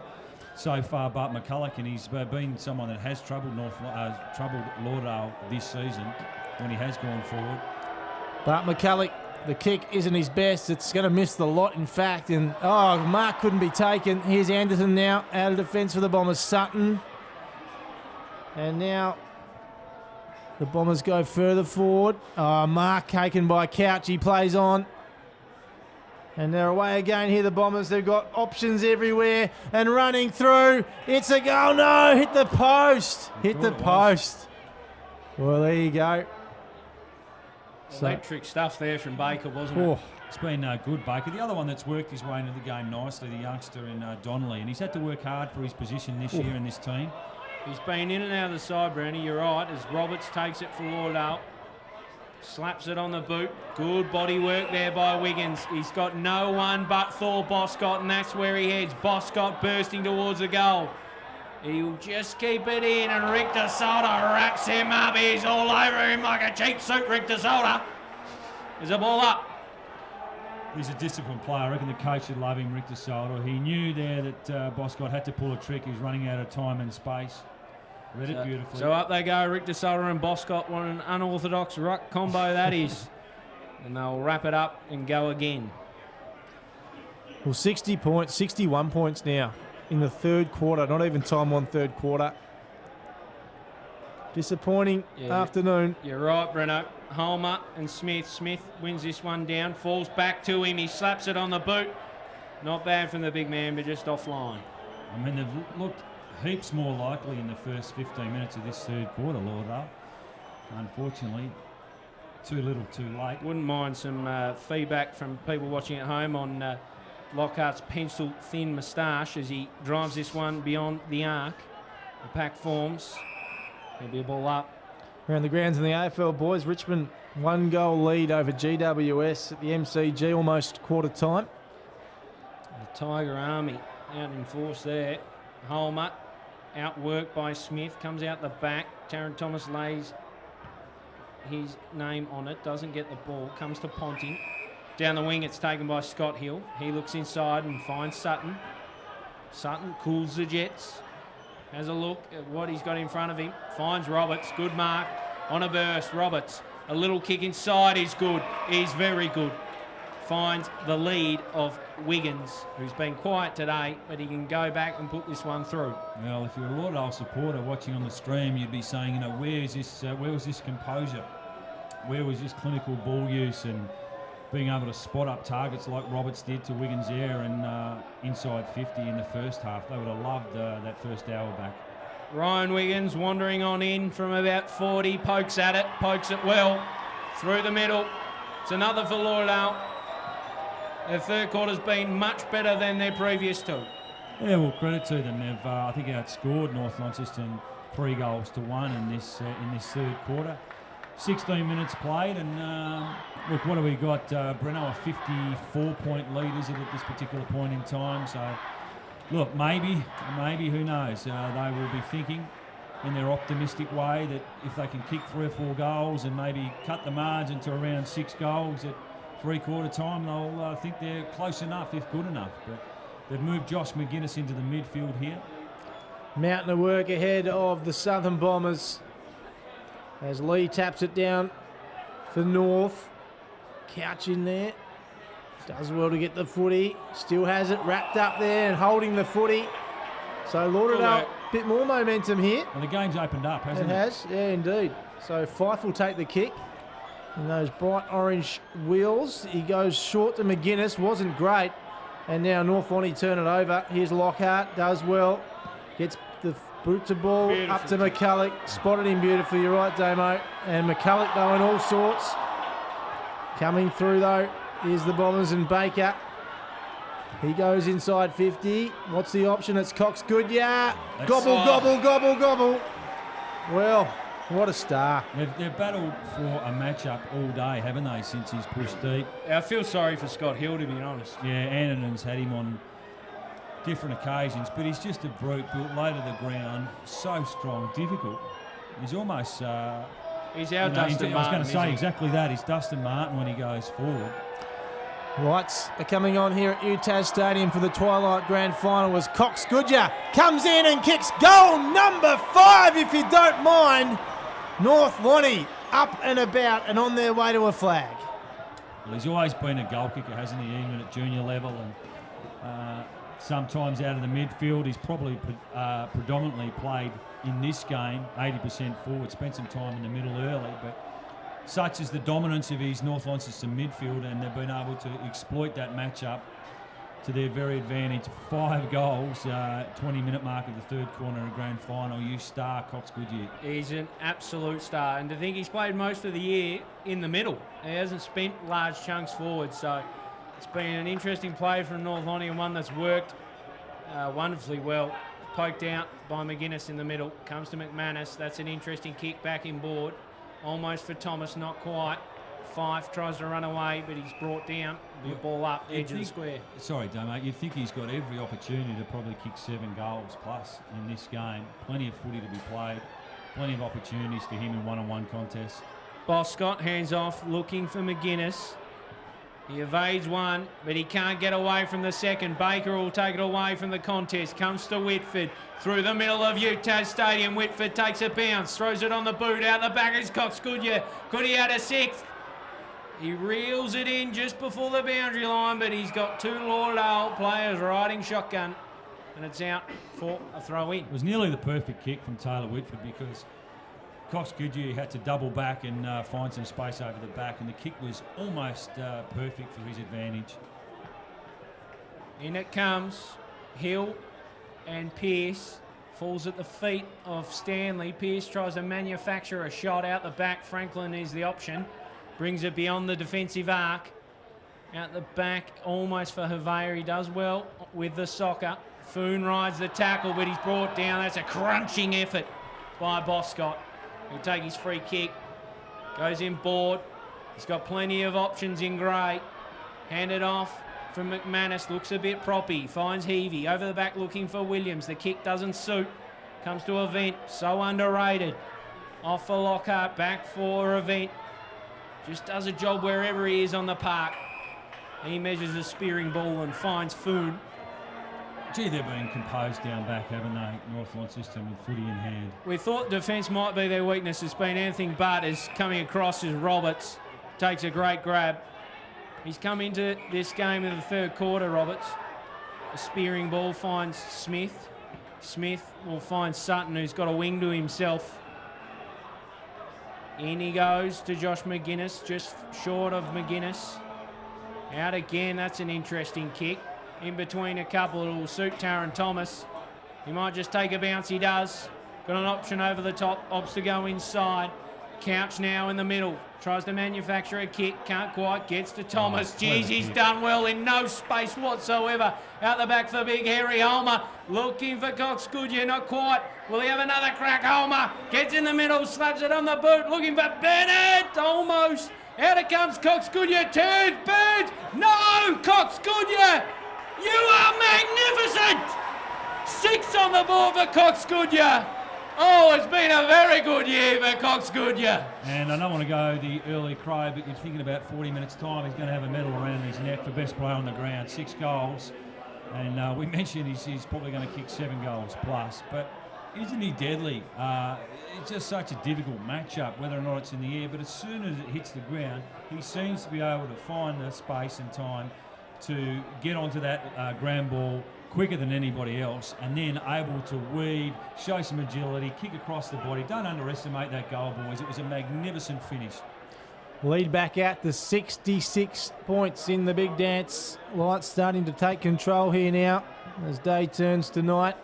so far, Bart McCulloch, and he's been someone that has troubled Lauderdale this season when he has gone forward. Bart McCulloch, the kick isn't his best. It's going to miss the lot, in fact. And, Mark couldn't be taken. Here's Anderson now out of defence for the Bombers. Sutton. And now the Bombers go further forward. Mark taken by Couch. He plays on. And they're away again here, the Bombers. They've got options everywhere. And running through. It's a goal. No, hit the post. Hit the post. Well, there you go. Electric stuff there from Baker, wasn't it? It's been good, Baker. The other one that's worked his way into the game nicely, the youngster in Donnelly, and he's had to work hard for his position this year in this team. He's been in and out of the side, Brownie, you're right, as Roberts takes it for Lauderdale. Slaps it on the boot. Good body work there by Wiggins. He's got no one but Thor Boscott, and that's where he heads. Boscott bursting towards the goal. He'll just keep it in, and Richter Solder wraps him up. He's all over him like a cheap suit, Richter Solder. There's a ball up. He's a disciplined player. I reckon the coach would love him, Richter Solder. He knew there that Boscott had to pull a trick. He was running out of time and space. Read it beautifully. So up they go, Richter Solder and Boscott. What an unorthodox ruck combo that is. And they'll wrap it up and go again. Well, 60 points, 61 points now in the third quarter. Not even time on third quarter. Disappointing afternoon. You're right, Breno. Holmer and Smith. Smith wins this one down, falls back to him. He slaps it on the boot. Not bad from the big man, but just offline. I mean, they've looked heaps more likely in the first 15 minutes of this third quarter, Lauderdale. Unfortunately, too little, too late. Wouldn't mind some feedback from people watching at home on Lockhart's pencil-thin moustache as he drives this one beyond the arc. The pack forms. There'll be a ball up. Around the grounds in the AFL, boys. Richmond 1-goal lead over GWS at the MCG, almost quarter time. The Tiger Army out in force there. Holmer outworked by Smith, comes out the back. Taron Thomas lays his name on it, doesn't get the ball, comes to Ponting. Down the wing, it's taken by Scott Hill. He looks inside and finds Sutton. Sutton cools the Jets. Has a look at what he's got in front of him. Finds Roberts. Good mark on a burst. Roberts, a little kick inside is good. He's very good. Finds the lead of Wiggins, who's been quiet today, but he can go back and put this one through. Well, if you're a Lauderdale supporter watching on the stream, you'd be saying, you know, where was this composure? Where was this clinical ball use and being able to spot up targets like Roberts did to Wiggins there and inside 50 in the first half? They would have loved that first hour back. Ryan Wiggins wandering on in from about 40, pokes at it, pokes it well, through the middle. It's another for Lauderdale. Their third quarter's been much better than their previous two. Yeah, well, credit to them. They've, I think, outscored North Launceston 3-1 in this third quarter. 16 minutes played, and look, what have we got? Breno, a 54-point lead, is it, at this particular point in time? So, look, maybe, who knows? They will be thinking in their optimistic way that if they can kick 3 or 4 goals and maybe cut the margin to around 6 goals at three-quarter time, they'll think they're close enough, if good enough. But they've moved Josh McGuinness into the midfield here. Mountain of work ahead of the Southern Bombers as Lee taps it down for North. Couch in there. Does well to get the footy. Still has it wrapped up there and holding the footy. So Lauderdale, a bit more momentum here. Well, the game's opened up, hasn't it? It has, yeah, indeed. So Fife will take the kick. in those bright orange wheels. He goes short to McGuinness, wasn't great. And now North Lonnie turn it over. Here's Lockhart, does well. Gets the boot to ball, up to McCulloch. Spotted him beautifully, you're right, Damo. And McCulloch though in all sorts. Coming through though, here's the Bombers and Baker. He goes inside 50. What's the option? It's Cox Goodyear. Gobble, gobble, gobble, gobble. Well, what a star. They've battled for a matchup all day, haven't they, since he's pushed deep? I feel sorry for Scott Hill, to be honest. Yeah, Annanen's had him on different occasions, but he's just a brute, built low to the ground, so strong, difficult. He's almost... he's our Dustin Martin. I was going to say exactly that. He's Dustin Martin when he goes forward. Lights are coming on here at UTAS Stadium for the Twilight Grand Final as Cox Goodyear comes in and kicks goal number 5, if you don't mind. North Lonnie up and about and on their way to a flag. Well, he's always been a goal kicker, hasn't he, even at junior level, and sometimes out of the midfield. He's probably predominantly played in this game 80% forward, spent some time in the middle early, but such is the dominance of his North Launceston midfield, and they've been able to exploit that matchup to their very advantage. 5 goals, 20-minute mark of the third quarter of the grand final. You star Cox Goodyear. He's an absolute star, and to think he's played most of the year in the middle. He hasn't spent large chunks forward, so it's been an interesting play from North Lonnie and one that's worked wonderfully well. Poked out by McGuinness in the middle. Comes to McManus. That's an interesting kick back inboard. Almost for Thomas, not quite. Fife tries to run away, but he's brought down. The ball up, edge of the square. Sorry, Damo, you think he's got every opportunity to probably kick 7 goals plus in this game. Plenty of footy to be played. Plenty of opportunities for him in one-on-one contests. Boscott hands off, looking for McGuinness. He evades one, but he can't get away from the second. Baker will take it away from the contest. Comes to Whitford through the middle of UTAS Stadium. Whitford takes a bounce, throws it on the boot. Out the back is Cox Goodyear. Could he add a 6th? He reels it in just before the boundary line, but he's got 2 Lauderdale players riding shotgun, and it's out for a throw-in. It was nearly the perfect kick from Taylor Whitford because Cox Goodyear had to double back and find some space over the back, and the kick was almost perfect for his advantage. In it comes. Hill and Pearce. Falls at the feet of Stanley. Pearce tries to manufacture a shot out the back. Franklin is the option. Brings it beyond the defensive arc. Out the back, almost for Hervé. He does well with the soccer. Foon rides the tackle, but he's brought down. That's a crunching effort by Boscott. He'll take his free kick. Goes in board. He's got plenty of options in grey. Handed off from McManus. Looks a bit proppy. Finds Heavey. Over the back looking for Williams. The kick doesn't suit. Comes to Event. So underrated. Off for Lockhart. Back for Event. Just does a job wherever he is on the park. He measures a spearing ball and finds Foon. Gee, they've been composed down back, haven't they? North Launceston with footy in hand. We thought defence might be their weakness. It's been anything but. Is coming across as Roberts takes a great grab. He's come into this game in the third quarter, Roberts. A spearing ball finds Smith. Smith will find Sutton, who's got a wing to himself. In he goes to Josh McGuinness, just short of McGuinness. Out again, that's an interesting kick. In between a couple, it will suit Taron Thomas. He might just take a bounce, he does. Got an option over the top, opts to go inside. Couch now in the middle, tries to manufacture a kick, can't quite, gets to Thomas. Jeez, he's done well in no space whatsoever. Out the back for big Harry Holmer, looking for Cox Goodyear, not quite. Will he have another crack? Holmer gets in the middle, slaps it on the boot, looking for Bennett, almost. Out it comes Cox Goodyear, turns, burns, no, Cox Goodyear, you are magnificent! 6 on the board for Cox Goodyear. Oh, it's been a very good year for Cox Goodyear. And I don't want to go the early cry, but you're thinking about 40 minutes' time, he's going to have a medal around his neck for best player on the ground. 6 goals. And we mentioned he's probably going to kick 7 goals plus. But isn't he deadly? It's just such a difficult matchup, whether or not it's in the air. But as soon as it hits the ground, he seems to be able to find the space and time to get onto that ground ball quicker than anybody else, and then able to weave, show some agility, kick across the body. Don't underestimate that goal, boys. It was a magnificent finish. Lead back out to 66 points in the big dance. Light starting to take control here now as day turns to night.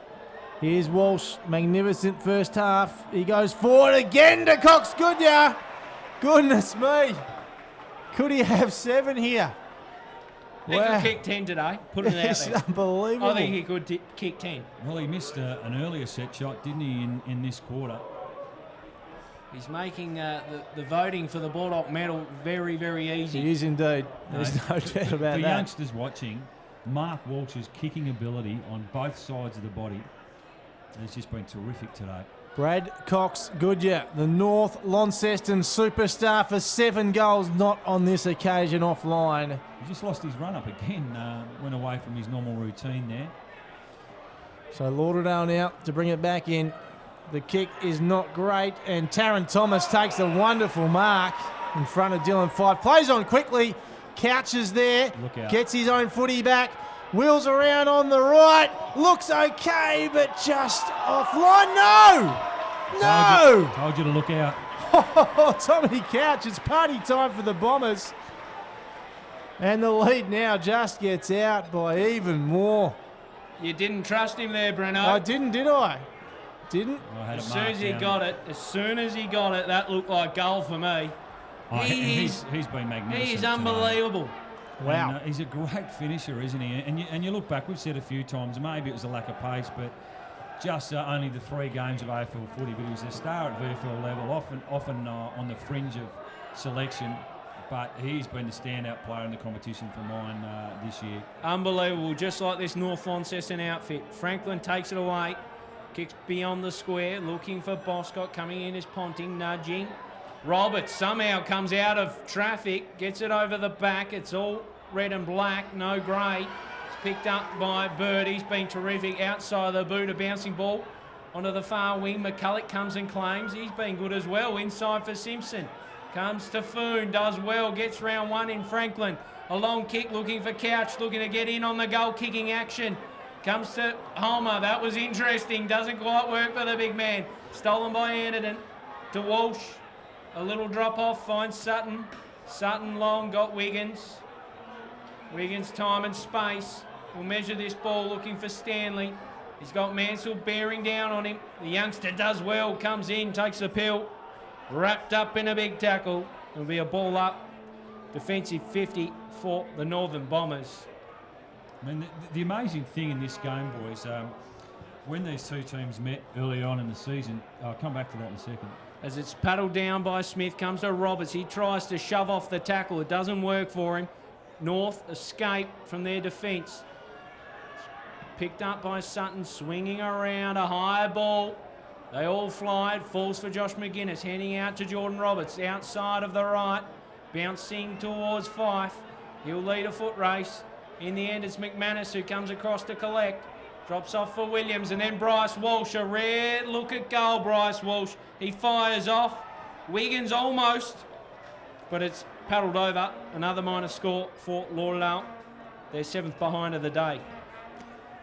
Here's Walsh, magnificent first half. He goes forward again to Cox Goodyear. Goodness me. Could he have 7 here? He could kick 10 today, putting it out It's there. unbelievable. I think he could kick 10. Well, he missed an earlier set shot, didn't he, in this quarter? He's making the voting for the Baldock medal very, very easy. He is indeed. There's no doubt about For that. youngsters watching, Mark Walsh's kicking ability on both sides of the body has just been terrific today. Brad Cox Goodyear, the North Launceston superstar for 7 goals, not on this occasion offline. He just lost his run up again, went away from his normal routine there. So Lauderdale now to bring it back in. The kick is not great, and Taron Thomas takes a wonderful mark in front of Dylan Fife. Plays on quickly, couches there, Look out. gets his own footy back, wheels around on the right, looks okay, but just offline. No! Told you to look out. Oh, Tommy Couch, it's party time for the Bombers. And the lead now just gets out by even more. You didn't trust him there, Breno. I didn't, did I? Didn't? I had As it soon as marked he down. got it, that looked like goal for me. Oh, he's been magnificent. He is today. unbelievable. Wow. And, he's a great finisher, isn't he? And you look back, we've said a few times, maybe it was a lack of pace, but just only the 3 games of AFL footy, but he was a star at VFL level, often on the fringe of selection, but he's been the standout player in the competition for mine this year. Unbelievable, just like this North Launceston outfit. Franklin takes it away, kicks beyond the square, looking for Boscott, coming in as Ponting, nudging. Roberts somehow comes out of traffic, gets it over the back. It's all red and black, no grey. It's picked up by Bird. He's been terrific outside of the boot. A bouncing ball onto the far wing. McCulloch comes and claims. He's been good as well. Inside for Simpson. Comes to Foon, does well, gets round 1 in Franklin. A long kick looking for Couch, looking to get in on the goal kicking action. Comes to Homer. That was interesting. Doesn't quite work for the big man. Stolen by Anderton to Walsh. A little drop off, finds Sutton. Sutton long, got Wiggins. Wiggins time and space. Will measure this ball, looking for Stanley. He's got Mansell bearing down on him. The youngster does well, comes in, takes the pill. Wrapped up in a big tackle. It'll be a ball up. Defensive 50 for the Northern Bombers. I mean, the amazing thing in this game, boys, when these two teams met early on in the season, I'll come back to that in a second. As it's paddled down by Smith, comes to Roberts. He tries to shove off the tackle. It doesn't work for him. North escape from their defence. Picked up by Sutton, swinging around a high ball. They all fly. It falls for Josh McGuinness, handing out to Jordan Roberts, outside of the right, bouncing towards Fife. He'll lead a foot race. In the end, it's McManus who comes across to collect. Drops off for Williams, and then Bryce Walsh. A rare look at goal, Bryce Walsh. He fires off. Wiggins almost, but it's paddled over. Another minor score for Lauderdale. Their 7th behind of the day.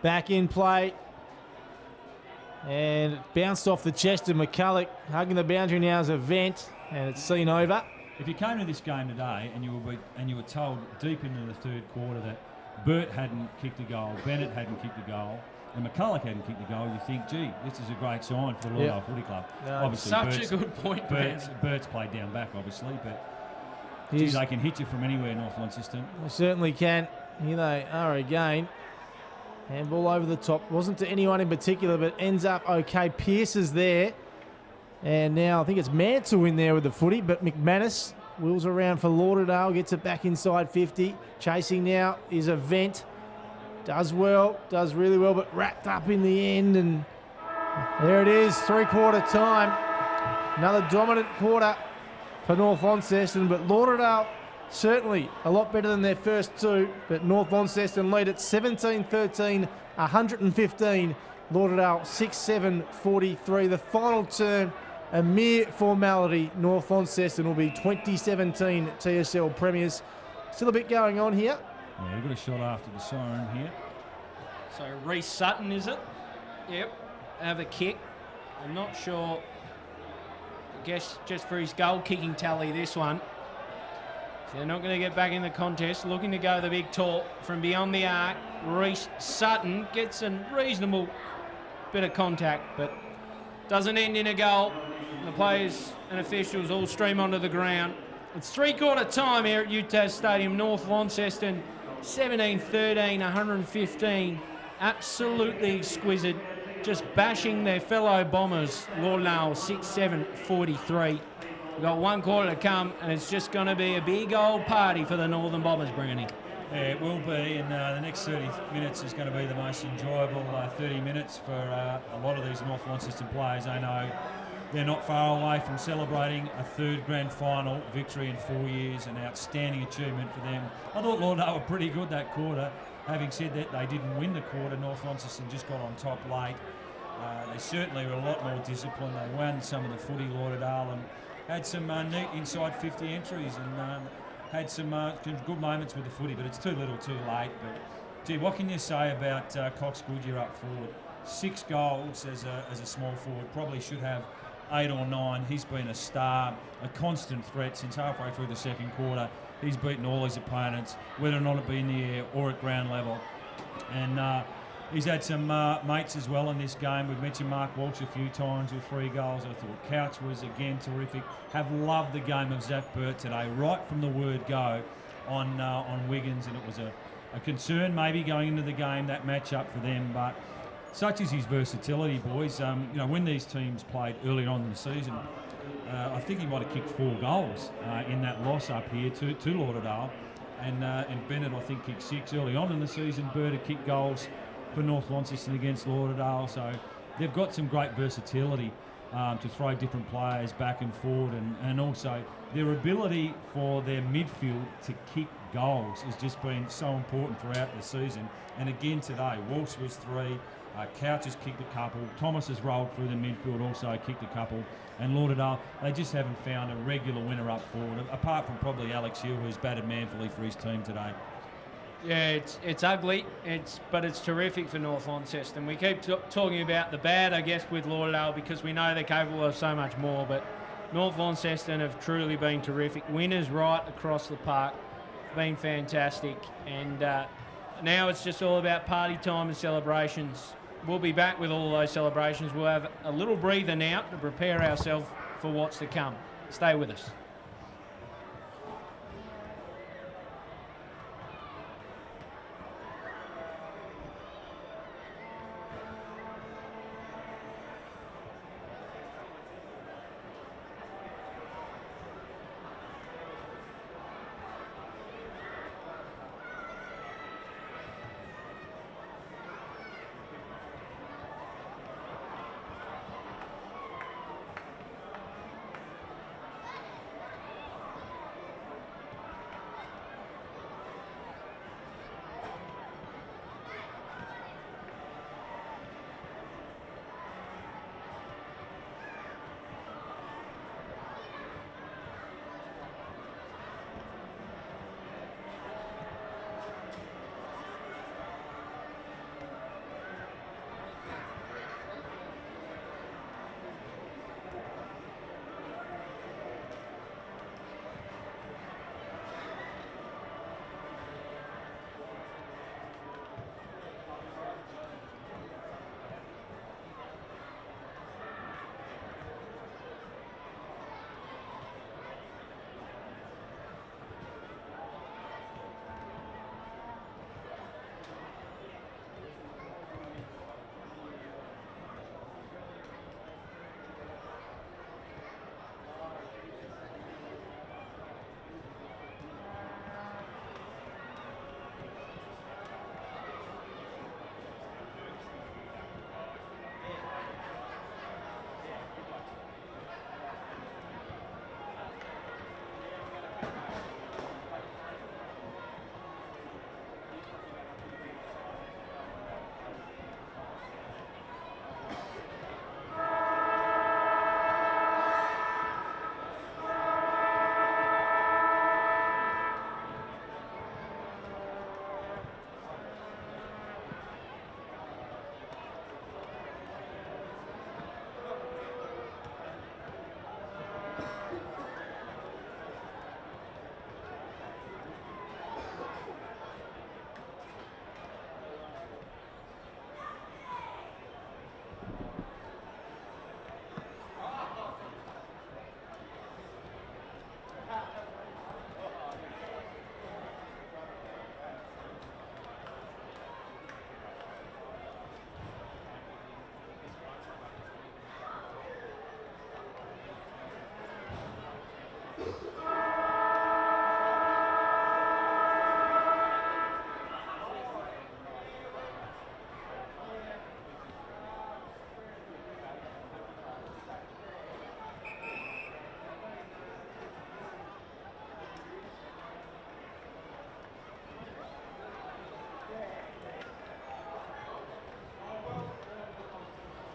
Back in play. And it bounced off the chest of McCulloch. Hugging the boundary now as a vent, and it's seen over. If you came to this game today and you were told deep into the 3rd quarter that Burt hadn't kicked a goal, Bennett hadn't kicked a goal, and McCulloch hadn't kicked a goal, you think, gee, this is a great sign for the Lauderdale Footy Club. No, Obviously, Such a good point, Burt's played down back, obviously, but gee, He's- they can hit you from anywhere, North Launceston. They certainly can. Here they are again. Handball over the top. Wasn't to anyone in particular, but ends up okay. Pearce is there. And now I think it's Mansell in there with the footy, but McManus wheels around for Lauderdale, gets it back inside 50. Chasing now is a vent. Does well, does really well, but wrapped up in the end. And there it is, 3-quarter time. Another dominant quarter for North Launceston, but Lauderdale certainly a lot better than their first 2, but North Launceston lead at 17-13, 115. Lauderdale 6-7-43. The final turn, a mere formality. North Launceston will be 2017 TSL Premiers. Still a bit going on here. Yeah, they've got a shot after the siren here. So Reece Sutton, is it? Yep. Have a kick. I'm not sure. I guess just for his goal kicking tally, this one. So they're not going to get back in the contest. Looking to go the big talk from beyond the arc. Reece Sutton gets a reasonable bit of contact, but doesn't end in a goal. The players and officials all stream onto the ground. It's three-quarter time here at UTAS Stadium. North Launceston 17-13, 115. Absolutely exquisite. Just bashing their fellow Bombers. Lauderdale 6-7, 43. We've got one quarter to come, and it's just going to be a big old party for the Northern Bombers, Brownie. Yeah, it will be, and the next 30 minutes is going to be the most enjoyable 30 minutes for a lot of these North Launceston players. I know they're not far away from celebrating a third grand final victory in 4 years, an outstanding achievement for them. I thought Lauderdale were pretty good that quarter. Having said that, they didn't win the quarter. North Launceston just got on top late. They certainly were a lot more disciplined. They won some of the footy, Lauderdale, and had some neat inside 50 entries and had some good moments with the footy, but it's too little too late. But, gee, what can you say about Cox Goodyear up forward? 6 goals as a small forward, probably should have 8 or 9. He's been a star, a constant threat since halfway through the second quarter. He's beaten all his opponents, whether or not it be in the air or at ground level. And he's had some mates as well in this game. We've mentioned Mark Walsh a few times with 3 goals. I thought Couch was again terrific. Have loved the game of Zach Burt today, right from the word go on Wiggins, and it was a concern maybe going into the game, that match-up for them. But such is his versatility, boys. When these teams played early on in the season, I think he might have kicked 4 goals in that loss up here to Lauderdale. And Bennett, I think, kicked 6 early on in the season. Bird had kicked goals for North Launceston against Lauderdale. So they've got some great versatility to throw different players back and forward. And also their ability for their midfield to kick goals has just been so important throughout the season. And again today, Walsh was 3. Couch has kicked a couple. Thomas has rolled through the midfield, also kicked a couple. And Lauderdale, they just haven't found a regular winner up forward, apart from probably Alex Hill, who's batted manfully for his team today. Yeah, it's ugly, but it's terrific for North Launceston. We keep talking about the bad, I guess, with Lauderdale because we know they're capable of so much more, but North Launceston have truly been terrific. Winners right across the park. It's been fantastic. And now it's just all about party time and celebrations. We'll be back with all those celebrations. We'll have a little breather now to prepare ourselves for what's to come. Stay with us.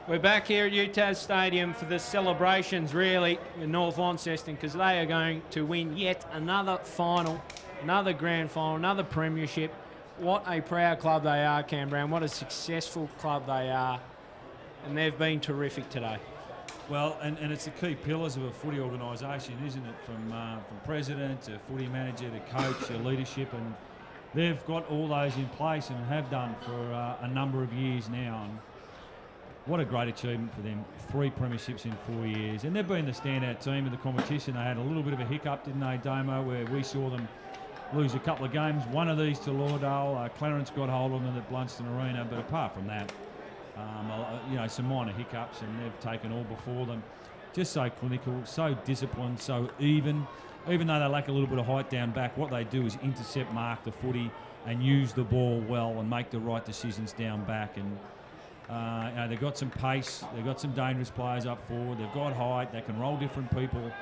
We're back here at UTAS Stadium for the celebrations, really, with North Launceston, because they are going to win yet another final, another grand final, another premiership. What a proud club they are, Canberra, and what a successful club they are. And they've been terrific today. Well, and it's the key pillars of a footy organisation, isn't it? From president to footy manager to coach to leadership, and they've got all those in place and have done for a number of years now. And what a great achievement for them. 3 premierships in 4 years. And they've been the standout team of the competition. They had a little bit of a hiccup, didn't they, Damo, where we saw them lose a couple of games. One of these to Lauderdale. Clarence got hold of them at Launceston Arena. But apart from that, some minor hiccups, and they've taken all before them. Just so clinical, so disciplined, so even. Even though they lack a little bit of height down back, what they do is intercept, mark the footy and use the ball well and make the right decisions down back. And they've got some pace, they've got some dangerous players up forward, they've got height, they can roll different people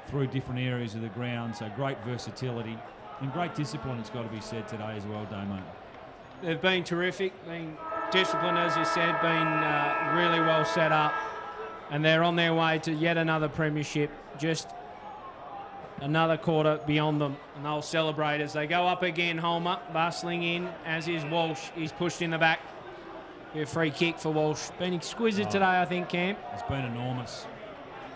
through different areas of the ground, so great versatility and great discipline, it's got to be said today as well, Damo. They've been terrific, been disciplined, as you said, been really well set up, and they're on their way to yet another premiership, just another quarter beyond them, and they'll celebrate as they go up again. Holmer bustling in, as is Walsh. He's pushed in the back. A free kick for Walsh. Been exquisite today, I think, Cam. It's been enormous.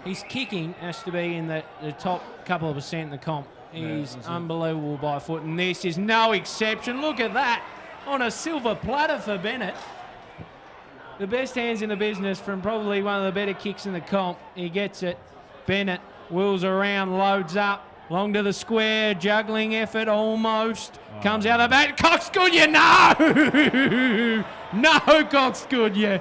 His kicking has to be in the top couple of percent in the comp. He's unbelievable by foot, and this is no exception. Look at that. On a silver platter for Bennett. The best hands in the business from probably one of the better kicks in the comp. He gets it. Bennett wheels around, loads up. Long to the square, juggling effort almost. Comes out the back. Cox Goodyear, no! No, Cox Goodyear.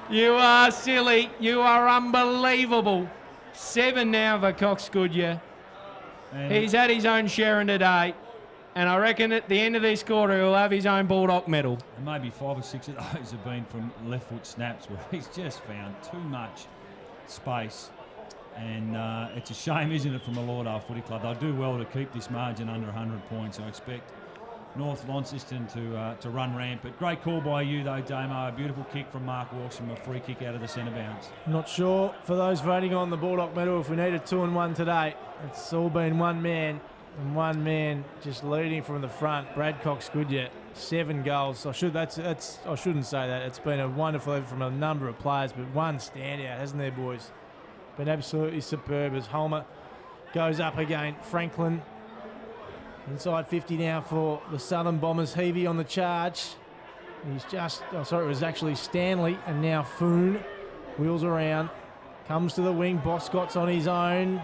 You are silly. You are unbelievable. 7 now for Cox Goodyear. He's had his own share in today. And I reckon at the end of this quarter, he'll have his own Bulldog medal. And maybe 5 or 6 of those have been from left foot snaps where he's just found too much space. And it's a shame, isn't it, from the Lauderdale Footy Club. They'll do well to keep this margin under 100 points. I expect North Launceston to run rampant. Great call by you, though, Damo. A beautiful kick from Mark Walsh from a free kick out of the centre bounce. Not sure for those voting on the Bulldog medal if we needed 2 and 1 today. It's all been one man, and one man just leading from the front. Brad Cox Goodyear, 7 goals. I shouldn't say that. It's been a wonderful effort from a number of players, but one standout, hasn't there, boys? Been absolutely superb as Holmer goes up again. Franklin inside 50 now for the Southern Bombers. Heavey on the charge. He's just, it was actually Stanley, and now Foon wheels around, comes to the wing. Boscott's on his own,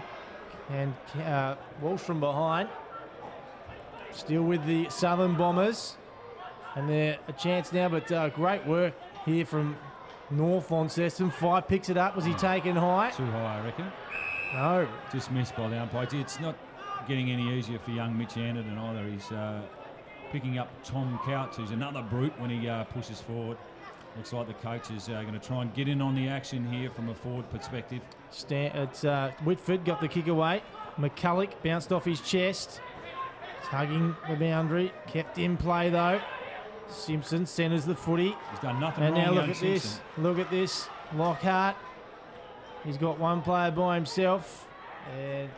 and Walsh from behind. Still with the Southern Bombers, and they're a chance now, but great work here from North Launceston. 5 picks it up. Was he taken high? Too high, I reckon. No. Just missed by the umpire. It's not getting any easier for young Mitch Anderton either. He's picking up Tom Couch, who's another brute when he pushes forward. Looks like the coach is going to try and get in on the action here from a forward perspective. It's Whitford got the kick away. McCulloch bounced off his chest. Tugging the boundary. Kept in play though. Simpson centres the footy. He's done nothing and wrong. And now look at this. Look at this. Lockhart. He's got one player by himself. And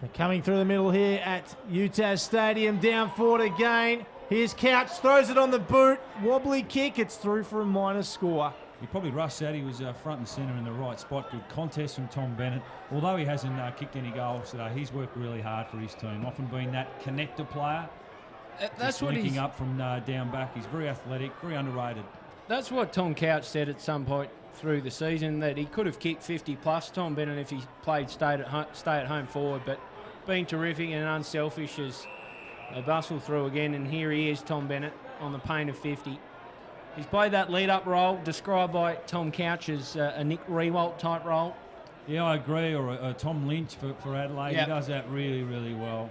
they're coming through the middle here at UTAS Stadium. Down forward again. Here's Couch. Throws it on the boot. Wobbly kick. It's through for a minor score. He probably rushed out. He was front and centre in the right spot. Good contest from Tom Bennett. Although he hasn't kicked any goals today, he's worked really hard for his team. Often been that connector player. That's what he's up from down back. He's very athletic, very underrated. That's what Tom Couch said at some point through the season, that he could have kicked 50 plus, Tom Bennett, if he played stay at home forward, but being terrific and unselfish as they bustle through again. And here he is, Tom Bennett, on the pain of 50. He's played that lead-up role described by Tom Couch as a Nick Rewalt type role. Yeah, I agree. Or Tom Lynch for Adelaide. Yep. He does that really, really well.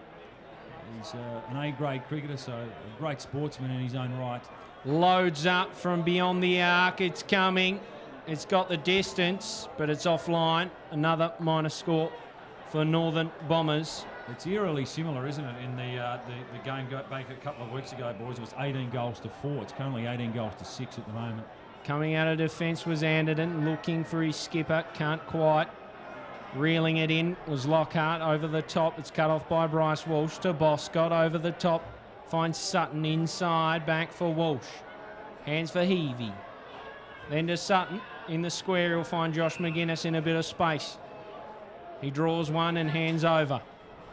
He's an A-grade cricketer, so a great sportsman in his own right. Loads up from beyond the arc. It's coming. It's got the distance, but it's offline. Another minus score for Northern Bombers. It's eerily similar, isn't it? In the game back a couple of weeks ago, boys, it was 18 goals to 4. It's currently 18 goals to 6 at the moment. Coming out of defence was Anderton, looking for his skipper. Can't quite. Reeling it in was Lockhart over the top. It's cut off by Bryce Walsh to Boscott over the top. Finds Sutton inside, back for Walsh. Hands for Heavey. Then to Sutton. In the square, he'll find Josh McGuinness in a bit of space. He draws one and hands over.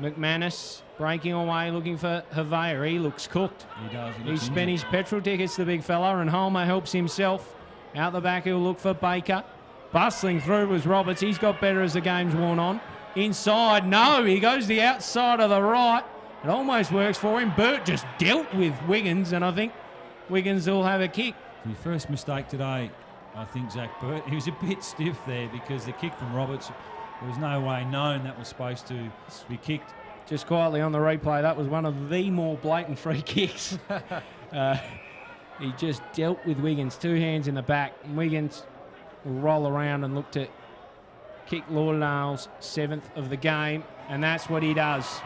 McManus breaking away, looking for Havea. He looks cooked. He does. He's spent his petrol tickets, the big fella, and Holmer helps himself. Out the back, he'll look for Baker. Bustling through was Roberts. He's got better as the game's worn on. Inside, no, he goes the outside of the right. It almost works for him. Burt just dealt with Wiggins, and I think Wiggins will have a kick. His first mistake today, I think, Zach Burt. He was a bit stiff there because the kick from Roberts, there was no way known that was supposed to be kicked. Just quietly on the replay, that was one of the more blatant free kicks. He just dealt with Wiggins, 2 hands in the back. And Wiggins will roll around and look to kick Lauderdale's 7th of the game, and that's what he does.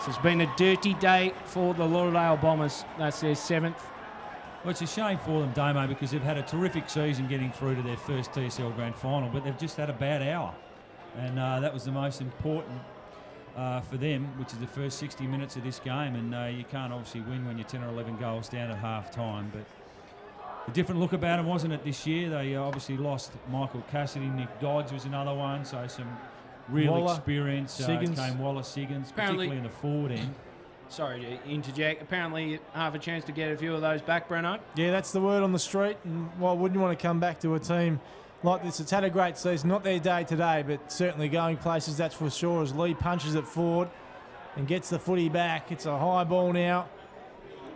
So it's been a dirty day for the Lauderdale Bombers. That's their 7th. Well, it's a shame for them, Damo, because they've had a terrific season getting through to their first TSL Grand Final, but they've just had a bad hour. And that was the most important for them, which is the first 60 minutes of this game. And you can't obviously win when you're 10 or 11 goals down at half-time. But a different look about them, wasn't it, this year? They obviously lost Michael Cassidy. Nick Dodds was another one, so some real experience. Came Wallace, Siggins, particularly in the forward end. Sorry to interject. Apparently half a chance to get a few of those back, Breno. Yeah, that's the word on the street. And why wouldn't you want to come back to a team like this? It's had a great season. Not their day today, but certainly going places, that's for sure, as Lee punches it forward and gets the footy back. It's a high ball now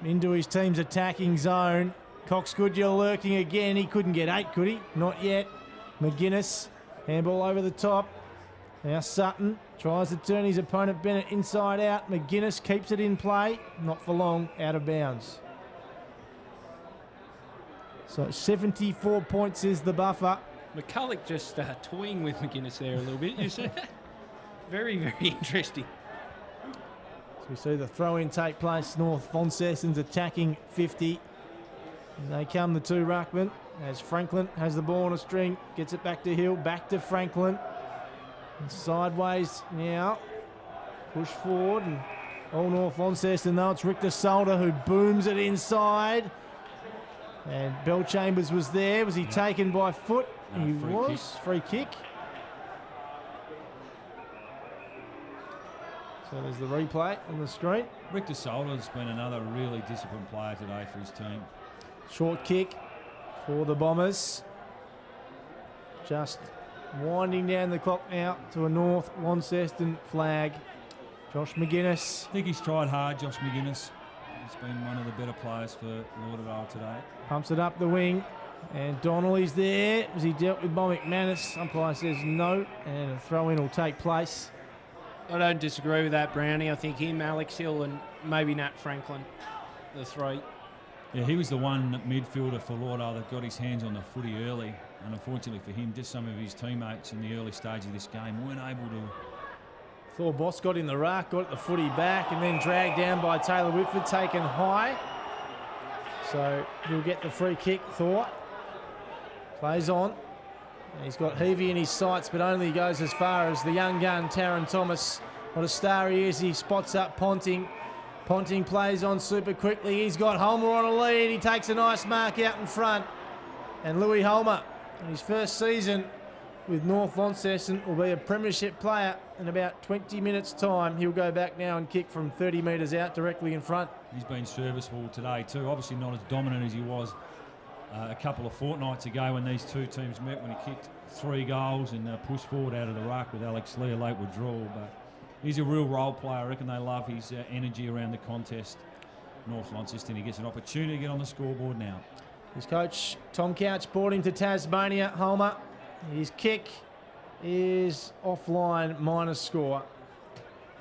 into his team's attacking zone. Cox Goodyear lurking again. He couldn't get 8, could he? Not yet. McGuinness, handball over the top. Now Sutton tries to turn his opponent Bennett inside out. McGuinness keeps it in play. Not for long, out of bounds. So 74 points is the buffer. McCulloch just toying with McGuinness there a little bit. You see that? Very, very interesting. So we see the throw-in take place. North Launceston's attacking 50. And they come, the 2 ruckmen, as Franklin has the ball on a string. Gets it back to Hill, back to Franklin. And sideways now. Push forward. And all North Launceston, though, it's Richter Solder who booms it inside. And Bell Chambers was there. Was he taken by foot? No, he free was. kick. Free kick. So there's the replay on the screen. Richter Solder's been another really disciplined player today for his team. Short kick for the Bombers. Just winding down the clock now to a North Launceston flag. Josh McGuinness. I think he's tried hard, Josh McGuinness. He's been one of the better players for Lauderdale today. Pumps it up the wing. And Donnelly's there. As he dealt with Bob McManus. Umpire says no. And a throw-in will take place. I don't disagree with that, Brownie. I think him, Alex Hill, and maybe Nat Franklin, the 3. Yeah, he was the one midfielder for Lauderdale that got his hands on the footy early. And unfortunately for him, just some of his teammates in the early stage of this game weren't able to. Thor Boss got in the ruck, got the footy back, and then dragged down by Taylor Whitford, taken high. So he'll get the free kick, Thor. Plays on. And he's got Heavey in his sights, but only goes as far as the young gun, Taron Thomas. What a star he is. He spots up Ponting. Ponting plays on super quickly. He's got Holmer on a lead. He takes a nice mark out in front. And Louis Holmer, in his first season with North Launceston, will be a premiership player in about 20 minutes' time. He'll go back now and kick from 30 metres out directly in front. He's been serviceable today too. Obviously not as dominant as he was a couple of fortnights ago when these two teams met, when he kicked 3 goals and pushed forward out of the ruck with Alex Lee, a late withdrawal. But he's a real role player. I reckon they love his energy around the contest. North Launceston, he gets an opportunity to get on the scoreboard now. His coach, Tom Couch, brought him to Tasmania. Holmer, his kick is offline minus score.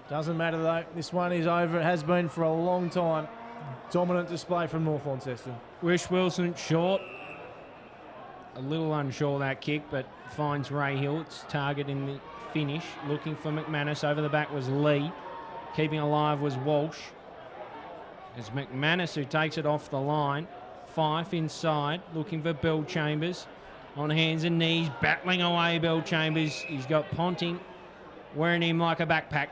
Doesn't matter though. This one is over. It has been for a long time. Dominant display from North Launceston. Wish Wilson short. A little unsure that kick, but finds Ray Hill. It's target in the finish. Looking for McManus. Over the back was Lee. Keeping alive was Walsh. It's McManus who takes it off the line. Fife inside. Looking for Bill Chambers. On hands and knees. Battling away Bill Chambers. He's got Ponting wearing him like a backpack.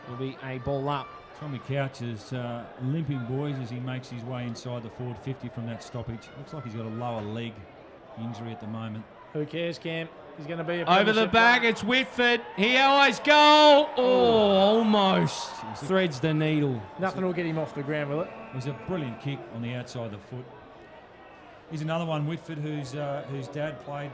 Will be a ball up. Tommy Couch is limping, boys, as he makes his way inside the forward 50 from that stoppage. Looks like he's got a lower leg injury at the moment. Who cares, Cam? He's going to be a over the back. It's Whitford. He always goal. Oh, almost threads the needle. Nothing will get him off the ground, will it? It was a brilliant kick on the outside of the foot. Here's another one, Whitford, whose dad played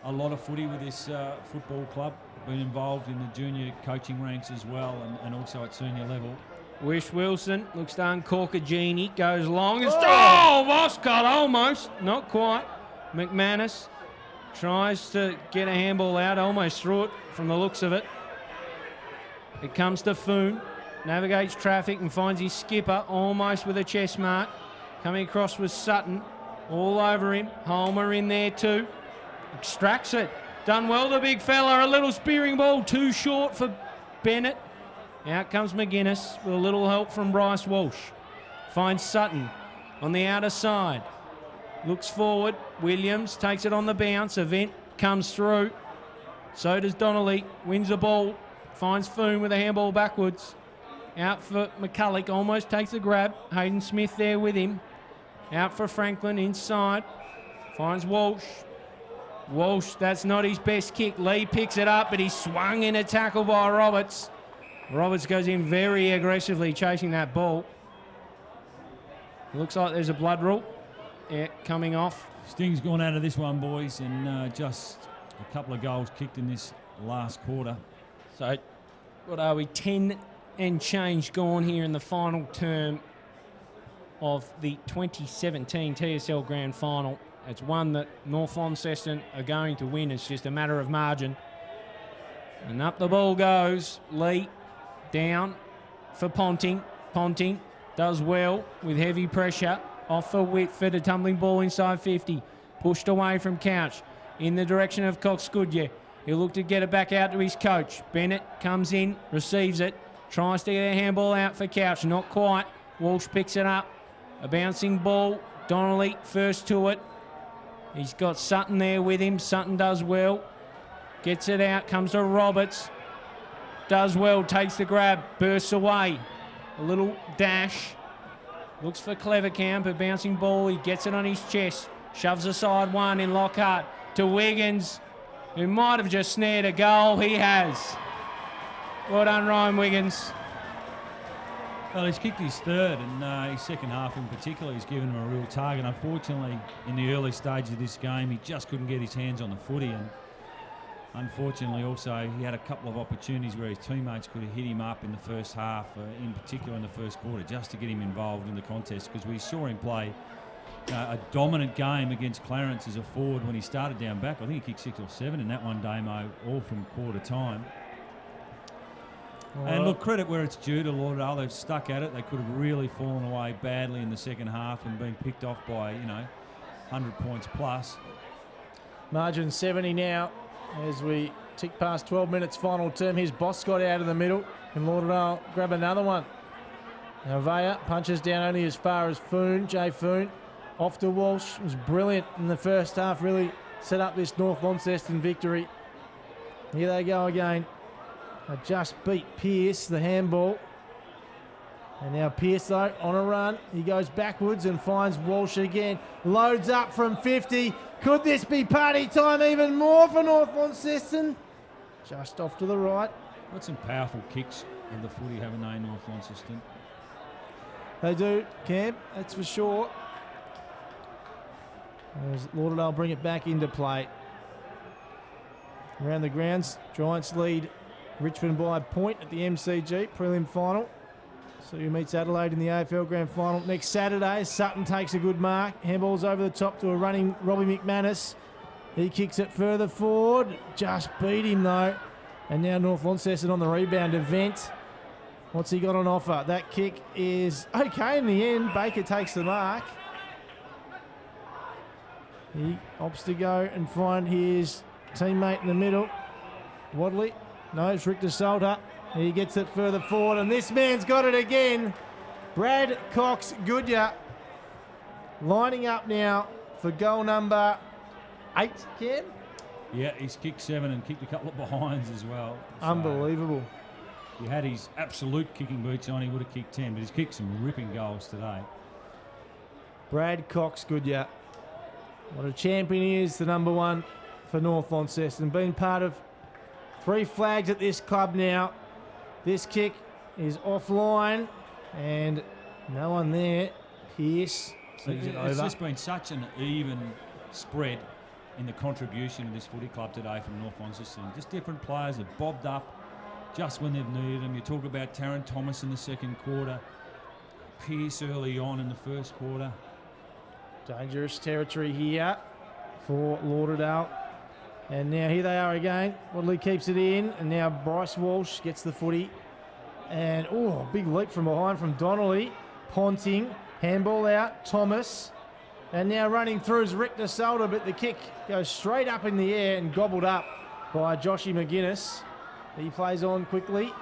a lot of footy with this football club. Been involved in the junior coaching ranks as well, and also at senior level. Wish Wilson looks to uncork a genie, goes long. And Moscott almost, not quite. McManus tries to get a handball out, almost threw it from the looks of it. It comes to Foon, navigates traffic and finds his skipper almost with a chest mark. Coming across with Sutton, all over him. Holmer in there too, extracts it. Done well, the big fella. A little spearing ball, too short for Bennett. Out comes McGuinness with a little help from Bryce Walsh. Finds Sutton on the outer side. Looks forward. Williams takes it on the bounce. Event comes through. So does Donnelly. Wins the ball. Finds Foon with a handball backwards. Out for McCulloch. Almost takes the grab. Hayden Smith there with him. Out for Franklin inside. Finds Walsh. Walsh, that's not his best kick. Lee picks it up, but he's swung in a tackle by Roberts. Roberts goes in very aggressively chasing that ball. Looks like there's a blood rule. Yeah, coming off. Sting's gone out of this one, boys, and just a couple of goals kicked in this last quarter. So, what are we, 10 and change gone here in the final term of the 2017 TSL Grand Final. It's one that North Launceston are going to win. It's just a matter of margin. And up the ball goes. Lee down for Ponting. Ponting does well with heavy pressure. Off for Whitford, a tumbling ball inside 50. Pushed away from Couch in the direction of Cox Goodyear. He'll look to get it back out to his coach. Bennett comes in, receives it. Tries to get a handball out for Couch. Not quite. Walsh picks it up. A bouncing ball. Donnelly first to it. He's got Sutton there with him. Sutton does well. Gets it out. Comes to Roberts. Does well. Takes the grab. Bursts away. A little dash. Looks for Clevercamp. A bouncing ball. He gets it on his chest. Shoves aside one in Lockhart to Wiggins, who might have just snared a goal. He has. Well done, Ryan Wiggins. Well, he's kicked his third, and his second half in particular, he's given him a real target. Unfortunately, in the early stages of this game, he just couldn't get his hands on the footy, and unfortunately also he had a couple of opportunities where his teammates could have hit him up in the first half, in particular in the first quarter, just to get him involved in the contest, because we saw him play a dominant game against Clarence as a forward when he started down back. I think he kicked 6 or 7 in that one, Damo, all from quarter time. And look, credit where it's due to Lauderdale. They've stuck at it. They could have really fallen away badly in the second half and been picked off by, 100 points plus. Margin 70 now as we tick past 12 minutes final term. Here's Boscott out of the middle, and Lauderdale grab another one. Now Vaya punches down only as far as Foon, Jay Foon. Off to Walsh. It was brilliant in the first half. Really set up this North Launceston victory. Here they go again. I just beat Pearce, the handball. And now Pearce, though, on a run. He goes backwards and finds Walsh again. Loads up from 50. Could this be party time even more for North Launceston? Just off to the right. Got some powerful kicks of the footy, haven't they, North Launceston? They do, Cam, that's for sure. As Lauderdale bring it back into play. Around the grounds, Giants lead Richmond by a point at the MCG prelim final. So who meets Adelaide in the AFL Grand Final next Saturday. Sutton takes a good mark. Handballs over the top to a running Robbie McManus. He kicks it further forward. Just beat him though. And now North Launceston on the rebound. Event. What's he got on offer? That kick is okay in the end. Baker takes the mark. He opts to go and find his teammate in the middle. Wadley. No, it's Richter Salter. He gets it further forward, and this man's got it again. Brad Cox Goodyear lining up now for goal number 8, Cam. Yeah, he's kicked 7 and kicked a couple of behinds as well. So Unbelievable. if he had his absolute kicking boots on, he would have kicked 10, but he's kicked some ripping goals today. Brad Cox Goodyear. What a champion he is, the number 1 for North Launceston. Been part of 3 flags at this club now. This kick is offline and no one there. Pierce sees it It's over. just been such an even spread in the contribution of this footy club today from North Launceston. Just different players have bobbed up just when they've needed them. You talk about Taron Thomas in the second quarter, Pierce early on in the first quarter. Dangerous territory here for Lauderdale. And now here they are again. Wadley keeps it in, and now Bryce Walsh gets the footy. And, oh, big leap from behind from Donnelly. Ponting, handball out, Thomas. And now running through is Richter Salter, but the kick goes straight up in the air and gobbled up by Joshy McGuinness. He plays on quickly.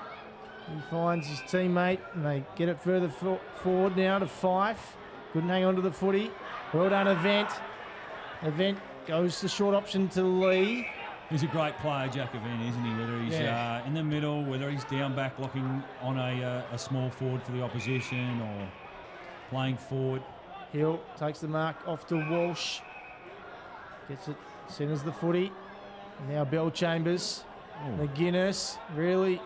He finds his teammate, and they get it further forward now to Fife. Couldn't hang on to the footy. Well done, Event. Event goes the short option to Lee. He's a great player, Jack Event, isn't he? Whether he's in the middle, whether he's down back looking on a small forward for the opposition or playing forward. Hill takes the mark off to Walsh. Gets it, centres the footy. Now Bell Chambers. McGuinness, really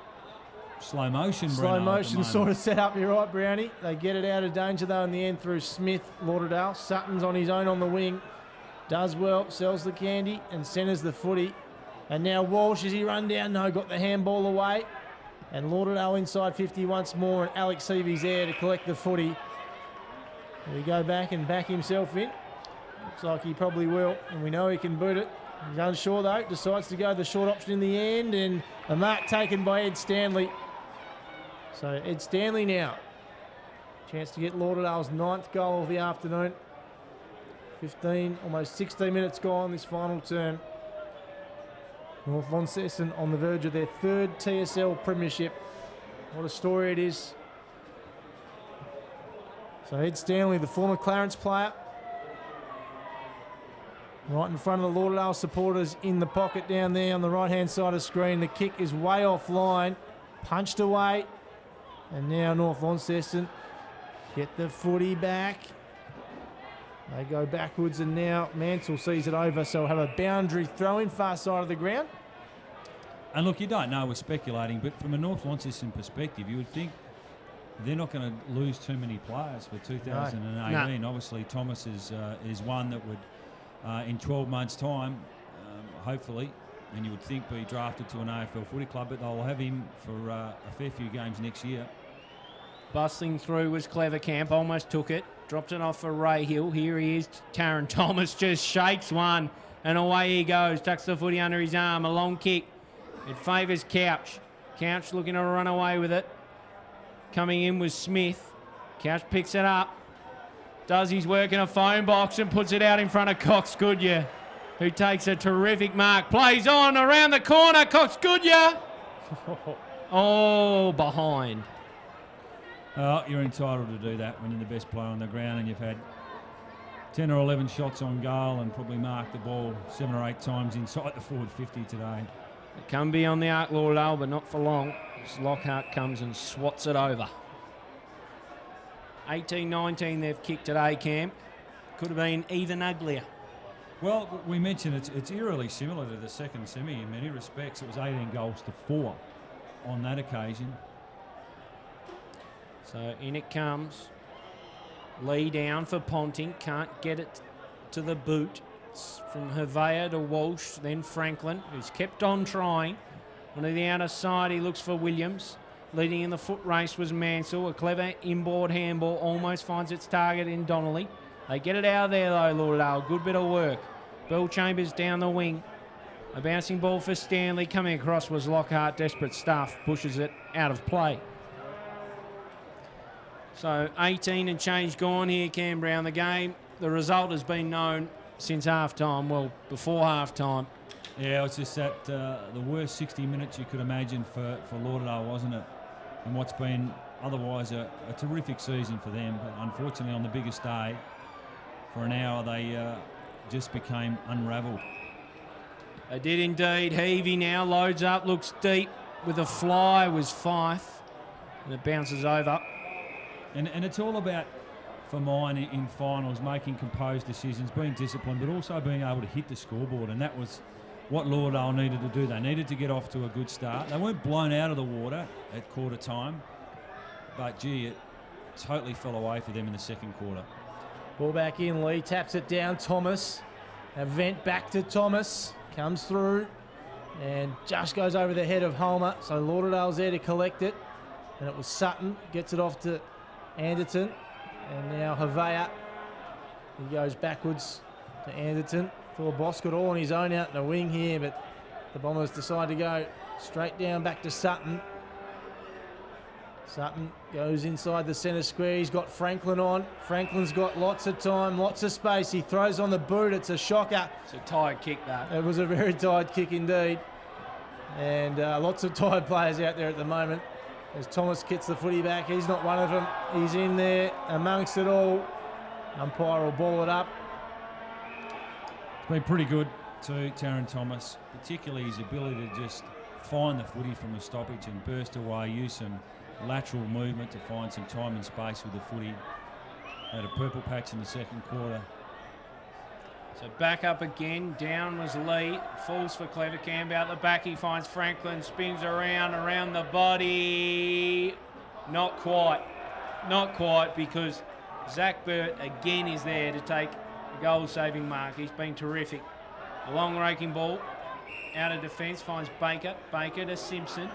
Slow motion, slow Breno, motion sort of set up. You're right, Brownie. They get it out of danger though in the end through Smith, Lauderdale. Sutton's on his own on the wing. Does well, sells the candy and centres the footy. And now Walsh, as he run down, no, got the handball away. And Lauderdale inside 50 once more, and Alex Seavey's there to collect the footy. We go back and back himself in. Looks like he probably will, and we know he can boot it. He's unsure though, decides to go the short option in the end, and a mark taken by Ed Stanley. So Ed Stanley now. Chance to get Lauderdale's 9th goal of the afternoon. 15, almost 16 minutes gone this final term. North Launceston on the verge of their 3rd TSL premiership. What a story it is. So Ed Stanley, the former Clarence player, right in front of the Lauderdale supporters in the pocket down there on the right-hand side of the screen. The kick is way offline, punched away, and now North Launceston get the footy back. They go backwards, and now Mansell sees it over, so we'll have a boundary throw in far side of the ground. And look, you don't know, we're speculating, but from a North Launceston perspective, you would think they're not going to lose too many players for 2018. No. Obviously, Thomas is one that would, in 12 months' time, hopefully, and you would think be drafted to an AFL footy club, but they'll have him for a fair few games next year. Bustling through was Clever Camp, almost took it. Dropped it off for Ray Hill. Here he is. Taron Thomas just shakes one, and away he goes. Tucks the footy under his arm. A long kick. It favours Couch. Couch looking to run away with it. Coming in was Smith. Couch picks it up. Does his work in a phone box and puts it out in front of Cox Goodyear, who takes a terrific mark. Plays on around the corner. Cox Goodyear. Oh, behind. You're entitled to do that when you're the best player on the ground and you've had 10 or 11 shots on goal and probably marked the ball 7 or 8 times inside the forward 50 today. It can be on the arc, Lauderdale, but not for long. As Lockhart comes and swats it over. 18-19 they've kicked today, Cam. Could have been even uglier. Well, we mentioned it's eerily similar to the second semi in many respects. It was 18 goals to 4 on that occasion. So in it comes. Lee down for Ponting. Can't get it to the boot. It's from Hervea to Walsh, then Franklin, who's kept on trying. On the outer side, he looks for Williams. Leading in the foot race was Mansell. A clever inboard handball almost finds its target in Donnelly. They get it out of there though, Lauderdale. Good bit of work. Bill Chambers down the wing. A bouncing ball for Stanley. Coming across was Lockhart. Desperate stuff. Pushes it out of play. So 18 and change gone here, Cam Brown. The result has been known since half-time. Well, before half-time. Yeah, it's just that the worst 60 minutes you could imagine for Lauderdale, wasn't it? And what's been otherwise a terrific season for them. But unfortunately, on the biggest day, for an hour, they just became unravelled. They did indeed. Heavey now loads up, looks deep with a fly was Fife. And it bounces over. And it's all about, for mine in finals, making composed decisions, being disciplined, but also being able to hit the scoreboard. And that was what Lauderdale needed to do. They needed to get off to a good start. They weren't blown out of the water at quarter time, but gee, it totally fell away for them in the second quarter. Ball back in, Lee taps it down, Thomas. A vent back to Thomas, comes through and just goes over the head of Homer. So Lauderdale's there to collect it. And it was Sutton, gets it off to Anderton. And now Havea, he goes backwards to Anderton. Thor Boss got all on his own out in the wing here, but the Bombers decide to go straight down back to Sutton. Sutton goes inside the centre square. He's got Franklin on. Franklin's got lots of time, lots of space. He throws on the boot. It's a shocker. It's a tired kick, that. It was a very tired kick indeed. And lots of tired players out there at the moment. As Thomas kicks the footy back, he's not one of them. He's in there amongst it all. Umpire will ball it up. It's been pretty good to Taron Thomas, particularly his ability to just find the footy from a stoppage and burst away, use some lateral movement to find some time and space with the footy. Had a purple patch in the second quarter. So back up again. Down was Lee. Falls for Clever Camp out the back. He finds Franklin. Spins around the body. Not quite. Not quite, because Zach Burt again is there to take a goal-saving mark. He's been terrific. A long raking ball. Out of defence. Finds Baker. Baker to Simpson.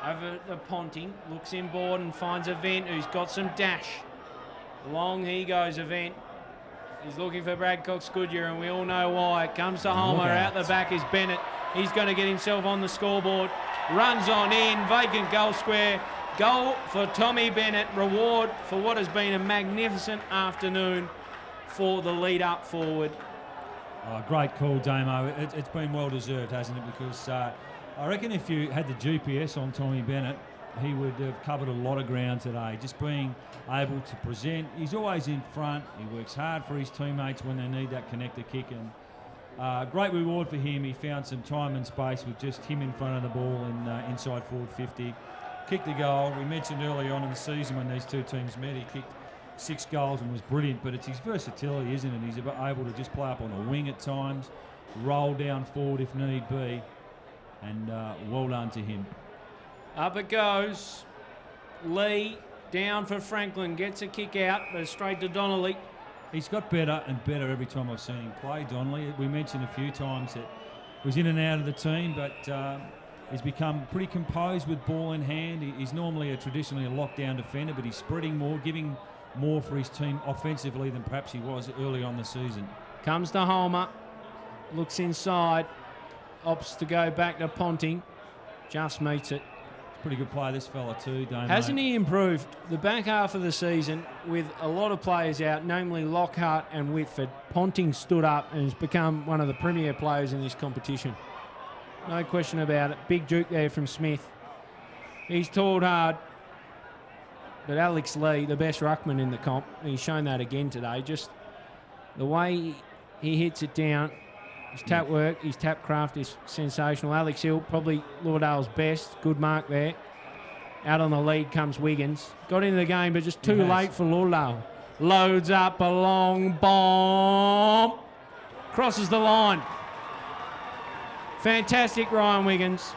Over the Ponting. Looks inboard and finds Event, who's got some dash. Long he goes, Event. He's looking for Brad Cox-Goodyear, and we all know why. It comes to Homer. Out the back is Bennett. He's going to get himself on the scoreboard. Runs on in. Vacant goal square. Goal for Tommy Bennett. Reward for what has been a magnificent afternoon for the lead-up forward. Oh, great call, Damo. It's been well-deserved, hasn't it? Because I reckon if you had the GPS on Tommy Bennett, he would have covered a lot of ground today. Just being able to present. He's always in front. He works hard for his teammates when they need that connector kick. And great reward for him. He found some time and space with just him in front of the ball and inside forward 50. Kicked the goal. We mentioned early on in the season when these two teams met, he kicked 6 goals and was brilliant. But it's his versatility, isn't it? He's able to just play up on a wing at times, roll down forward if need be. And well done to him. Up it goes. Lee down for Franklin. Gets a kick out, but straight to Donnelly. He's got better and better every time I've seen him play, Donnelly. We mentioned a few times that he was in and out of the team, but he's become pretty composed with ball in hand. He's normally traditionally a lockdown defender, but he's spreading more, giving more for his team offensively than perhaps he was early on the season. Comes to Homer. Looks inside. Opts to go back to Ponting. Just meets it. Pretty good play, this fella too, Damo. Hasn't he improved the back half of the season with a lot of players out, namely Lockhart and Whitford? Ponting stood up and has become one of the premier players in this competition. No question about it. Big juke there from Smith. He's toiled hard. But Alex Lee, the best ruckman in the comp, he's shown that again today. Just the way he hits it down, his tap work, his tap craft is sensational. Alex Hill, probably Lauderdale's best. Good mark there. Out on the lead comes Wiggins. Got into the game, but just too late for Lauderdale. Loads up a long bomb. Crosses the line. Fantastic, Ryan Wiggins.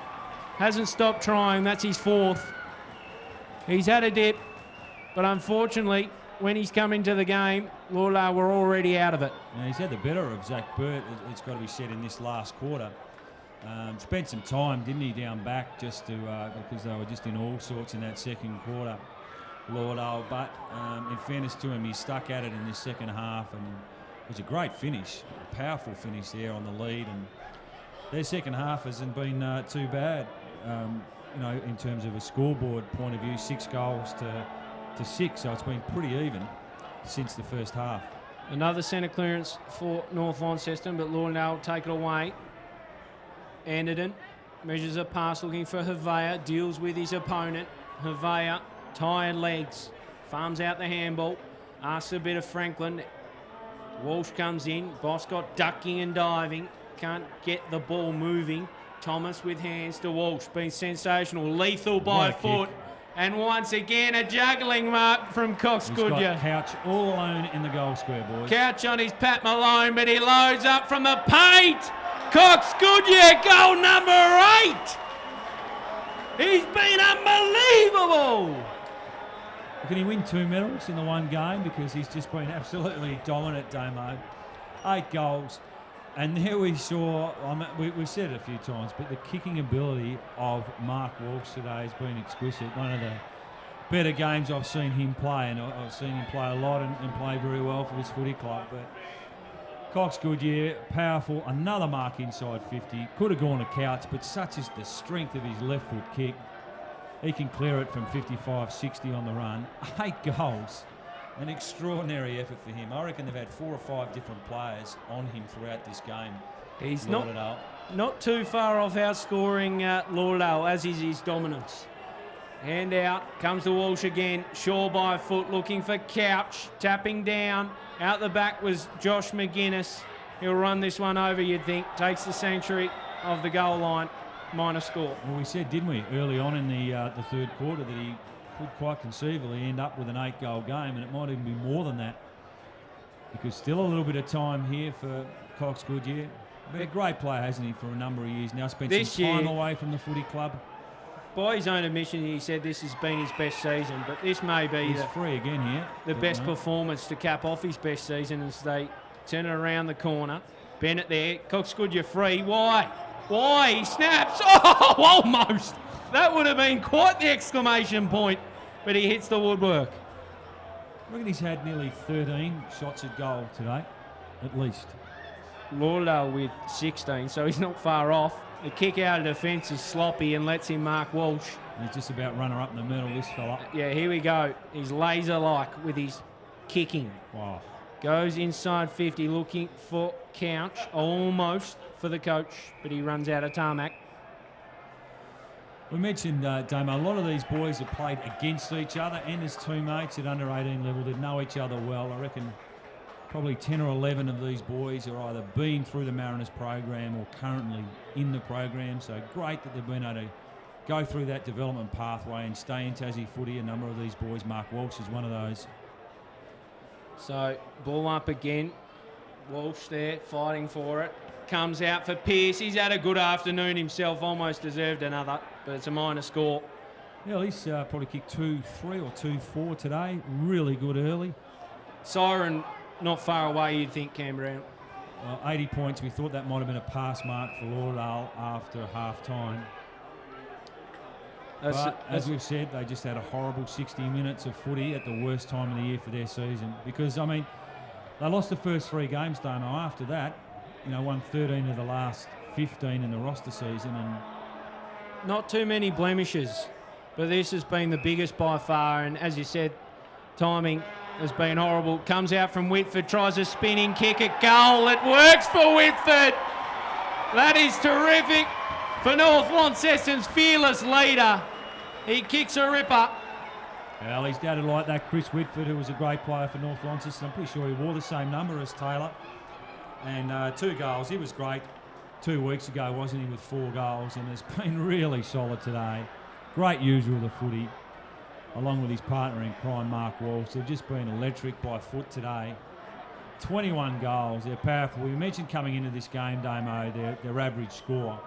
Hasn't stopped trying. That's his 4th. He's had a dip, but unfortunately, when he's come into the game, Lauderdale were already out of it. Yeah, he's had the better of Zach Burt, it's got to be said, in this last quarter. Spent some time, didn't he, down back just to because they were just in all sorts in that second quarter, Lauderdale. But in fairness to him, he stuck at it in this second half and It was a great finish, a powerful finish there on the lead, and their second half hasn't been too bad. In terms of a scoreboard point of view, 6 goals to 6, so it's been pretty even since the first half. Another centre clearance for North Launceston, but Lauderdale take it away. Anderton measures a pass looking for Havea, deals with his opponent. Havea, tired legs, farms out the handball, asks a bit of Franklin. Walsh comes in, Boscott ducking and diving, can't get the ball moving. Thomas with hands to Walsh, been sensational, lethal by foot. Kick. And once again, a juggling mark from Cox He's Goodyear. got Couch all alone in the goal square, boys. Couch on his Pat Malone, but he loads up from the paint. Cox Goodyear, goal number 8. He's been unbelievable. Can he win 2 medals in the one game? Because he's just been absolutely dominant, Damo. 8 goals. And there we saw, we've said it a few times, but the kicking ability of Mark Walsh today has been exquisite. One of the better games I've seen him play, and I've seen him play a lot and play very well for this footy club. But Cox Goodyear, powerful, another mark inside 50. Could have gone to Couch, but such is the strength of his left foot kick. He can clear it from 55, 60 on the run. 8 goals. An extraordinary effort for him. I reckon they've had 4 or 5 different players on him throughout this game. He's Lauderdale. not too far off outscoring Lauderdale, as is his dominance. Hand out, comes to Walsh again. Shaw by foot, looking for Couch, tapping down. Out the back was Josh McGuinness. He'll run this one over, you'd think. Takes the sanctuary of the goal line. Minor score. Well, we said, didn't we, early on in the third quarter that he could quite conceivably end up with an 8-goal game, and it might even be more than that, because still a little bit of time here for Cox Goodyear. Been a great player, hasn't he, for a number of years now. Spent some time away from the footy club. By his own admission, he said this has been his best season, but this may be He's free again here. the best performance to cap off his best season as they turn it around the corner. Bennett there, Cox Goodyear free. Why? He snaps. Oh, almost. That would have been quite the exclamation point, but he hits the woodwork. I reckon he's had nearly 13 shots at goal today, at least. Lauderdale with 16, so he's not far off. The kick out of defence is sloppy and lets him mark Walsh. He's just about runner up in the middle, this fella. Yeah, here we go. He's laser-like with his kicking. Wow. Goes inside 50, looking for Couch, almost for the coach, but he runs out of tarmac. We mentioned, Damo, a lot of these boys have played against each other and as teammates at under 18 level that know each other well. I reckon probably 10 or 11 of these boys are either been through the Mariners program or currently in the program. So great that they've been able to go through that development pathway and stay in Tassie footy. A number of these boys, Mark Walsh is one of those. So ball up again. Walsh there fighting for it. Comes out for Pearce. He's had a good afternoon himself, almost deserved another, but it's a minor score. Yeah, he's probably kicked 2-3 or 2-4 today. Really good early. Siren not far away, you'd think, Canberra. Well, 80 points. We thought that might have been a pass mark for Lauderdale after half-time. But as we've said, they just had a horrible 60 minutes of footy at the worst time of the year for their season. Because, I mean, they lost the first 3 games, don't know. After that, won 13 of the last 15 in the roster season. And not too many blemishes, but this has been the biggest by far. And as you said, timing has been horrible. Comes out from Whitford, tries a spinning kick at goal. It works for Whitford. That is terrific for North Launceston's fearless leader. He kicks a ripper. Well, his dad like that, Chris Whitford, who was a great player for North Launceston. I'm pretty sure he wore the same number as Taylor. And 2 goals. He was great 2 weeks ago, wasn't he, with 4 goals, and has been really solid today. Great user of the footy, along with his partner in crime, Mark Walsh. They've just been electric by foot today. 21 goals. They're powerful. We mentioned coming into this game, Damo, their average score.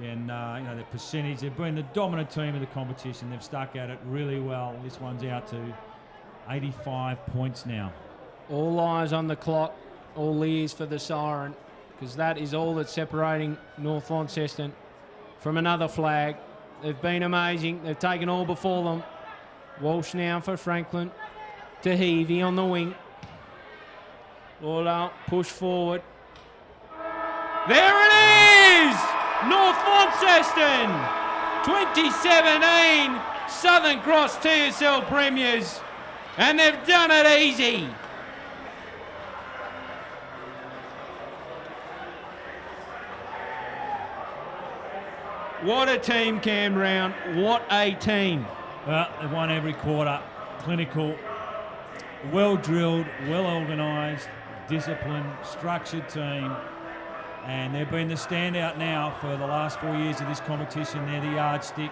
And, their percentage. They've been the dominant team of the competition. They've stuck at it really well. This one's out to 85 points now. All eyes on the clock. All ears for the siren, because that is all that's separating North Launceston from another flag. They've been amazing. They've taken all before them. Walsh now for Franklin. To Heavey on the wing. Lauderdale push forward. There it is! North Launceston, 2017 Southern Cross TSL Premiers, and they've done it easy. What a team, Cam Brown. What a team. Well, they've won every quarter. Clinical, well drilled, well organised, disciplined, structured team. And they've been the standout now for the last 4 years of this competition. They're the yardstick.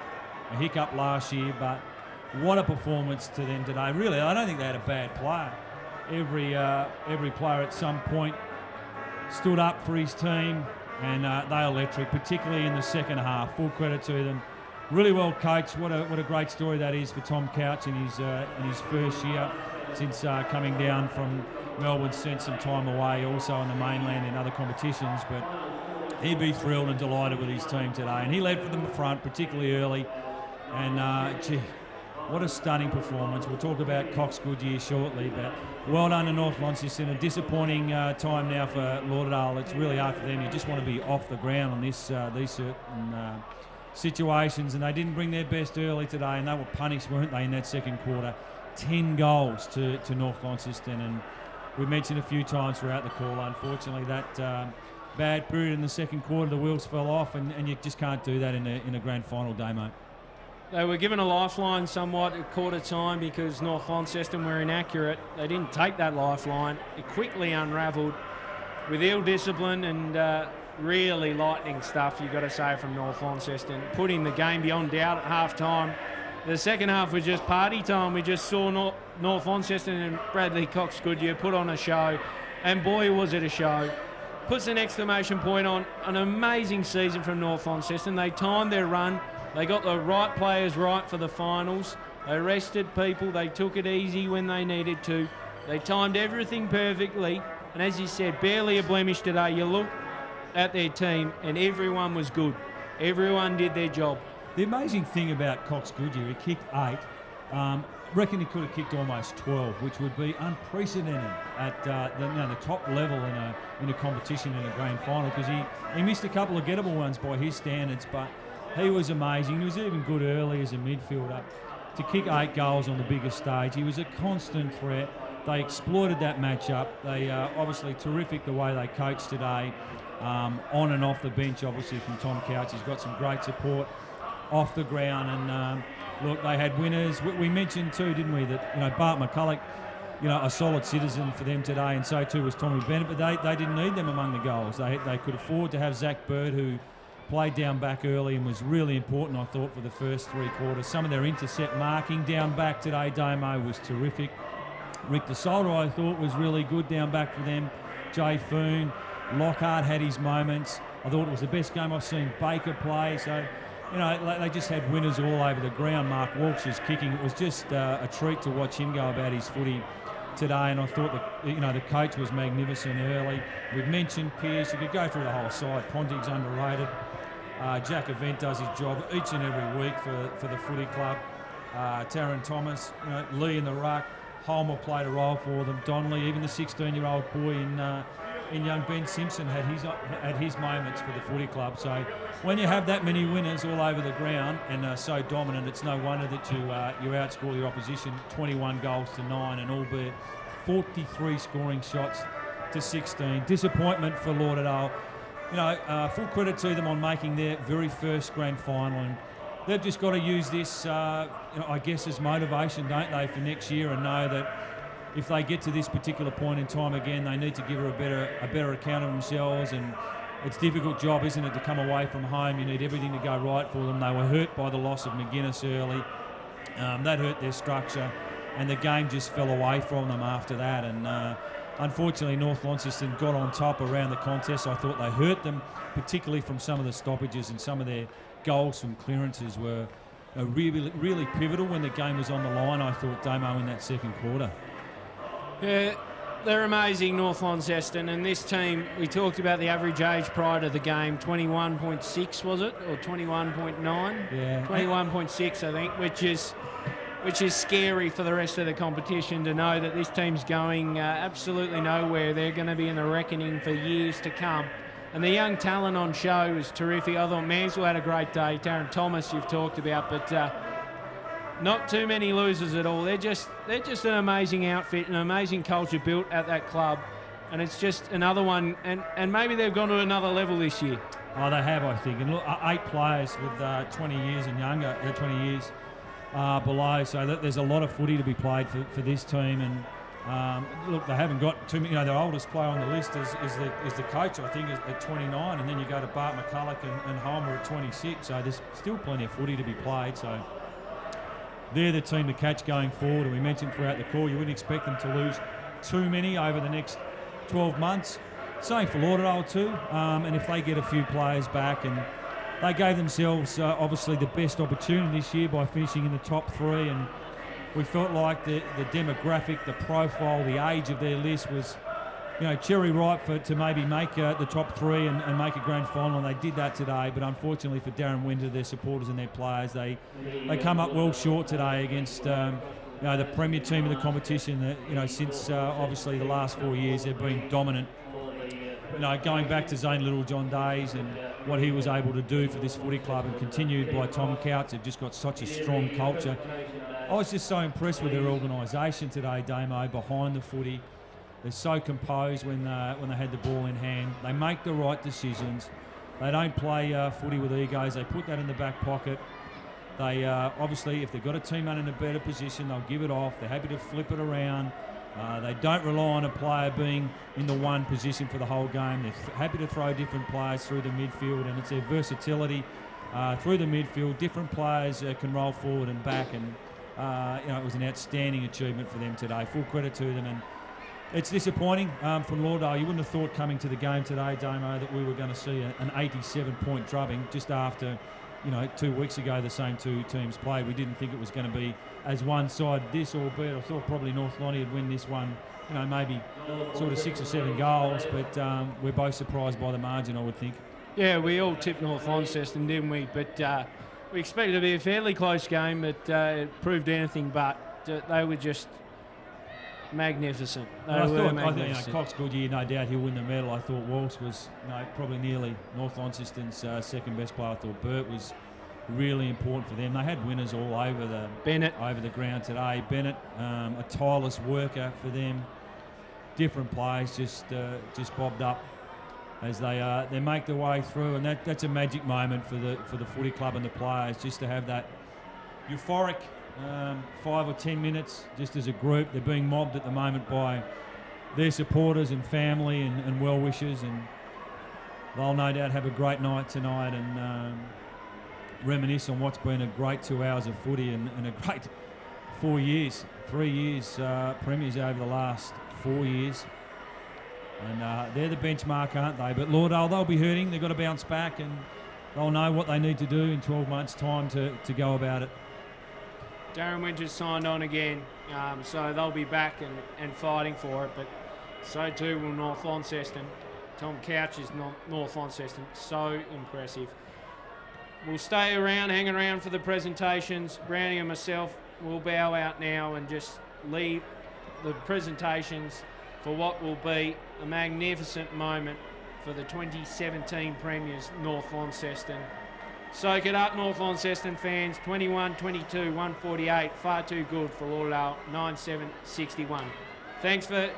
A hiccup last year, but what a performance to them today. Really, I don't think they had a bad player. Every player at some point stood up for his team, and they're electric, particularly in the second half. Full credit to them. Really well coached. What a great story that is for Tom Couch in his first year since coming down from Melbourne. Spent some time away, also on the mainland in other competitions, but he'd be thrilled and delighted with his team today. And he led for them front, particularly early. And gee, what a stunning performance. We'll talk about Cox Goodyear shortly, but well done to North Launceston. A disappointing time now for Lauderdale. It's really hard for them. You just want to be off the ground on these certain situations, and they didn't bring their best early today, and they were punished, weren't they, in that second quarter? 10 goals to North Launceston, and we mentioned a few times throughout the call, unfortunately, that bad period in the second quarter, the wheels fell off, and you just can't do that in a grand final day, mate. They were given a lifeline somewhat at quarter time because North Launceston were inaccurate. They didn't take that lifeline. It quickly unravelled with ill discipline and really lightning stuff, you've got to say, from North Launceston, putting the game beyond doubt at half-time. The second half was just party time. We just saw North Launceston and Bradley Cox Goodyear put on a show, and boy was it a show. Puts an exclamation point on an amazing season from North Launceston. They timed their run. They got the right players right for the finals. They rested people. They took it easy when they needed to. They timed everything perfectly. And as you said, barely a blemish today. You look at their team and everyone was good. Everyone did their job. The amazing thing about Cox Goodyear, he kicked 8. Reckon he could have kicked almost 12, which would be unprecedented at the top level in a competition in a grand final, because he missed a couple of gettable ones by his standards, but he was amazing. He was even good early as a midfielder. To kick 8 goals on the biggest stage, he was a constant threat. They exploited that matchup. They obviously terrific the way they coached today, on and off the bench, obviously, from Tom Couch. He's got some great support off the ground, and look, they had winners. We mentioned too, didn't we, that Bart McCulloch, a solid citizen for them today, and so too was Tommy Bennett, but they didn't need them among the goals. They could afford to have Zach Bird, who played down back early and was really important, I thought, for the first 3 quarters. Some of their intercept marking down back today, Damo, was terrific. Rick DeSolder, I thought, was really good down back for them. Jay Foon, Lockhart had his moments. I thought it was the best game I've seen Baker play. So, they just had winners all over the ground. Mark Walsh's kicking, it was just a treat to watch him go about his footy today, and I thought the coach was magnificent early. We've mentioned Pearce. You could go through the whole side. Pontig's underrated. Jack Event does his job each and every week for the footy club. Taron Thomas, Lee in the ruck. Holmer played a role for them. Donnelly, even the 16-year-old boy in young Ben Simpson had his moments for the footy club. So when you have that many winners all over the ground and so dominant, it's no wonder that you outscore your opposition 21 goals to 9, and albeit 43 scoring shots to 16. Disappointment for Lauderdale. Full credit to them on making their very first grand final, and they've just got to use this, I guess, as motivation, don't they, for next year, and know that if they get to this particular point in time again, they need to give her a better account of themselves. And it's a difficult job, isn't it, to come away from home? You need everything to go right for them. They were hurt by the loss of McGuinness early. That hurt their structure, and the game just fell away from them after that. And unfortunately, North Launceston got on top around the contest. I thought they hurt them, particularly from some of the stoppages, and some of their goals from clearances were really, really pivotal when the game was on the line, I thought, Damo, in that second quarter. Yeah, they're amazing, North Launceston, and this team, we talked about the average age prior to the game, 21.6 was it, or 21.9? Yeah. 21.6, I think, which is which is scary for the rest of the competition to know that this team's going absolutely nowhere. They're going to be in the reckoning for years to come. And the young talent on show was terrific. I thought Mansell had a great day. Darren Thomas you've talked about, but not too many losers at all. They're just an amazing outfit, an amazing culture built at that club. And it's just another one, and maybe they've gone to another level this year. Oh, they have, I think. And look, 8 players with 20 years and younger, 20 years below. So there's a lot of footy to be played for this team. And look, they haven't got too many. You know, their oldest player on the list is the coach, I think, at 29. And then you go to Bart McCulloch and Homer at 26. So there's still plenty of footy to be played. So they're the team to catch going forward. And we mentioned throughout the call, you wouldn't expect them to lose too many over the next 12 months. Same for Lauderdale too. And if they get a few players back, and they gave themselves obviously the best opportunity this year by finishing in the top 3, and we felt like the demographic, the profile, the age of their list was, you know, cherry ripe to maybe make the top 3 and make a grand final, and they did that today. But unfortunately for Darren Winter, their supporters and their players, they come up well short today against you know, the premier team of the competition. That, you know, since obviously the last 4 years they've been dominant. You know, going back to Zane Littlejohn days and what he was able to do for this footy club, and continued by Tom Couch. They've just got such a strong culture. I was just so impressed with their organisation today, Damo, behind the footy. They're so composed when they had the ball in hand. They make the right decisions. They don't play footy with egos. They put that in the back pocket. They obviously, if they've got a teammate in a better position, they'll give it off. They're happy to flip it around. They don't rely on a player being in the one position for the whole game. They're happy to throw different players through the midfield, and it's their versatility through the midfield. Different players can roll forward and back, and you know, it was an outstanding achievement for them today. Full credit to them. And it's disappointing from Lauderdale. You wouldn't have thought coming to the game today, Damo, that we were going to see an 87-point drubbing just after, you know, 2 weeks ago the same two teams played. We didn't think it was going to be as one-sided this, albeit I thought probably North Lonnie would win this one, you know, maybe sort of 6 or 7 goals, but we're both surprised by the margin, I would think. Yeah, we all tipped North Launceston, didn't we? But we expected it to be a fairly close game, but it proved anything but. They were just magnificent. I think, you know, Cox good year, no doubt he'll win the medal. I thought Walsh was, you know, probably nearly North Launceston's second best player. I thought Burt was really important for them. They had winners all over the ground today. Bennett, a tireless worker for them. Different players just bobbed up as they make their way through, and that's a magic moment for the footy club and the players, just to have that euphoric 5 or 10 minutes just as a group. They're being mobbed at the moment by their supporters and family and well-wishers, and they'll no doubt have a great night tonight and reminisce on what's been a great 2 hours of footy and a great 3 years premiers over the last 4 years. And they're the benchmark, aren't they? But Lauderdale, they'll be hurting. They've got to bounce back, and they'll know what they need to do in 12 months' time to go about it. Darren Winters signed on again, so they'll be back and fighting for it, but so too will North Launceston. Tom Couch is North Launceston. So impressive. We'll stay around, hang around for the presentations. Brownie and myself will bow out now and just leave the presentations for what will be a magnificent moment for the 2017 Premiers, North Launceston. Soak it up, North Launceston fans. 21, 22, 148. Far too good for Lauderdale. 9-7-61. Thanks for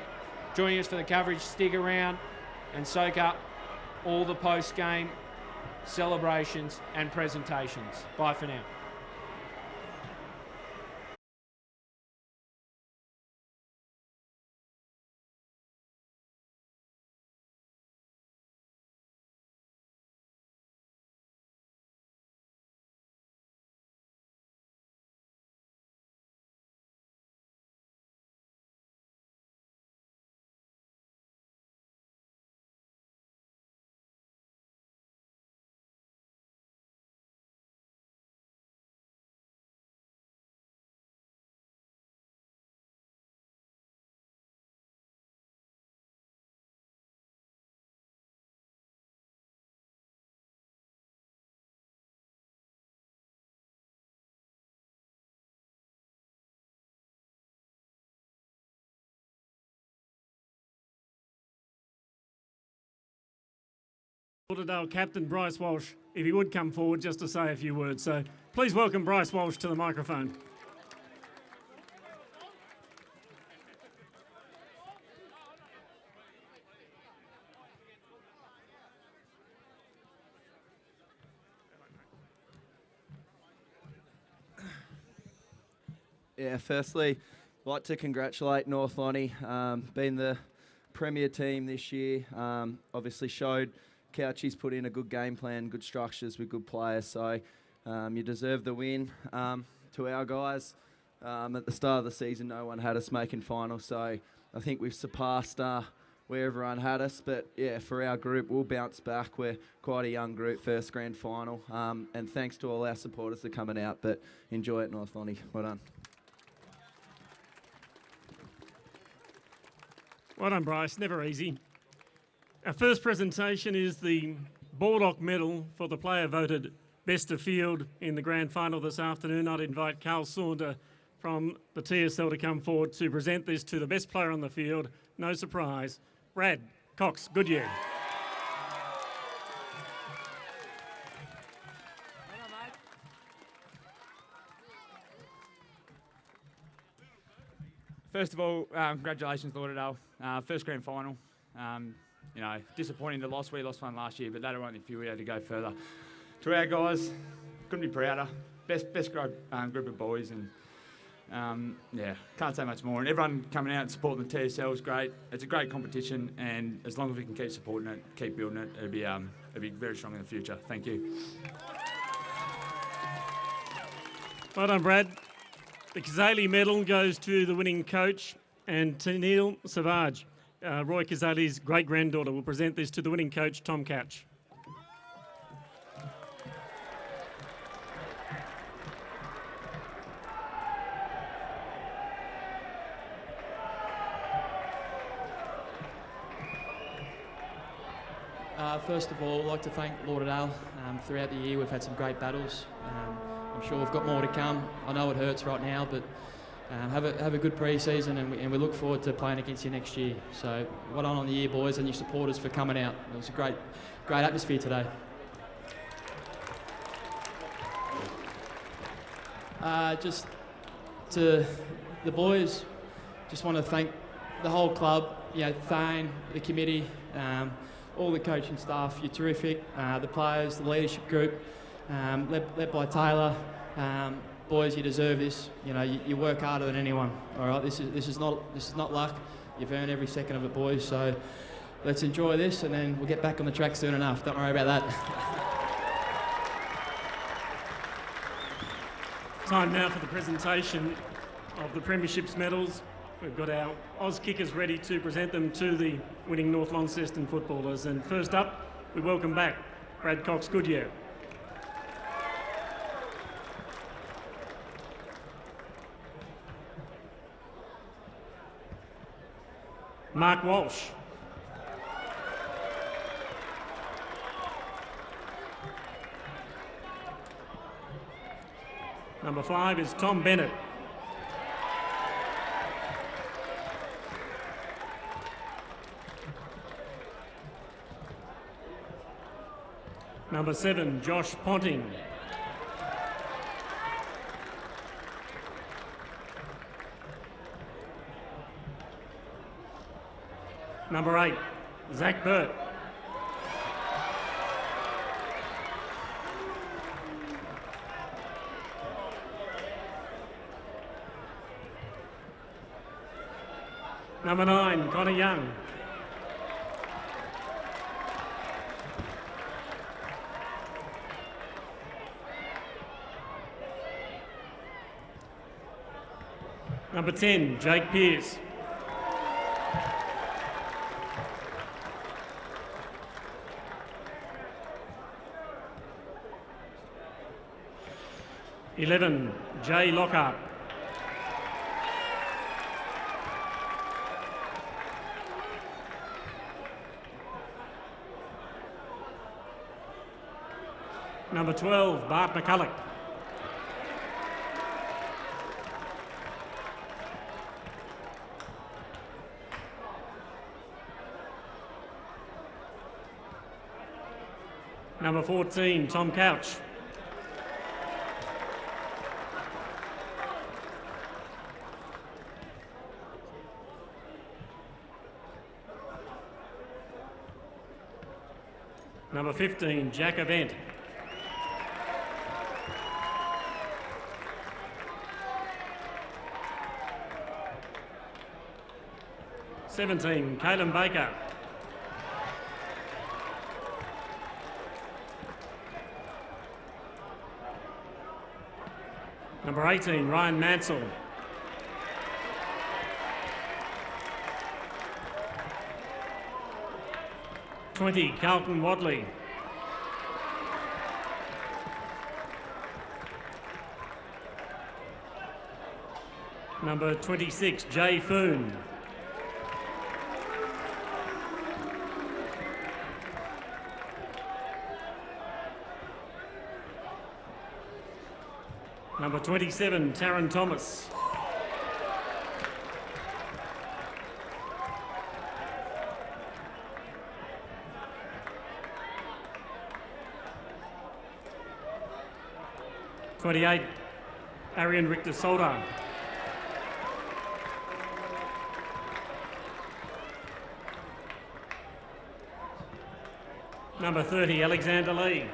joining us for the coverage. Stick around and soak up all the post-game celebrations and presentations. Bye for now. Lauderdale captain Bryce Walsh, if he would come forward just to say a few words. So please welcome Bryce Walsh to the microphone. Yeah, firstly, I'd like to congratulate North Lonnie, being the premier team this year. Obviously showed Couchy's put in a good game plan, good structures with good players, so you deserve the win. To our guys, at the start of the season, no one had us making finals, so I think we've surpassed where everyone had us. But yeah, for our group, we'll bounce back. We're quite a young group, first grand final, and thanks to all our supporters for coming out. But enjoy it, North Lonnie. Well done. Well done, Bryce. Never easy. Our first presentation is the Baldock Medal for the player voted best of field in the grand final this afternoon. I'd invite Carl Saunder from the TSL to come forward to present this to the best player on the field. No surprise, Brad Cox Goodyear. First of all, congratulations, Lauderdale. First grand final. You know, disappointing to loss. We lost one last year, but that only fuel to go further. To our guys, couldn't be prouder. Best group of boys, and yeah, can't say much more. And everyone coming out and supporting the TSL is great. It's a great competition, and as long as we can keep supporting it, keep building it, it'll be very strong in the future. Thank you. Well done, Brad. The Kazali medal goes to the winning coach, and Tanil Savage, Roy Kazali's great-granddaughter, will present this to the winning coach, Tom Couch. First of all, I'd like to thank Lauderdale. Throughout the year, we've had some great battles. I'm sure we've got more to come. I know it hurts right now, but have a good pre-season, and we look forward to playing against you next year. So well done on the year, boys, and your supporters for coming out. It was a great atmosphere today. Just to the boys, just want to thank the whole club, Thane, the committee, all the coaching staff. You're terrific. The players, the leadership group, led by Taylor. Boys, you deserve this. You work harder than anyone. All right, this is not luck. You've earned every second of it, boys. So let's enjoy this, and then we'll get back on the track soon enough. Don't worry about that. Time now for the presentation of the Premierships medals. We've got our Oz kickers ready to present them to the winning North Launceston footballers. And first up, we welcome back Brad Cox Goodyear. Mark Walsh. Number 5 is Tom Bennett. Number 7, Josh Ponting. Number 8, Zach Burt. Number 9, Connor Young. Number 10, Jake Pearce. (11) Jay Lockhart. Number 12, Bart McCulloch. Number 14, Tom Couch. Number 15, Jack Event. (17) Caelan Baker. Number 18, Ryan Mansell. (20) Carlton Wadley. Number 26, Jay Foon. Number 27, Taron Thomas. (28) Arian Richter Solder. Number 30, Alexander Lee.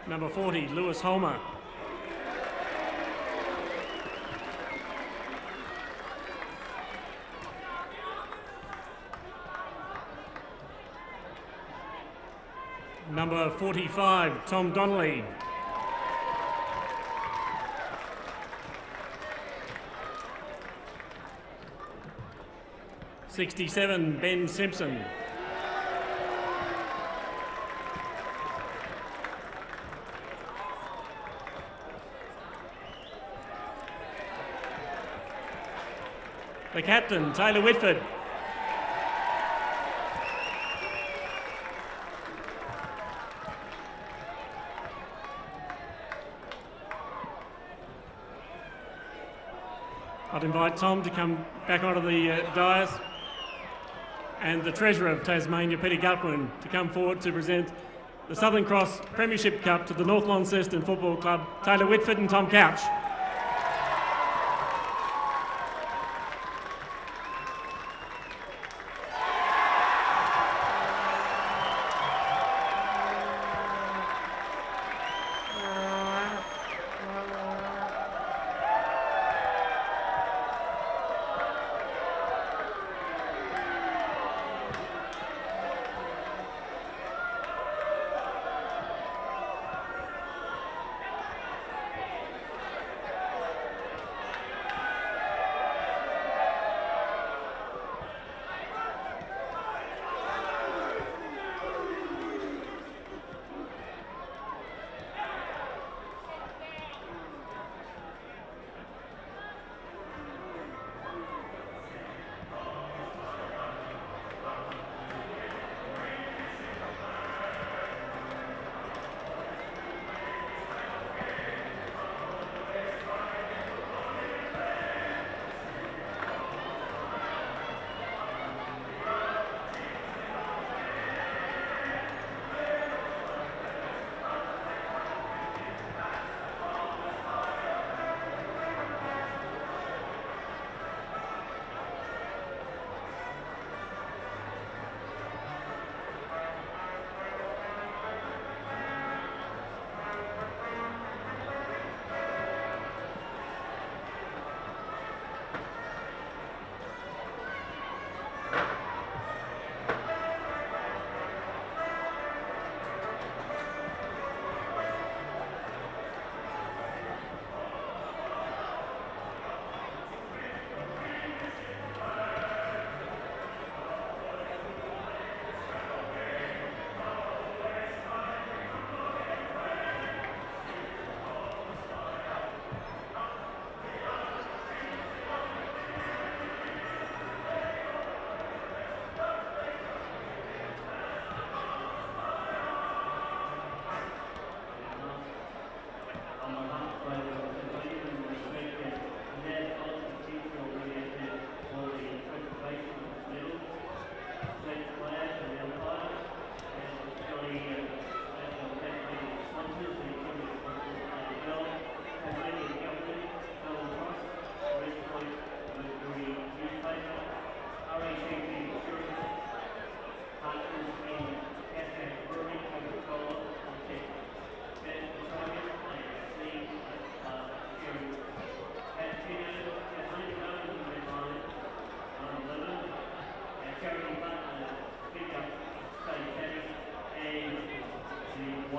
Number 40, Lewis Holmer. Number 45, Tom Donnelly. (67) Ben Simpson. The captain, Taylor Whitford. I'd invite Tom to come back onto the dais, and the Treasurer of Tasmania, Peter Gutwin, to come forward to present the Southern Cross Premiership Cup to the North Launceston Football Club, Taylor Whitford and Tom Couch.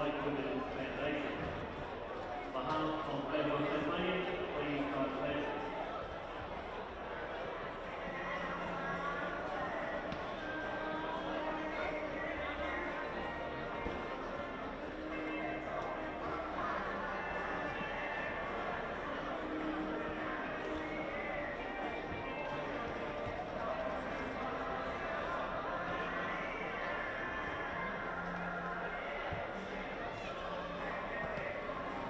White Women's Foundation. On behalf of everyone Tasmanian, please come stand.